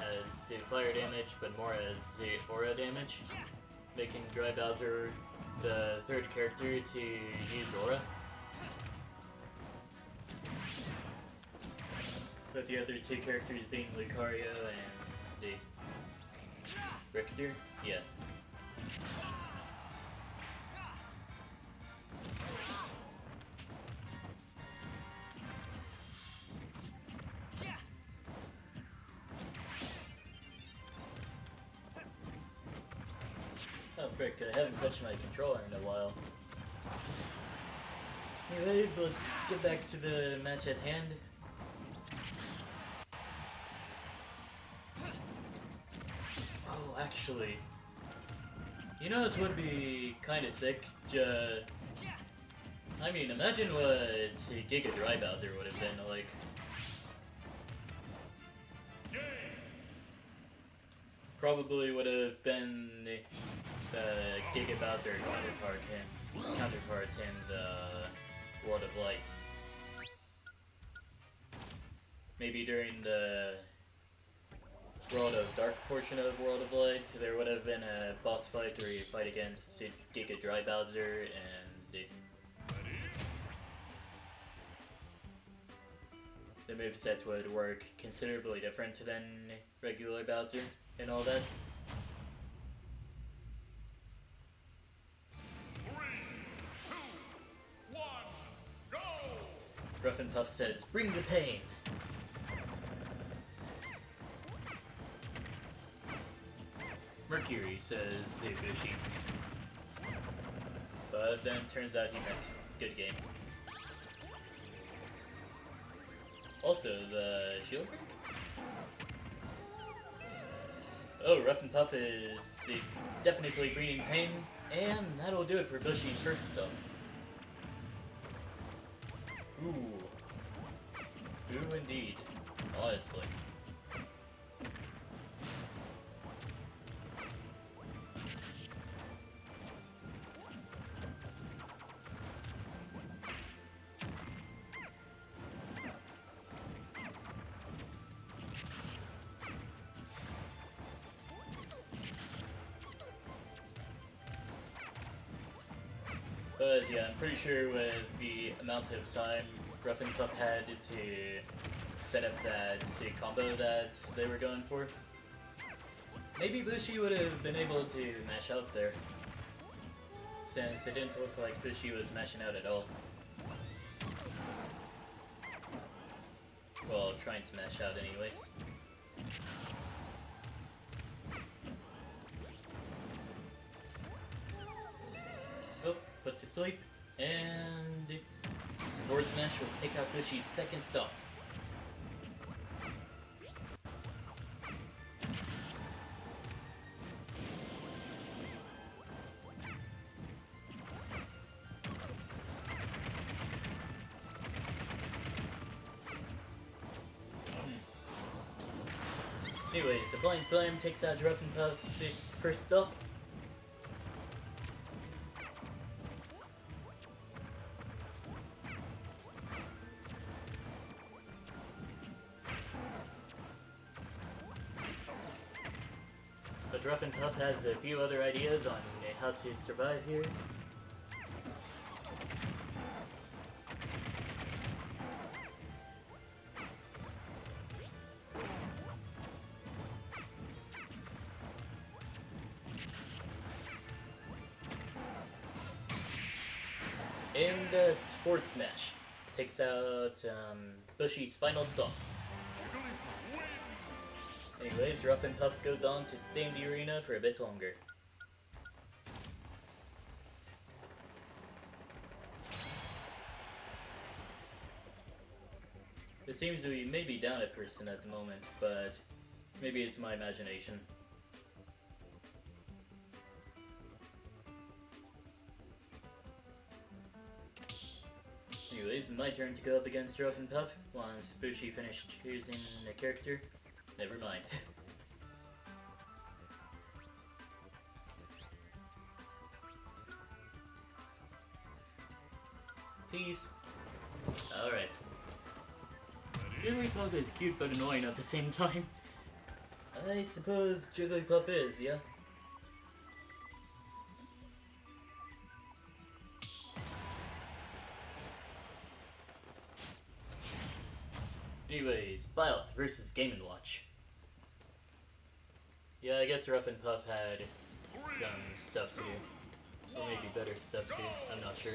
as fire damage, but more as aura damage, making Dry Bowser the 3rd character to use aura. But the other 2 characters being Lucario and Richter? Yeah. Oh frick, I haven't touched my controller in a while. Anyways, let's get back to the match at hand. Oh, actually, you know it would be kinda sick, I mean, imagine what Giga Dry Bowser would have been like. Probably would have been the Giga Bowser counterpart in the World of Light. Maybe during the World of Dark portion of World of Light, there would have been a boss fight where you fight against Giga Dry Bowser, and the moveset would work considerably different than regular Bowser and all that. 3, 2, 1, go! Rough and Puff says, "Bring the pain!" Mercury says, Ibushi. But then turns out he meant good game. Also, the shield break? Oh, Rough and Puff is definitely bringing pain, and that'll do it for Bushy's first stuff. Ooh. Ooh, indeed. Honestly. But yeah, I'm pretty sure with the amount of time Rough and Puff had to set up that combo that they were going for, maybe Bushi would have been able to mash out there, since it didn't look like Bushi was mashing out at all. Well, trying to mash out anyways. Oh, put to sleep, and Forward Smash will take out Bushy's second stock. Anyways, the Flying Slam takes out Rough and Puff's first stock. But Rough and Puff has a few other ideas on how to survive here. And Forward Smash takes out Bushy's final stop. Anyways, Rough and Puff goes on to stay in the arena for a bit longer. It seems we may be down a person at the moment, but maybe it's my imagination. Anyways, my turn to go up against Rough and Puff once Bushi finished choosing a character. Never mind. Peace. Alright. Jigglypuff is cute but annoying at the same time. I suppose Jigglypuff is, yeah? Anyways, Bioth versus Game & Watch. Yeah, I guess Rough and Puff had some stuff to do. Or maybe better stuff to do, I'm not sure.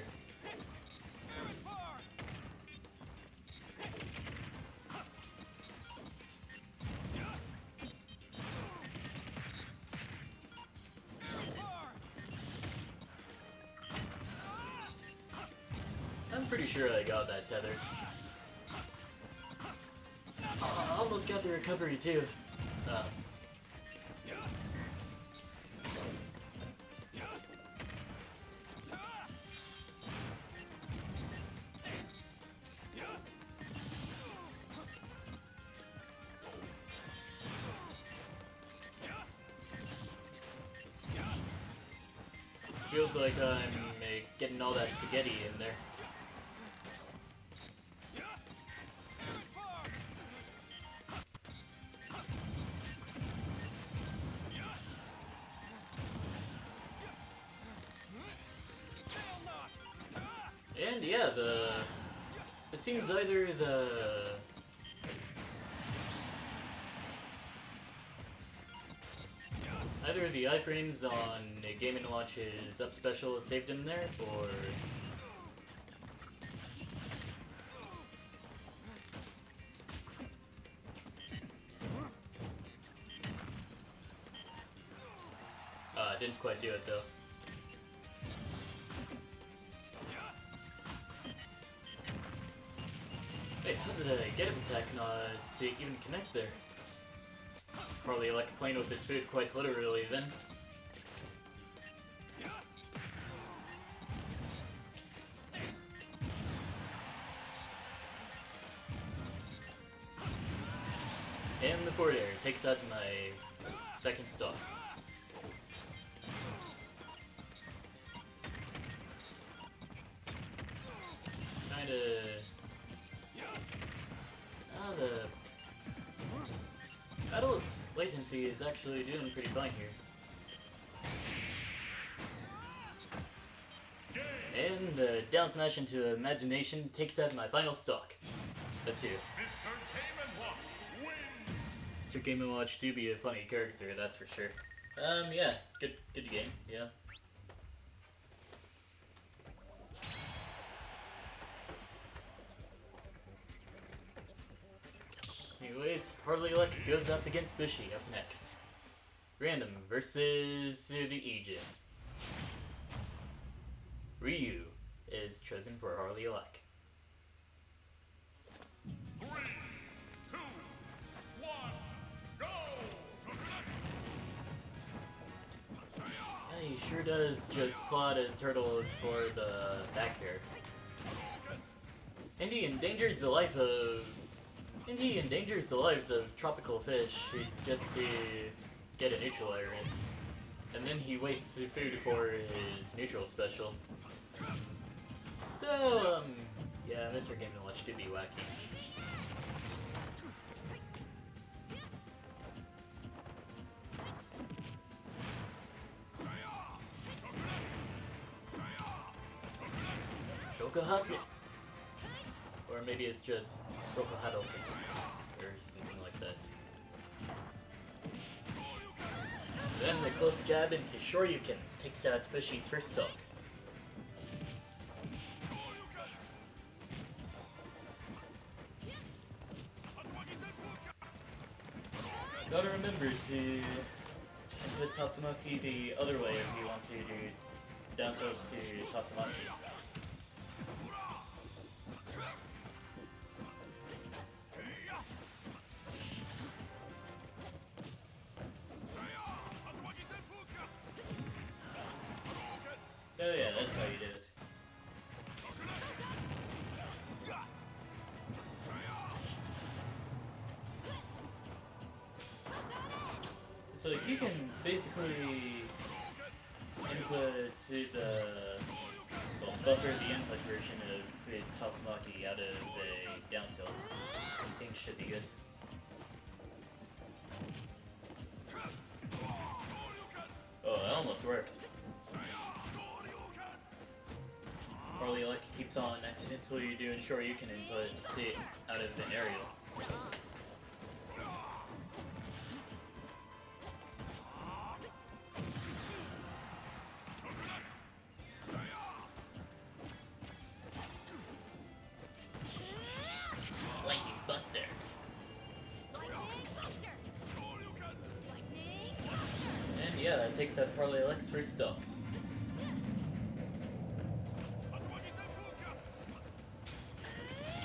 I'm pretty sure I got that tether. I almost got the recovery too. feels like I'm getting all that spaghetti in there. And yeah, it seems either the iframes on Game & Watch's Up Special is saved in there, or didn't quite do it though. Wait, how did I get an attack not to even connect there? Probably like playing with this food quite literally then. And the forward air takes out my second stock. Kinda... the battle's latency is actually doing pretty fine here. And down smash into imagination takes out my final stock. The 2. Mr. Game & Watch do be a funny character, that's for sure. Yeah, good game, yeah. Anyways, Hardly Luck goes up against Bushy up next. Random versus the Aegis. Ryu is chosen for Hardly Luck. 3, 2, 1, go! Yeah, he sure does just plot turtles for the back here. And he endangers the lives of tropical fish just to get a neutral layer in. And then he wastes the food for his neutral special. So, yeah, Mr. Game & Watch do be wacky. Shokuhatsu! Or maybe it's just Shokuhado, or something like that. Then the close jab into Shoryuken takes out Bushy's first stock. Gotta remember to put Tatsumaki the other way if you want to do down tilt to Tatsumaki. Oh yeah, that's how you did it. So you can basically input buffer the input version of Tatsumaki out of a down tilt. Things should be good. Oh, it almost worked. Hardly Luck keeps on accidentally doing Shoryuken inputs out of an aerial. Lightning Buster. And yeah, that takes out Hardly Luck's first stock.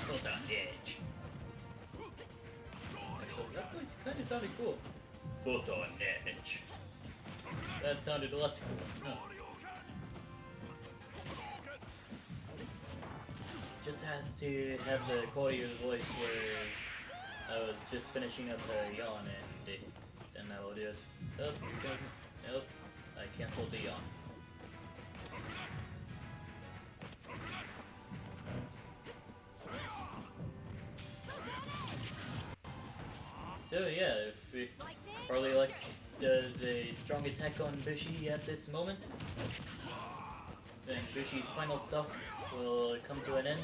Foot on edge. Actually, that place kind of sounded cool. Foot on edge. That sounded less cool. No. Just has to have the quality of the voice where I was just finishing up a yawn and then I will do it. Oh, here it comes. Nope. I canceled the yawn. So yeah, if Harley Luck does a strong attack on Bushi at this moment, then Bushi's final stock will come to an end.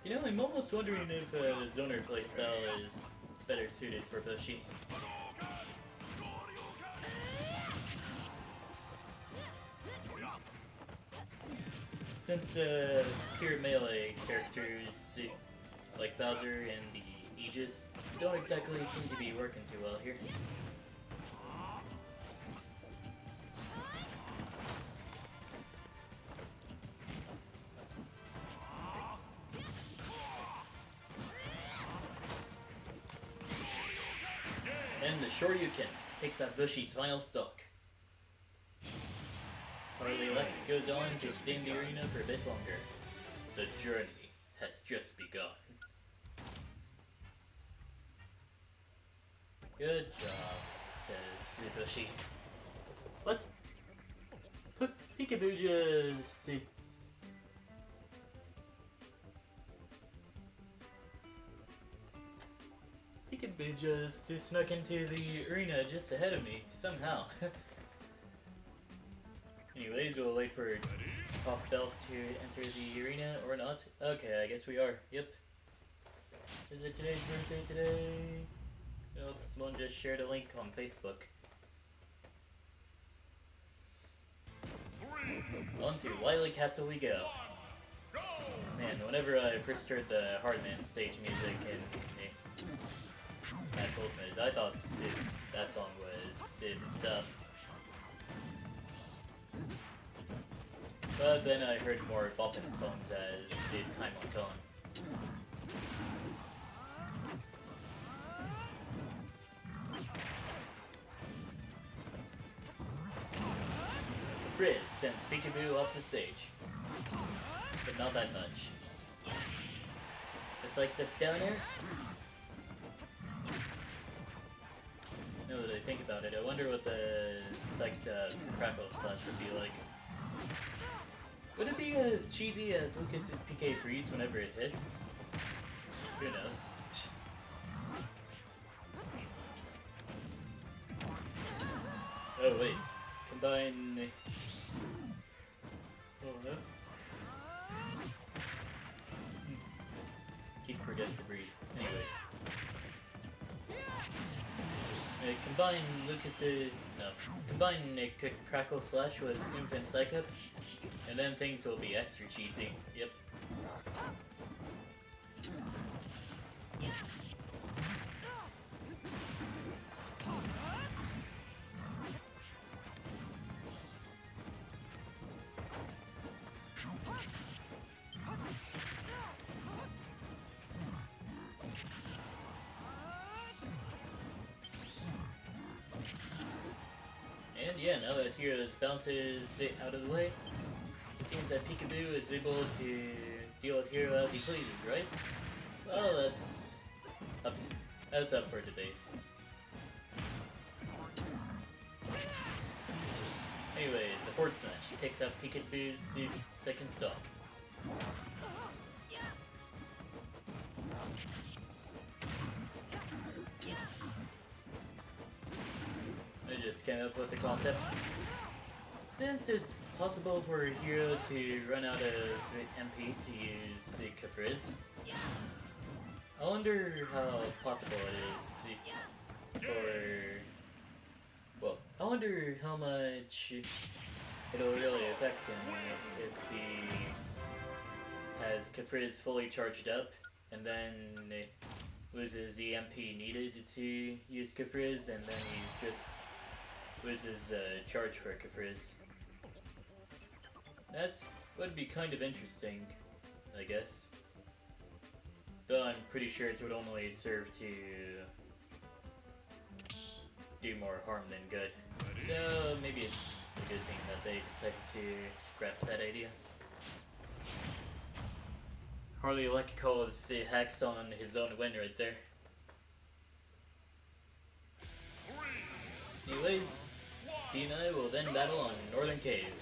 You know, I'm almost wondering if Zoner playstyle is better suited for Bushi. Since pure melee characters like Bowser and the Aegis don't exactly seem to be working too well here. And the Shoryuken takes out Bushi's final stock. Harley Luck goes on to stay in the arena for a bit longer. The journey has just begun. Good job, says Bushi. What? Peekaboo just... Peekaboo just snuck into the arena just ahead of me, somehow. Anyways, we'll wait for Puff Belf to enter the arena, or not. Okay, I guess we are. Yep. Is it today's birthday today? Nope, someone just shared a link on Facebook. On to Wily Castle we go. Man, whenever I first heard the Hardman stage music in Smash Ultimate, I thought that song was Sid stuff. But then I heard more boppin' songs as time went on. Frizz sends Peekaboo off the stage. But not that much. Just like the downer. Now that I think about it, I wonder what the psyched crackle slash would be like. Would it be as cheesy as Lucas's PK freeze whenever it hits? Who knows? Oh wait, combine... Oh no. Keep forgetting to breathe. Anyways. Combine Lucas's... No. Combine Crackle Slash with Infant Psycho, and then things will be extra cheesy. Yep. And yeah, now that Heroes bounces out of the way, it seems that Peekaboo is able to deal with Hero as he pleases, right? Well, that's up for debate. Anyways, a forward smash takes out Peekaboo's second stock. I just came up with the concept. Since it's possible for a hero to run out of MP to use Kafriz, I wonder how possible it is for... Well, I wonder how much it'll really affect him if he has Kafriz fully charged up and then loses the MP needed to use Kafriz, and then he's just loses charge for Kafriz. That would be kind of interesting, I guess. Though I'm pretty sure it would only serve to do more harm than good. So maybe it's a good thing that they decided to scrap that idea. Harley Luck calls the hacks on his own win right there. Anyways, he and I will then battle on Northern Cave.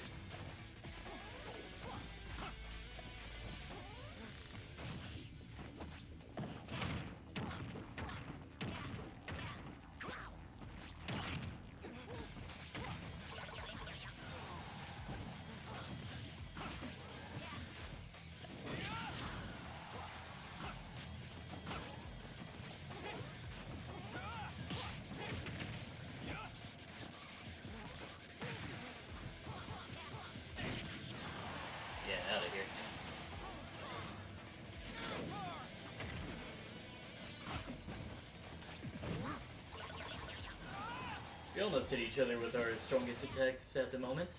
almost hit each other with our strongest attacks at the moment.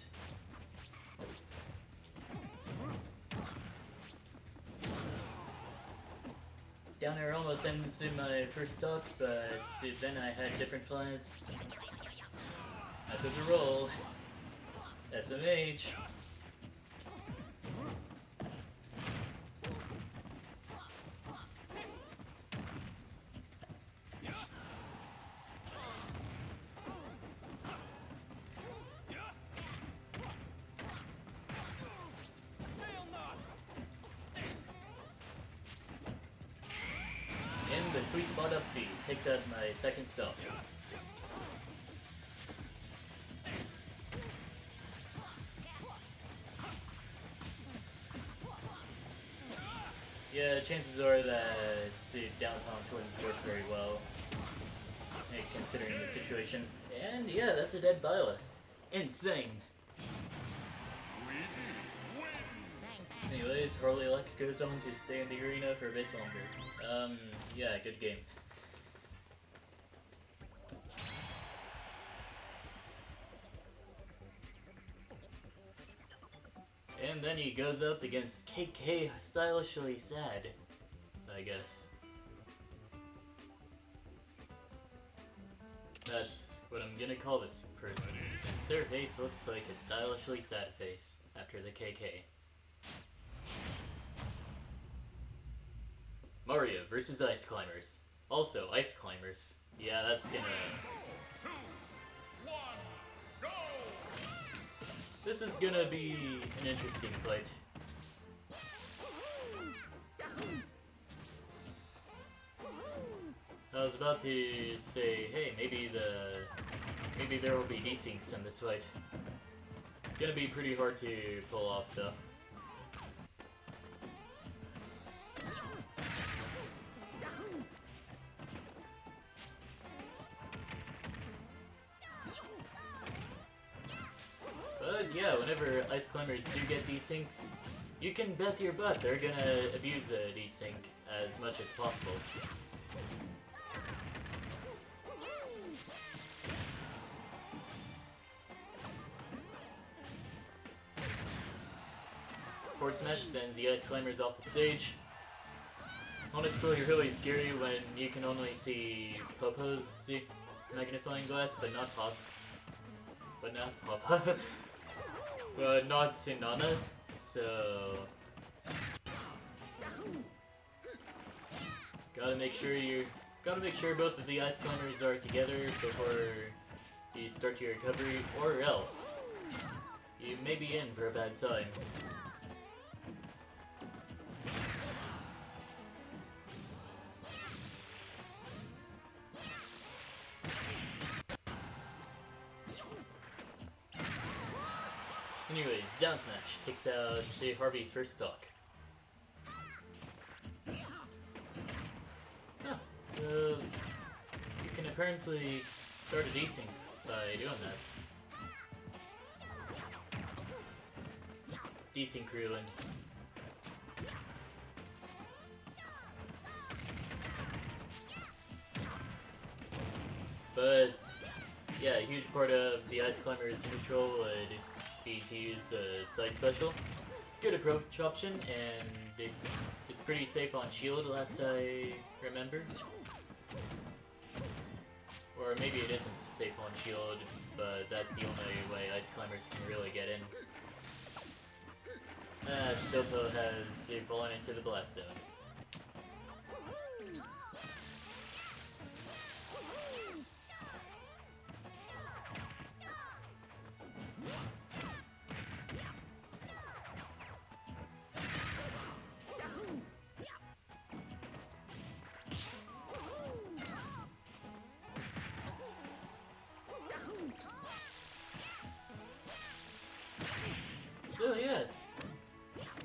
Down air almost ends in my first stock, but then I had different plans. I took a roll. SMH. And the sweet spot up B takes out my second stop. Yeah, chances are that downtown wouldn't work very well, considering the situation. And yeah, that's a dead Byleth. Insane. Anyways, Harley Luck goes on to stay in the arena for a bit longer. Yeah, good game. And then he goes up against KK Stylishly Sad, I guess. That's what I'm gonna call this person, since their face looks like a stylishly sad face after the KK. Mario versus Ice Climbers. Also, Ice Climbers. Yeah, that's gonna... 2, 1, go! This is gonna be an interesting fight. I was about to say, hey, maybe there will be desyncs in this fight. Gonna be pretty hard to pull off though. But yeah, whenever Ice Climbers do get desyncs, you can bet your butt they're gonna abuse a desync as much as possible. Forward Smash sends the Ice Climbers off the stage. Honestly, really scary when you can only see Popo's magnifying glass, but not Pop. But not Papa. But not Nana's. So gotta make sure both of the Ice Climbers are together before you start your recovery, or else you may be in for a bad time. Anyways, down smash takes out Harvey's first stock. Huh, so you can apparently start a desync by doing that. Desync ruined. But yeah, a huge part of the Ice Climbers neutral would be to use a side special. Good approach option, and it's pretty safe on shield last I remember. Or maybe it isn't safe on shield, but that's the only way Ice Climbers can really get in. Sopo has fallen into the blast zone. So yeah, it's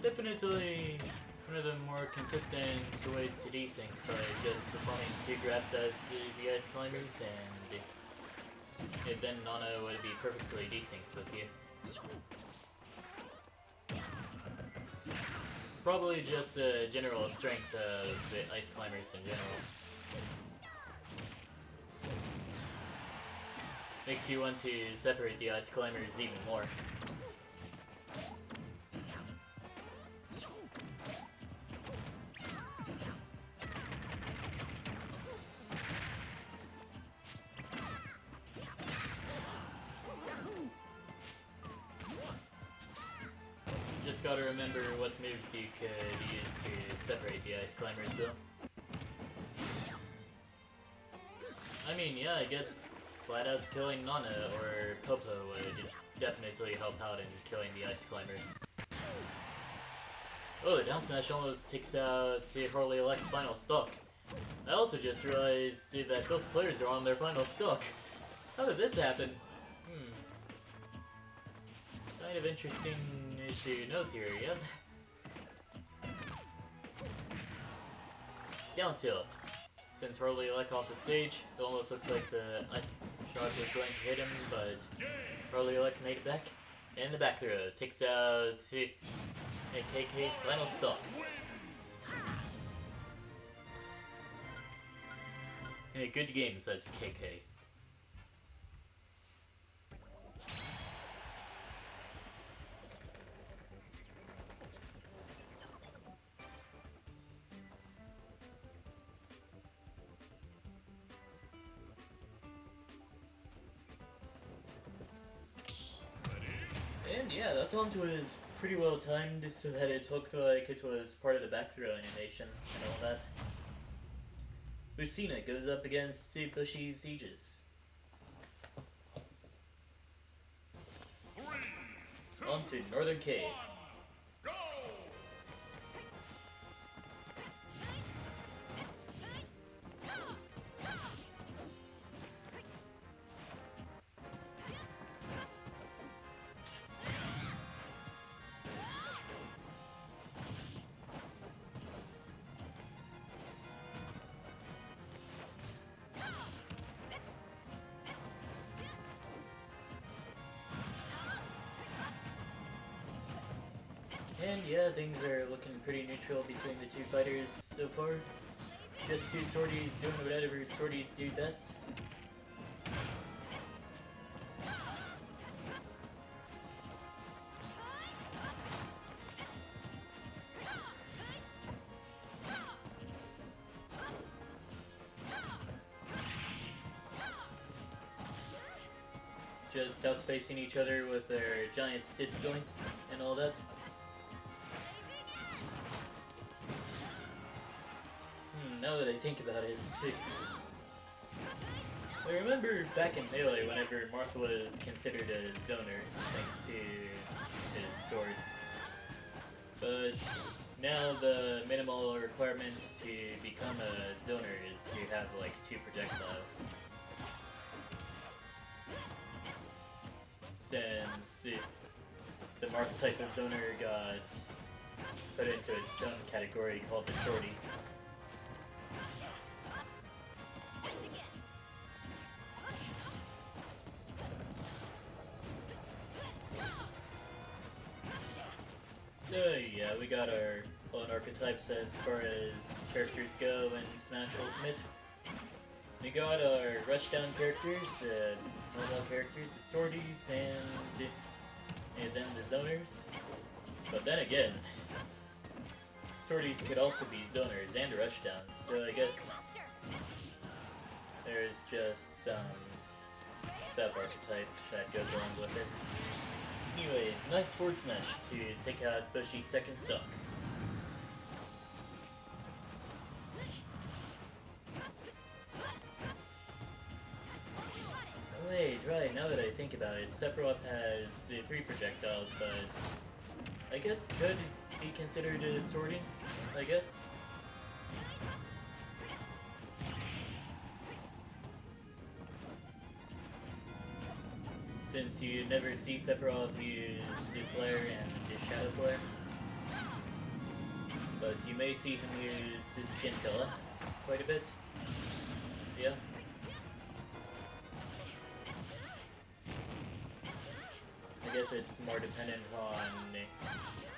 definitely one of the more consistent ways to desync by just performing 2 grabs as the Ice Climbers, and then Nana would be perfectly desynced with you. Probably just the general strength of the Ice Climbers in general. Makes you want to separate the ice climbers even more. Just gotta remember what moves you could use to separate the ice climbers though. I mean, yeah, I guess flat out killing Nana or Popo would definitely help out in killing the ice climbers. Oh, the down smash almost takes out Harley Elect's final stock. I also just realized that both players are on their final stock. How did this happen? Kind of interesting to note here, yep. Down tilt. Since Harley Elect off the stage, it almost looks like the ice shot was going to hit him, but Harley Elect made it back. And the back throw takes out KK's final stock. Yeah, good game, says KK. And yeah, that taunt was pretty well timed so that it looked like it was part of the back throw animation and all that. Lucina goes up against Bushy's Aegis. On to Northern Cave. Go! And yeah, things are looking pretty neutral between the two fighters so far. Just two sorties doing whatever sorties do best. Just outspacing each other with their giant disjoints and all that. Now that I think about it, I remember back in Melee whenever Marth was considered a zoner thanks to his sword. But now the minimal requirement to become a zoner is to have like 2 projectiles. Since the Marth type of zoner got put into its own category called the sortie. So yeah, we got our own archetypes as far as characters go in Smash Ultimate. We got our rushdown characters, normal characters, the sorties, and then the zoners. But then again, sorties could also be zoners and rushdowns, so I guess there's just some sub-archetype that goes along with it. Anyways, nice forward smash to take out Bushy's second stock. Oh wait, right, now that I think about it, Sephiroth has 3 projectiles, but I guess could be considered a sorting, I guess. Since you never see Sephiroth use Flare and Shadow Flare. But you may see him use his Scintilla quite a bit. Yeah. I guess it's more dependent on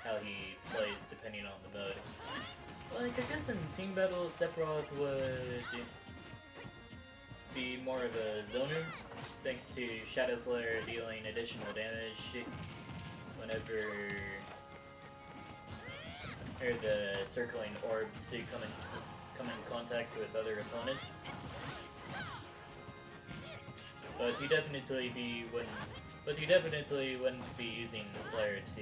how he plays depending on the mode. Like, I guess in team battle, Sephiroth would be more of a zoner, thanks to Shadow Flare dealing additional damage whenever the circling orbs come in contact with other opponents. But you definitely wouldn't be using the flare to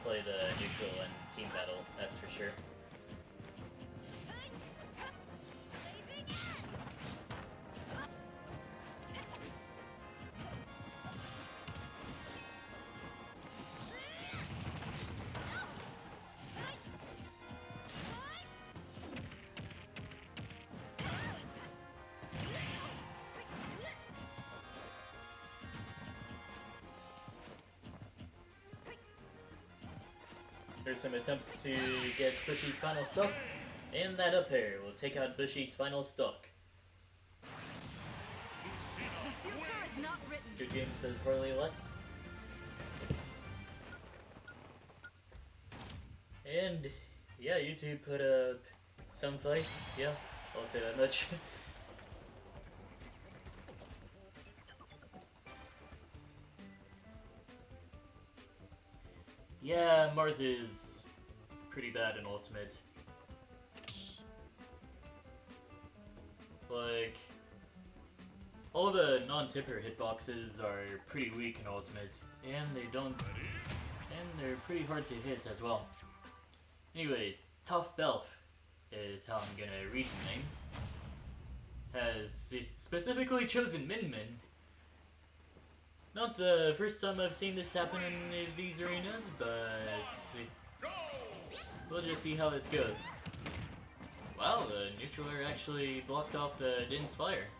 play the neutral and team battle, that's for sure. There's some attempts to get Bushy's final stock, and that up air will take out Bushy's final stock. The future is not written. Good game, says Harley Luck. And yeah, YouTube put up some fight. Yeah, I'll say that much. Yeah, Martha's pretty bad in Ultimate. Like, all the non-tipper hitboxes are pretty weak in Ultimate, and they're pretty hard to hit as well. Anyways, Tough Belf is how I'm gonna read the name. Has specifically chosen Min Min. Not the first time I've seen this happen in these arenas, but we'll just see how this goes. Wow, the neutraler actually blocked off the Din's fire.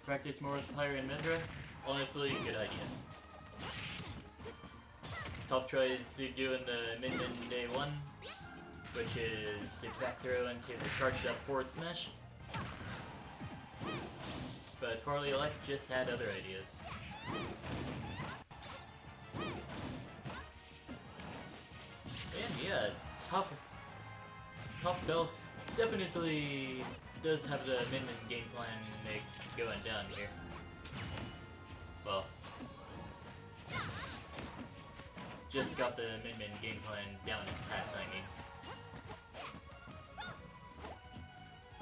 Practice more with Pyre and Mendra? Honestly, good idea. Tough tries doing the Min Min day 1. Which is the back throw into the charged up forward smash. But Harley Luck just had other ideas. And yeah, Tough Belf definitely does have the Min Min game plan going down here. Well, just got the Min Min game plan down in pat, I mean.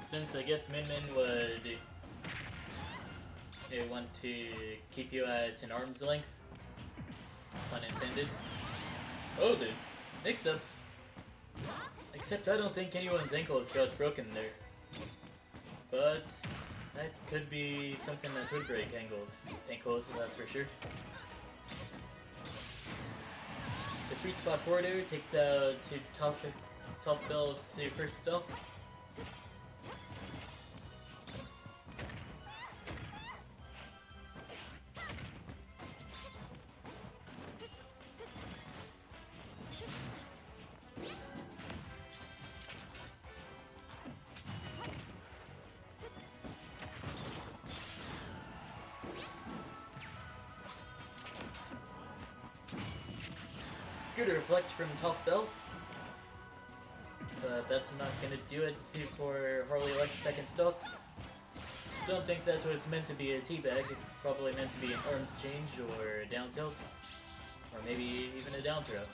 Since I guess Min Min would want to keep you at an arm's length, pun intended. Oh, dude, mix-ups. Except I don't think anyone's ankles got broken there. But that could be something that would break ankles, that's for sure. The sweet spot forward air takes out Tough Belf's first stock. Good reflect from Tough Belf, but that's not gonna do it for Harley Luck's second stock. Don't think that's what it's meant to be, a teabag. It's probably meant to be an arms change or a down tilt, or maybe even a down throw.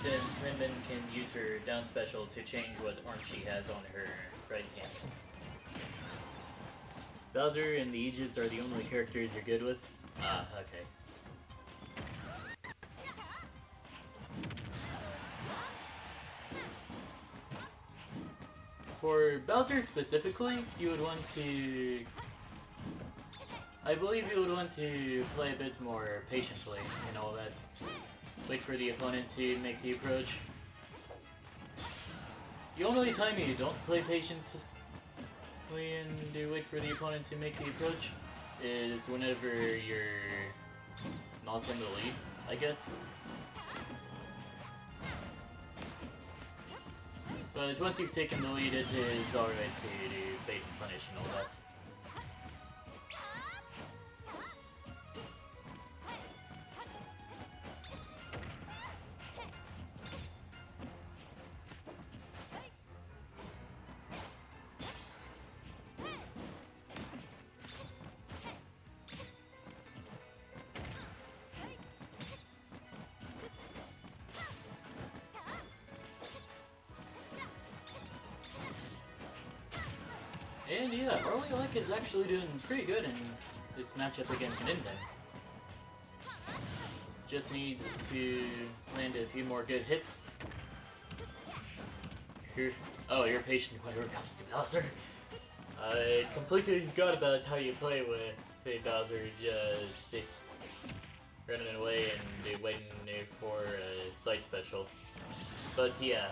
Since Min Min can use her down special to change what arm she has on her right hand. Bowser and the Aegis are the only characters you're good with? Ah, okay. For Bowser specifically, you would want to... I believe you would want to play a bit more patiently and all that. Wait for the opponent to make the approach. The only time you don't play patiently and you wait for the opponent to make the approach is whenever you're not in the lead, I guess. But once you've taken the lead, it is alright to do bait and punish and all that. And yeah, Harley Lake is actually doing pretty good in this matchup against Minden. Just needs to land a few more good hits. You're patient whenever it comes to Bowser. I completely forgot about how you play with Bowser, just running away and waiting for a side special. But yeah.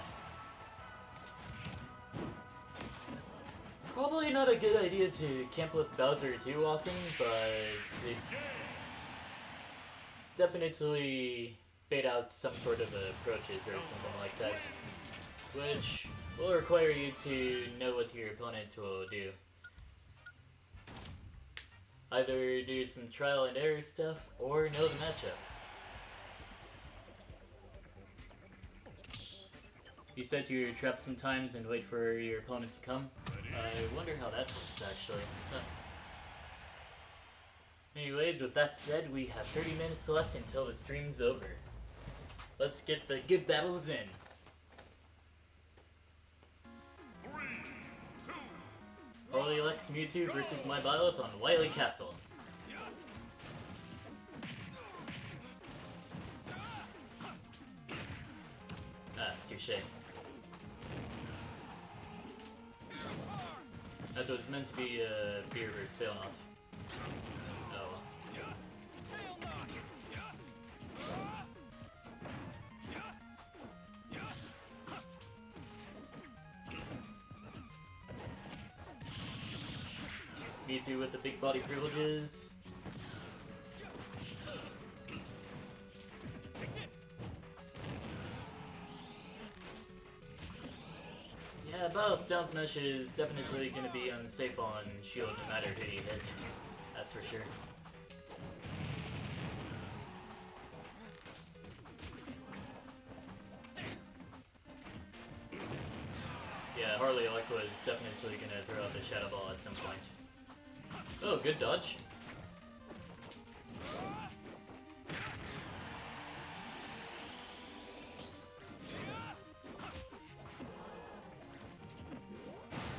Probably not a good idea to camp with Bowser too often, but definitely bait out some sort of approaches or something like that, which will require you to know what your opponent will do. Either do some trial and error stuff, or know the matchup. You set your trap sometimes and wait for your opponent to come. I wonder how that works, actually. Huh. Anyways, with that said, we have 30 minutes left until the stream's over. Let's get the good battles in. 3, 2, Harley Lex Mewtwo versus my Byleth on Wily Castle. Ah, touche. That's what it's meant to be, beer versus fail not. Oh well. Mewtwo with the big body privileges. Yeah, Byleth's down smash is definitely going to be unsafe on shield no matter who he hits. That's for sure. Yeah, Harley Elect was definitely going to throw out the Shadow Ball at some point. Oh, good dodge.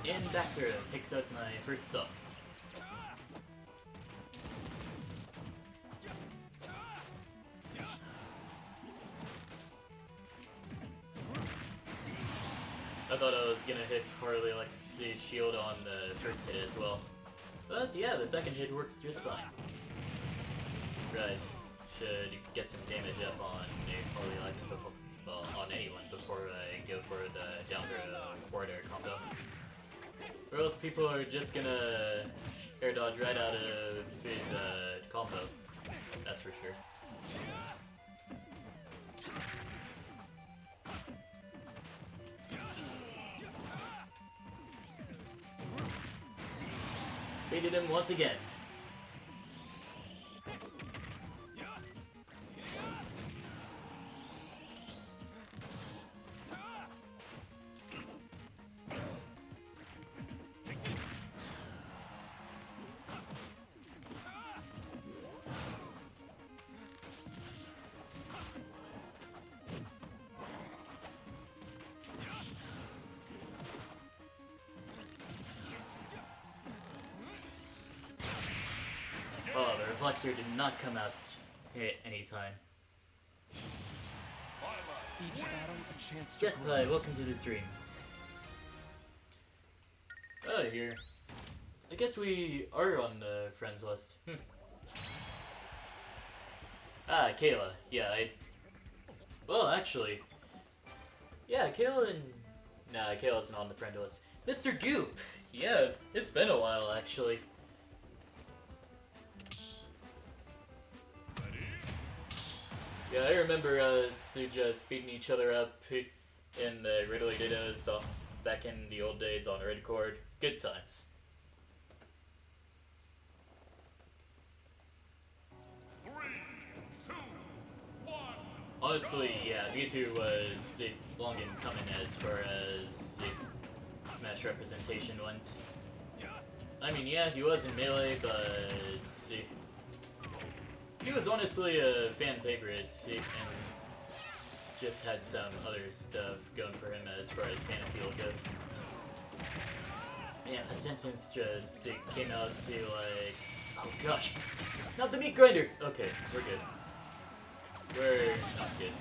And back throw takes out my first stop. I thought I was gonna hit Harley Alex's shield on the first hit as well. But yeah, the second hit works just fine. Right, should get some damage up on Harley Alex before, well, on anyone before I go for the down throw forward air combo. Or else people are just gonna air dodge right out of his combo. That's for sure. Baited him once again. Oh, the reflector did not come out at any time. Each battle a chance to grow. Jetpie, welcome to the stream. Oh, here. I guess we are on the friends list. Ah, Kayla. Yeah, well, actually. Yeah, Kayla and... Nah, Kayla's not on the friend list. Mr. Goop! Yeah, it's been a while, actually. Yeah, I remember us just beating each other up in the Ridley Dittos back in the old days on Red Cord. Good times. 3, 2, 1. Honestly, yeah, Mewtwo was long in coming as far as Smash representation went. I mean, yeah, he was in Melee, but he was honestly a fan favorite and just had some other stuff going for him as far as fan appeal goes. Yeah, that sentence just it came out to like, oh gosh, not the meat grinder. Okay, we're good. We're not good.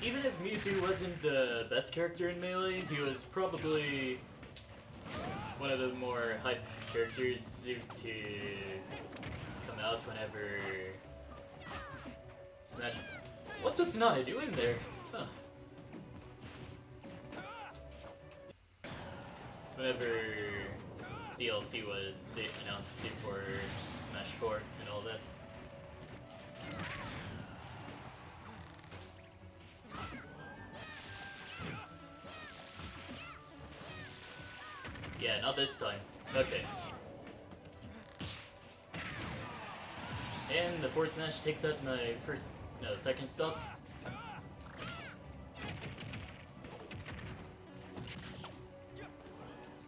Even if Mewtwo wasn't the best character in Melee, he was probably one of the more hype characters to come out whenever Smash. What does Nana do in there? Huh. Whenever DLC was announced for Smash 4 and all that. Yeah, not this time. Okay. And the forward smash takes out my second stock.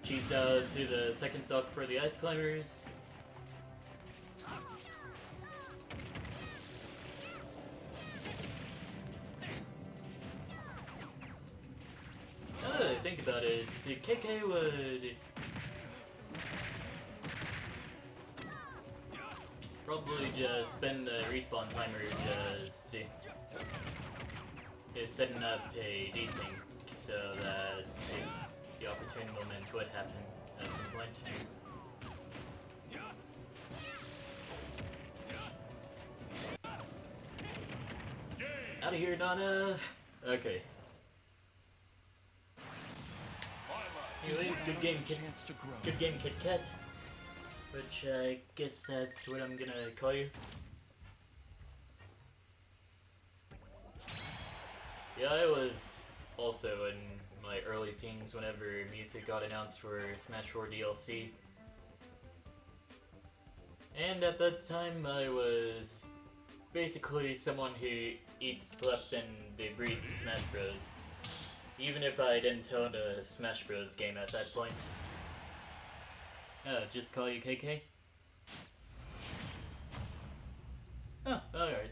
Cheese down to the second stock for the ice climbers. Now that I think about it, KK would probably just spend the respawn timer just to setting up a desync so that the opportune moment would happen at some point. Out of here, Nana! Okay. Anyways, good game, Chance to grow. Good game, Kit Kat. Which I guess that's what I'm gonna call you. Yeah, I was also in my early teens whenever Mewtwo got announced for Smash 4 DLC. And at that time, I was basically someone who eats, slept, and breathes Smash Bros. Even if I didn't own a Smash Bros. Game at that point. Just call you KK? Oh, alright.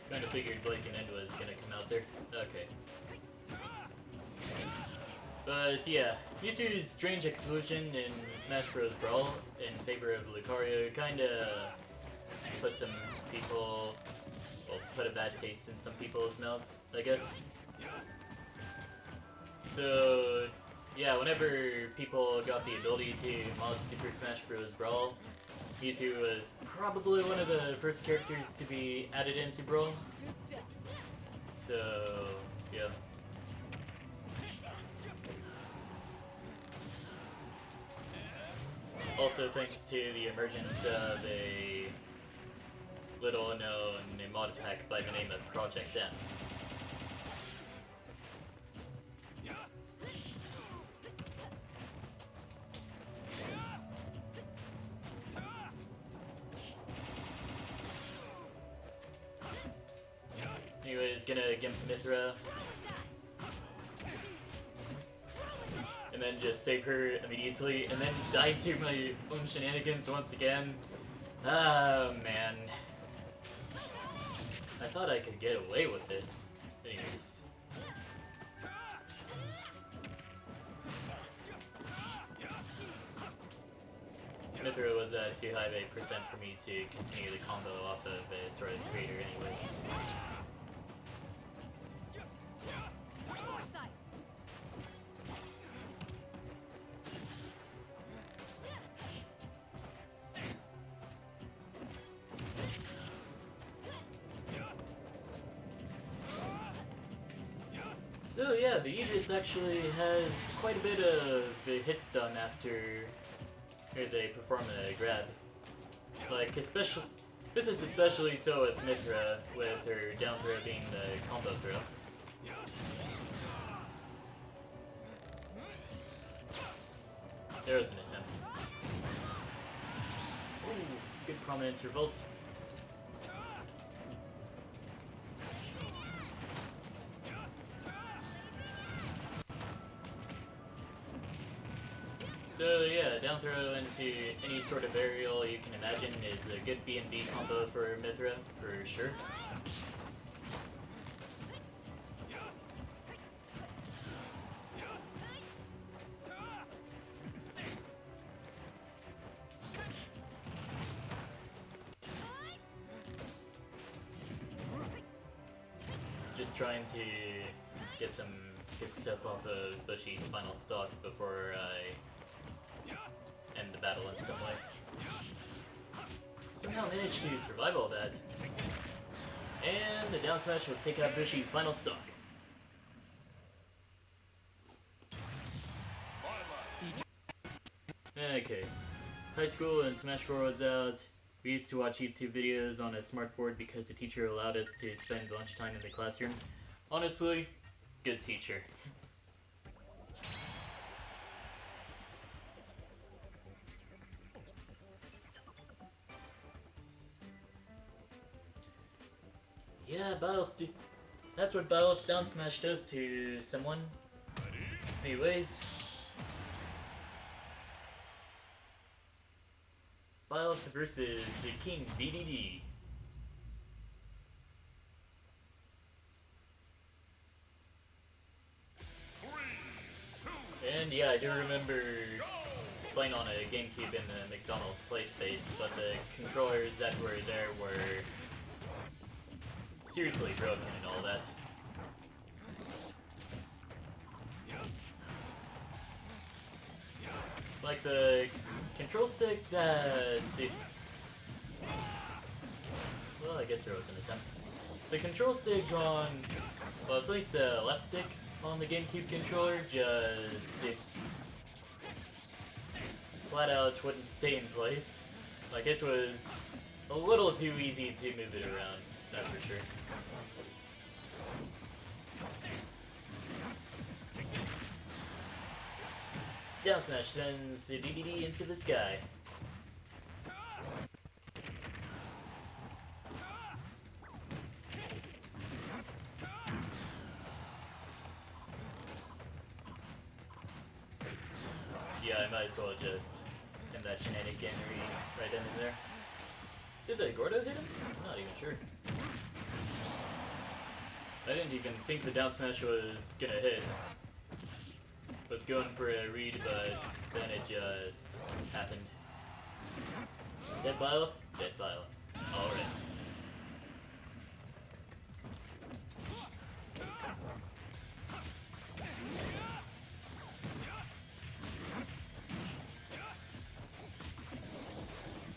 Kinda figured Blazing End was gonna come out there. Okay. But yeah, Mewtwo's strange exclusion in Smash Bros. Brawl in favor of Lucario kinda put some people, well, put a bad taste in some people's mouths, I guess. So yeah, whenever people got the ability to mod Super Smash Bros. Brawl, Mewtwo was probably one of the first characters to be added into Brawl. So, yeah. Also thanks to the emergence of a little known mod pack by the name of Project M. Anyways, gonna Gimp Mithra. And then just save her immediately, and then die to my own shenanigans once again. Ah, man. I thought I could get away with this. Anyways. Mithra was too high of a percent for me to continue the combo off of a sort of creator anyways. So yeah, the Aegis actually has quite a bit of hits done after Here they perform a grab. Like, especially, this is especially so with Mithra, with her down throw being the combo throw. There was an attempt. Ooh, good prominence revolt. So yeah, down throw into any sort of aerial you can imagine is a good B&B combo for Mithra, for sure. Just trying to get some good stuff off of Bushy's final stock before I end the battle in some way. Somehow managed to survive all that. And the down smash will take out Bushy's final stock. Okay. High school and Smash 4 was out. We used to watch YouTube videos on a smart board because the teacher allowed us to spend lunchtime in the classroom. Honestly, good teacher. Yeah, that's what Byleth down smash does to someone. Anyways. Byleth versus King BDD. And yeah, I do remember playing on a GameCube in the McDonald's play space, but the controllers that were there were seriously broken and all that. Like the control stick that... Well, I guess there was an attempt. The control stick on... Well, at least the left stick on the GameCube controller just... flat out wouldn't stay in place. Like, it was a little too easy to move it around, that's for sure. Down smash sends DDD into the sky. Yeah, I might as well just end that shenanigan right in there. Did the Gordo hit him? I'm not even sure. I didn't even think the down smash was gonna hit. Was going for a read, but then it just happened. Dead Byleth? Dead Byleth. Alright.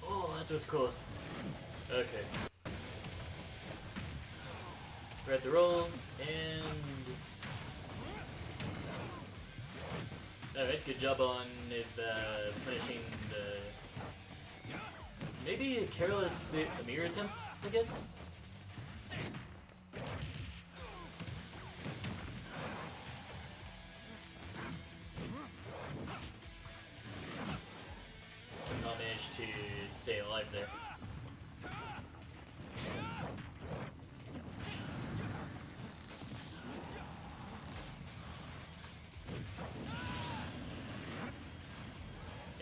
Oh, that was close. Okay. We're at the roll, and... Alright, good job on punishing the... Maybe a careless Amir attempt, I guess? Somehow managed to stay alive there.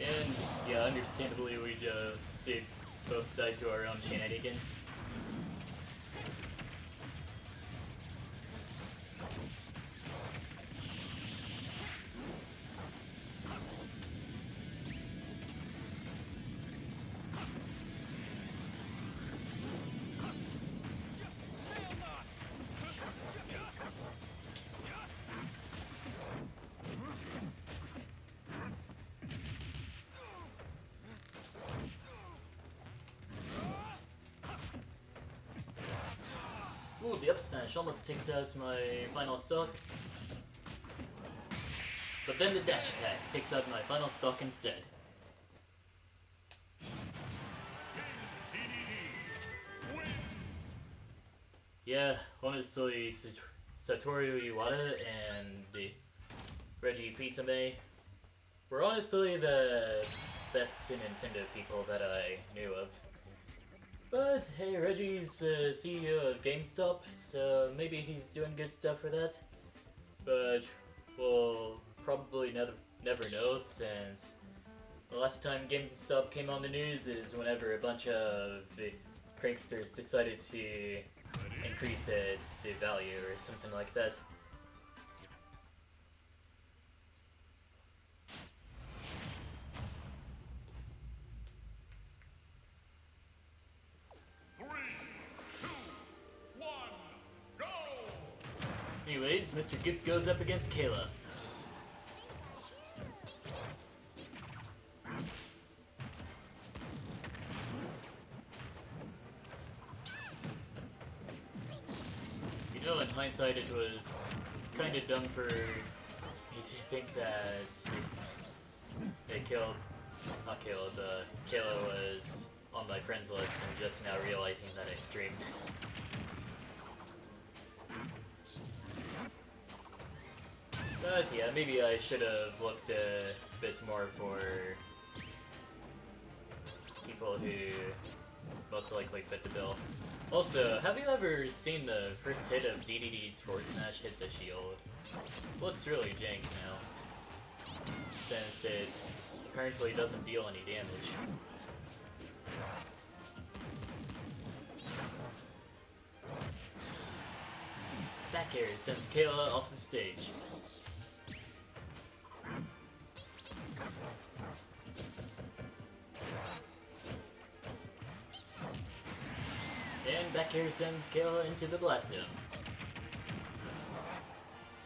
And, yeah, understandably we just both died to our own shenanigans. Ooh, the up smash almost takes out my final stock. But then the dash attack takes out my final stock instead. Yeah, honestly, Satoru Iwata and Reggie Fils-Aimé were honestly the best Nintendo people that I knew of. But hey, Reggie's CEO of GameStop, so maybe he's doing good stuff for that. But we'll probably never know, since the last time GameStop came on the news is whenever a bunch of pranksters decided to increase its value or something like that. Anyways, Mr. Goop goes up against Kayla. You know, in hindsight, it was kind of dumb for me to think that they Kayla was on my friends list and just now realizing that I streamed. But yeah, maybe I should have looked a bit more for people who most likely fit the bill. Also, have you ever seen the first hit of DDD's Forward Smash hit the shield? Looks really jank now, since it apparently doesn't deal any damage. Back air sends Kayla off the stage. And back air sends Kayla into the blast zone.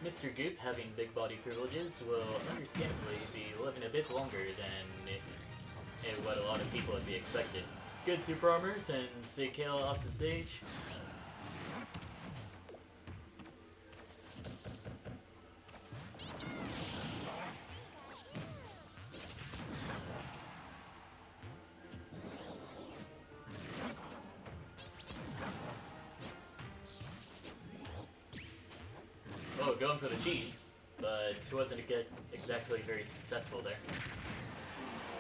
Mr. Goop, having big body privileges, will understandably be living a bit longer than what a lot of people would be expected. Good super armor sends Kayla off the stage. Oh, going for the cheese, but wasn't exactly very successful there.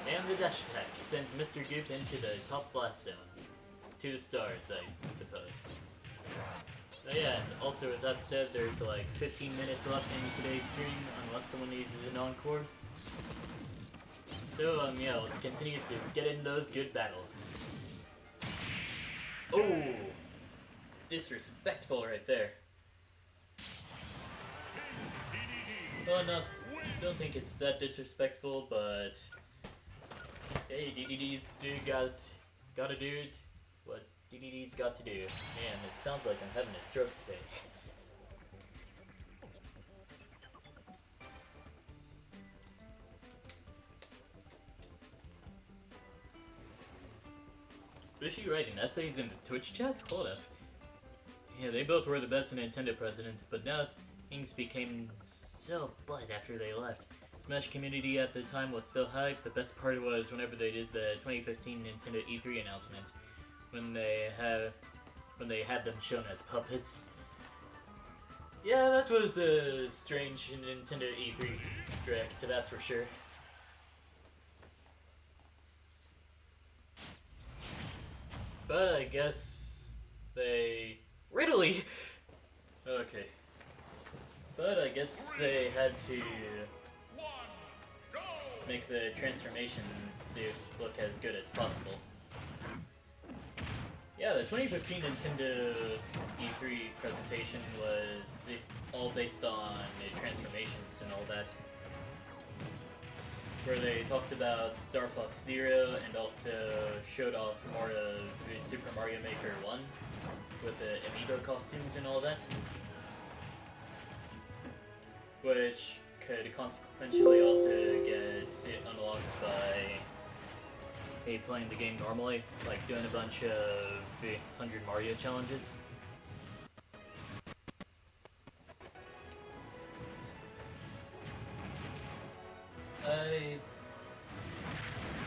And the dash attack sends Mr. Goop into the top blast zone. To the stars, I suppose. So yeah, and also with that said, there's like 15 minutes left in today's stream, unless someone needs an encore. So yeah, let's continue to get in those good battles. Oh! Disrespectful right there. Oh no, don't think it's that disrespectful, but hey, DDD's gotta do it. What DDD's got to do. Man, it sounds like I'm having a stroke today. Was she writing essays in the Twitch chat? Hold up. Yeah, they both were the best Nintendo presidents, but now things became so butt after they left. Smash community at the time was so hyped. The best part was whenever they did the 2015 Nintendo E3 announcement, when they had them shown as puppets. Yeah, that was a strange Nintendo E3 direct, so that's for sure. But I guess they... Ridley! Okay. But I guess they had to make the transformations look as good as possible. Yeah, the 2015 Nintendo E3 presentation was all based on transformations and all that. Where they talked about Star Fox Zero and also showed off more of Super Mario Maker 1 with the amiibo costumes and all that. Which could consequentially also get unlocked by playing the game normally, like doing a bunch of 100 Mario challenges.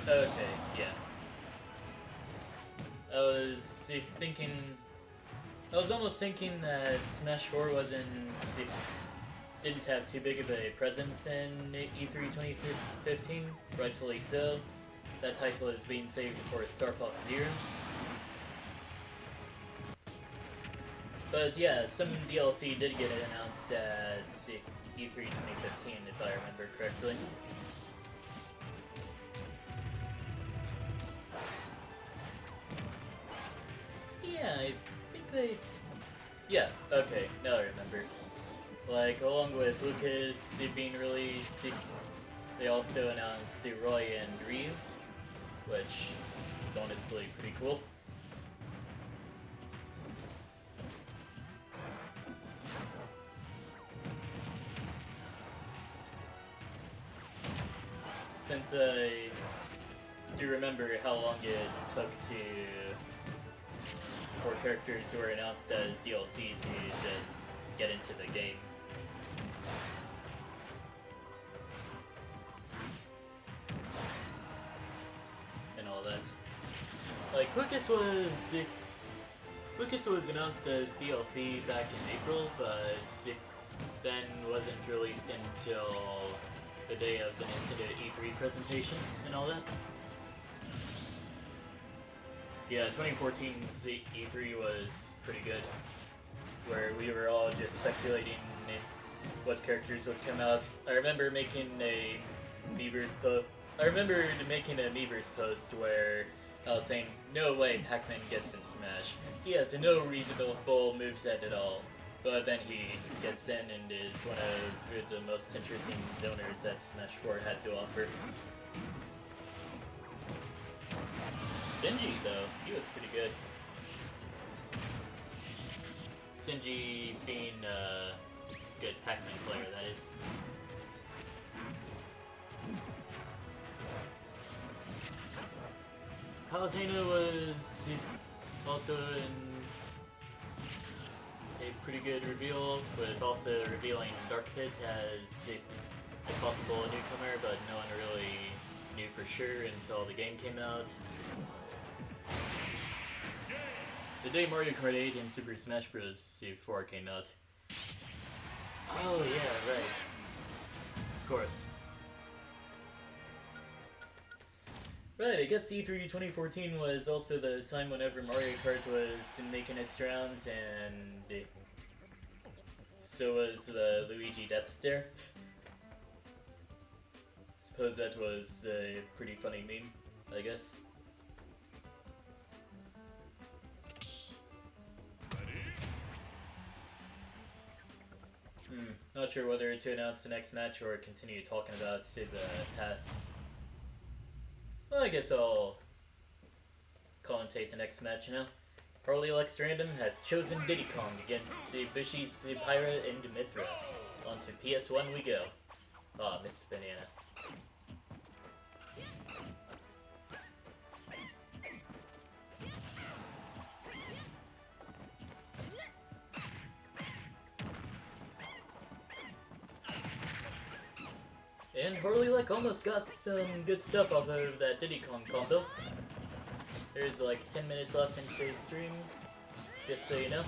Okay, yeah. I was thinking I was almost thinking that Smash 4 didn't have too big of a presence in E3 2015, rightfully so. That title is being saved for Star Fox Zero. But yeah, some DLC did get announced at E3 2015, if I remember correctly. Yeah, I think they... Yeah, okay, now I remember. Like, along with Lucas being released, they also announced Roy and Ryu, which is honestly pretty cool. Since I do remember how long it took for characters who were announced as DLC to just get into the game. And all that. Like, Lucas was announced as DLC back in April, but then wasn't released until the day of the Nintendo E3 presentation and all that. Yeah, 2014's E3 was pretty good, where we were all just speculating what characters would come out. I remember making a Miiverse post where I was saying, no way Pac-Man gets in Smash. He has no reasonable moveset at all. But then he gets in and is one of the most interesting zoners that Smash 4 had to offer. Shinji, though, he was pretty good. Shinji being a good Pac-Man player, that is. Palutena was also in a pretty good reveal, with also revealing Dark Pit as a possible newcomer, but no one really knew for sure until the game came out. The day Mario Kart 8 and Super Smash Bros. 4 came out. Oh yeah, right. Of course. Right, I guess E3 2014 was also the time whenever Mario Kart was making its rounds, and so was the Luigi Death Stare. Suppose that was a pretty funny meme, I guess. Not sure whether to announce the next match or continue talking about the task. Well, I guess I'll commentate the next match now. Harley Lex Random has chosen Diddy Kong against Bushi Pyra and Mithra. On to PS1 we go. Ah, Miss Banana. And Horley almost got some good stuff off of that Diddy Kong combo. There's like 10 minutes left in today's stream, just so you know.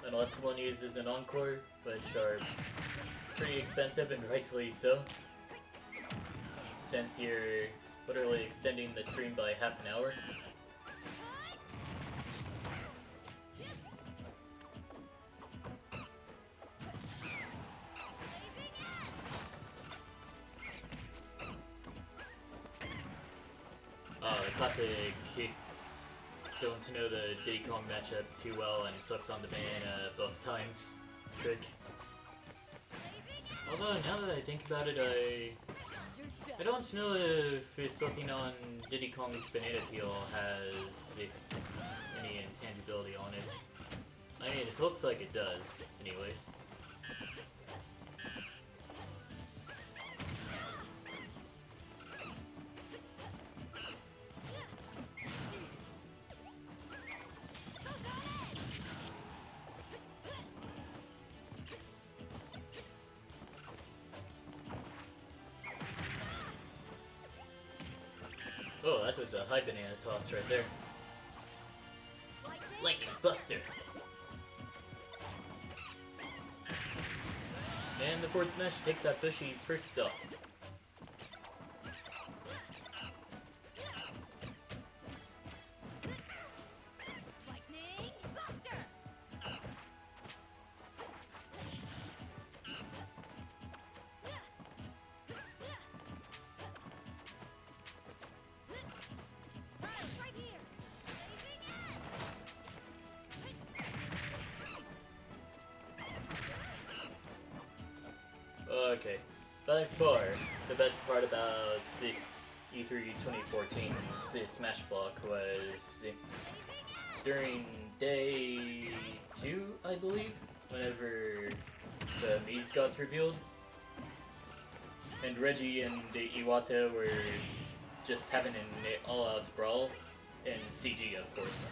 Unless someone uses an encore, which are pretty expensive and rightfully so. Since you're literally extending the stream by half an hour. The classic don't know the Diddy Kong matchup too well and swept on the banana both times trick. Although now that I think about it, I don't know if sweeping on Diddy Kong's banana peel has any intangibility on it. I mean, it looks like it does, anyways. Oh, that was a high banana toss right there. Like Lightning Buster. And the forward smash takes out Bushy's first stock. Lightning Buster. Right here. Blazing Okay, by far, the best part about E3 2014's Smash Block was during day 2, I believe, whenever the Mii's got revealed. And Reggie and Iwata were just having an all-out brawl, in CG, of course.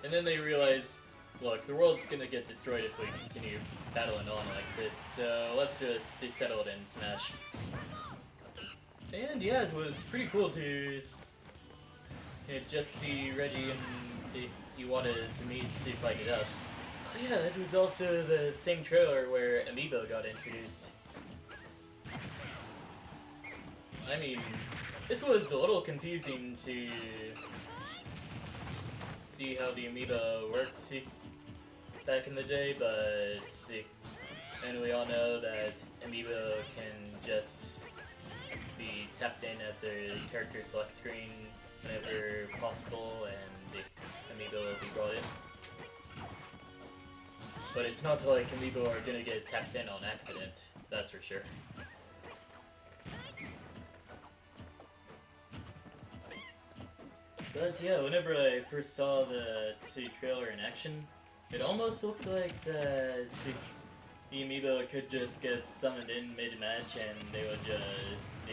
And then they realized, look, the world's gonna get destroyed if we continue battling on like this, so let's just settle it in Smash. And yeah, it was pretty cool to just see Reggie and Iwata's Mii's fight it out. Oh yeah, that was also the same trailer where Amiibo got introduced. I mean, it was a little confusing to see how the Amiibo worked back in the day, but and we all know that Amiibo can just be tapped in at the character select screen whenever possible, and the Amiibo will be brought in. But it's not like Amiibo are gonna get tapped in on accident, that's for sure. But yeah, whenever I first saw the trailer in action, it almost looked like the Amiibo could just get summoned in mid-match and they would just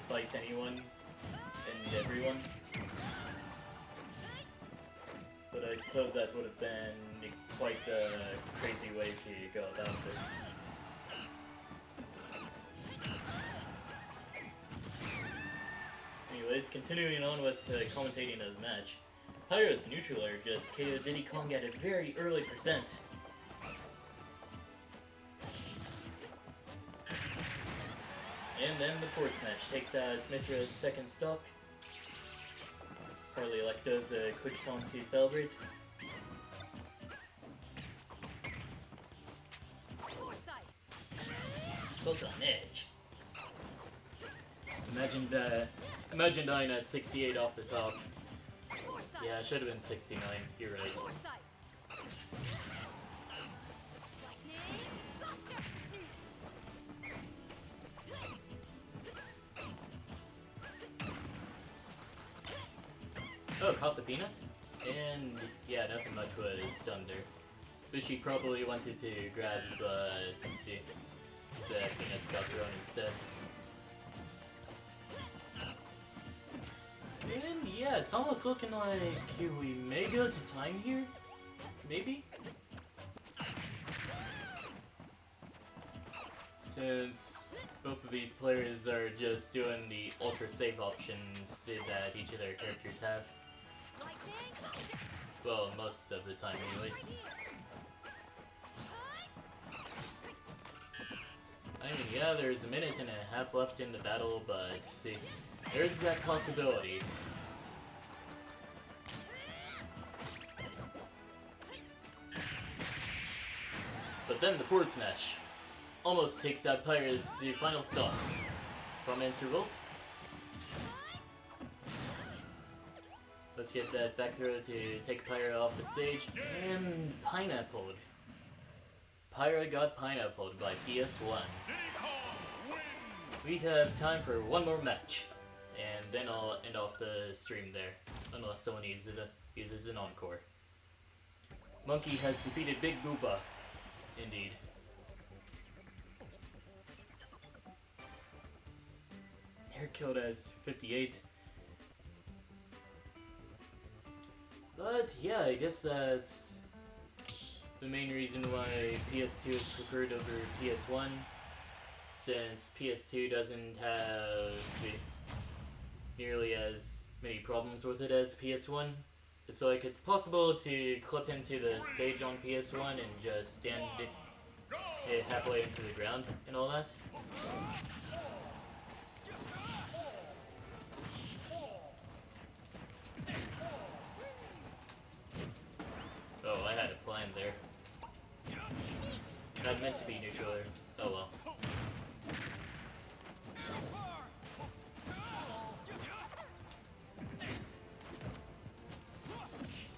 fight anyone and everyone. But I suppose that would have been quite the crazy way to go about this. Anyways, continuing on with the commentating of the match. Pyro's neutral air just KO'd Diddy Kong at a very early percent. And then the forward smash takes out Mithra's second stock. Harley Electo's a quick taunt to celebrate. Foresight. Built on edge. Imagine dying at 68 off the top. Foresight. Yeah, it should have been 69, you're right. Foresight. Lightning Buster. Oh, caught the peanut? And yeah, nothing much was done there. Bushi probably wanted to grab, but the peanuts got thrown instead. And yeah, it's almost looking like we may go to time here? Maybe? Since both of these players are just doing the ultra save options that each of their characters have. Lightning Buster. Well, most of the time anyways. I mean, yeah, there's a minute and a half left in the battle, but there's that possibility. But then the forward smash almost takes out Pyre's final stock from Intervolt. Let's get that back throw to take Pyra off the stage, and pineappled. Pyra got pineappled by PS1. We have time for one more match, and then I'll end off the stream there, unless someone uses an encore. Monkey has defeated Big Booba, indeed. Air killed at 58. But yeah, I guess that's the main reason why PS2 is preferred over PS1, since PS2 doesn't have nearly as many problems with it as PS1. It's like it's possible to clip into the stage on PS1 and just stand it halfway into the ground and all that. Oh, I had a plan there. That meant to be neutral there. Oh well.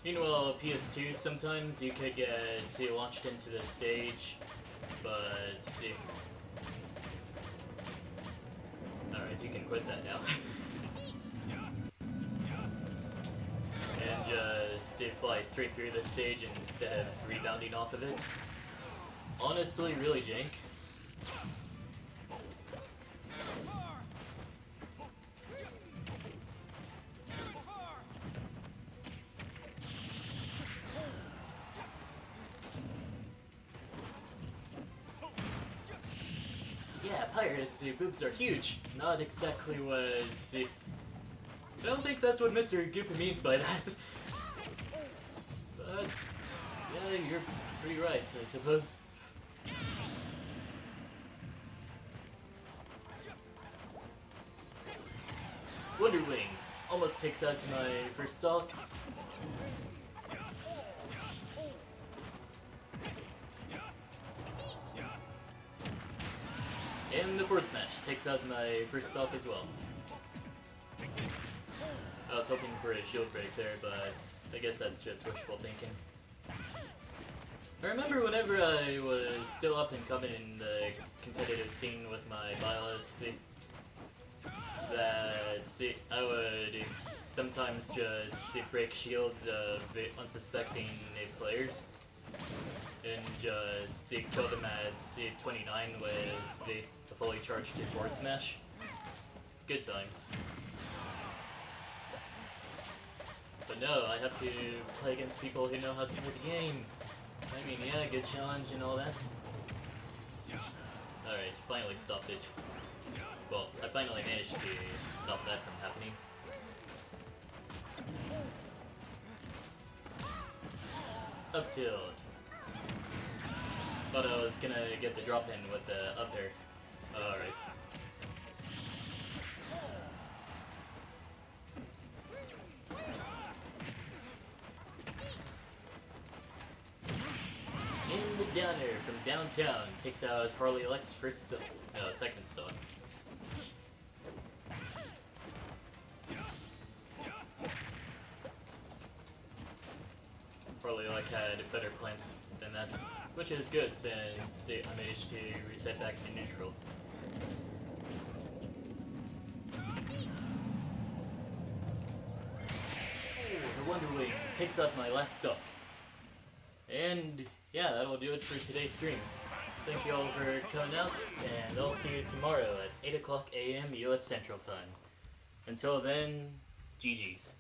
Meanwhile, PS2, sometimes you could get launched into the stage, but alright, you can quit that now. And just fly straight through the stage instead of rebounding off of it. Honestly, really jank. Yeah, pirates, boobs are huge. Not exactly what... I don't think that's what Mr. Goopy means by that. But, yeah, you're pretty right, I suppose. Wonder Wing almost takes out my first stock. And the forward smash takes out my first stock as well. I was hoping for a shield break there, but I guess that's just wishful thinking. I remember whenever I was still up and coming in the competitive scene with my Violet, that I would sometimes just break shields of unsuspecting players and just kill them at 29 with the fully charged forward smash. Good times. But no, I have to play against people who know how to play the game. I mean, yeah, good challenge and all that. Alright, finally stopped it. Well, I finally managed to stop that from happening. Up tilt. Thought I was gonna get the drop in with the up air. Alright. In the downer from downtown takes out Harley Lex first, second stock. Harley Lex had better plans than that, which is good since I managed to reset back to neutral. The Wonder Wing takes out my last stock. And yeah, that'll do it for today's stream. Thank you all for coming out, and I'll see you tomorrow at 8 o'clock a.m. US Central Time. Until then, GG's.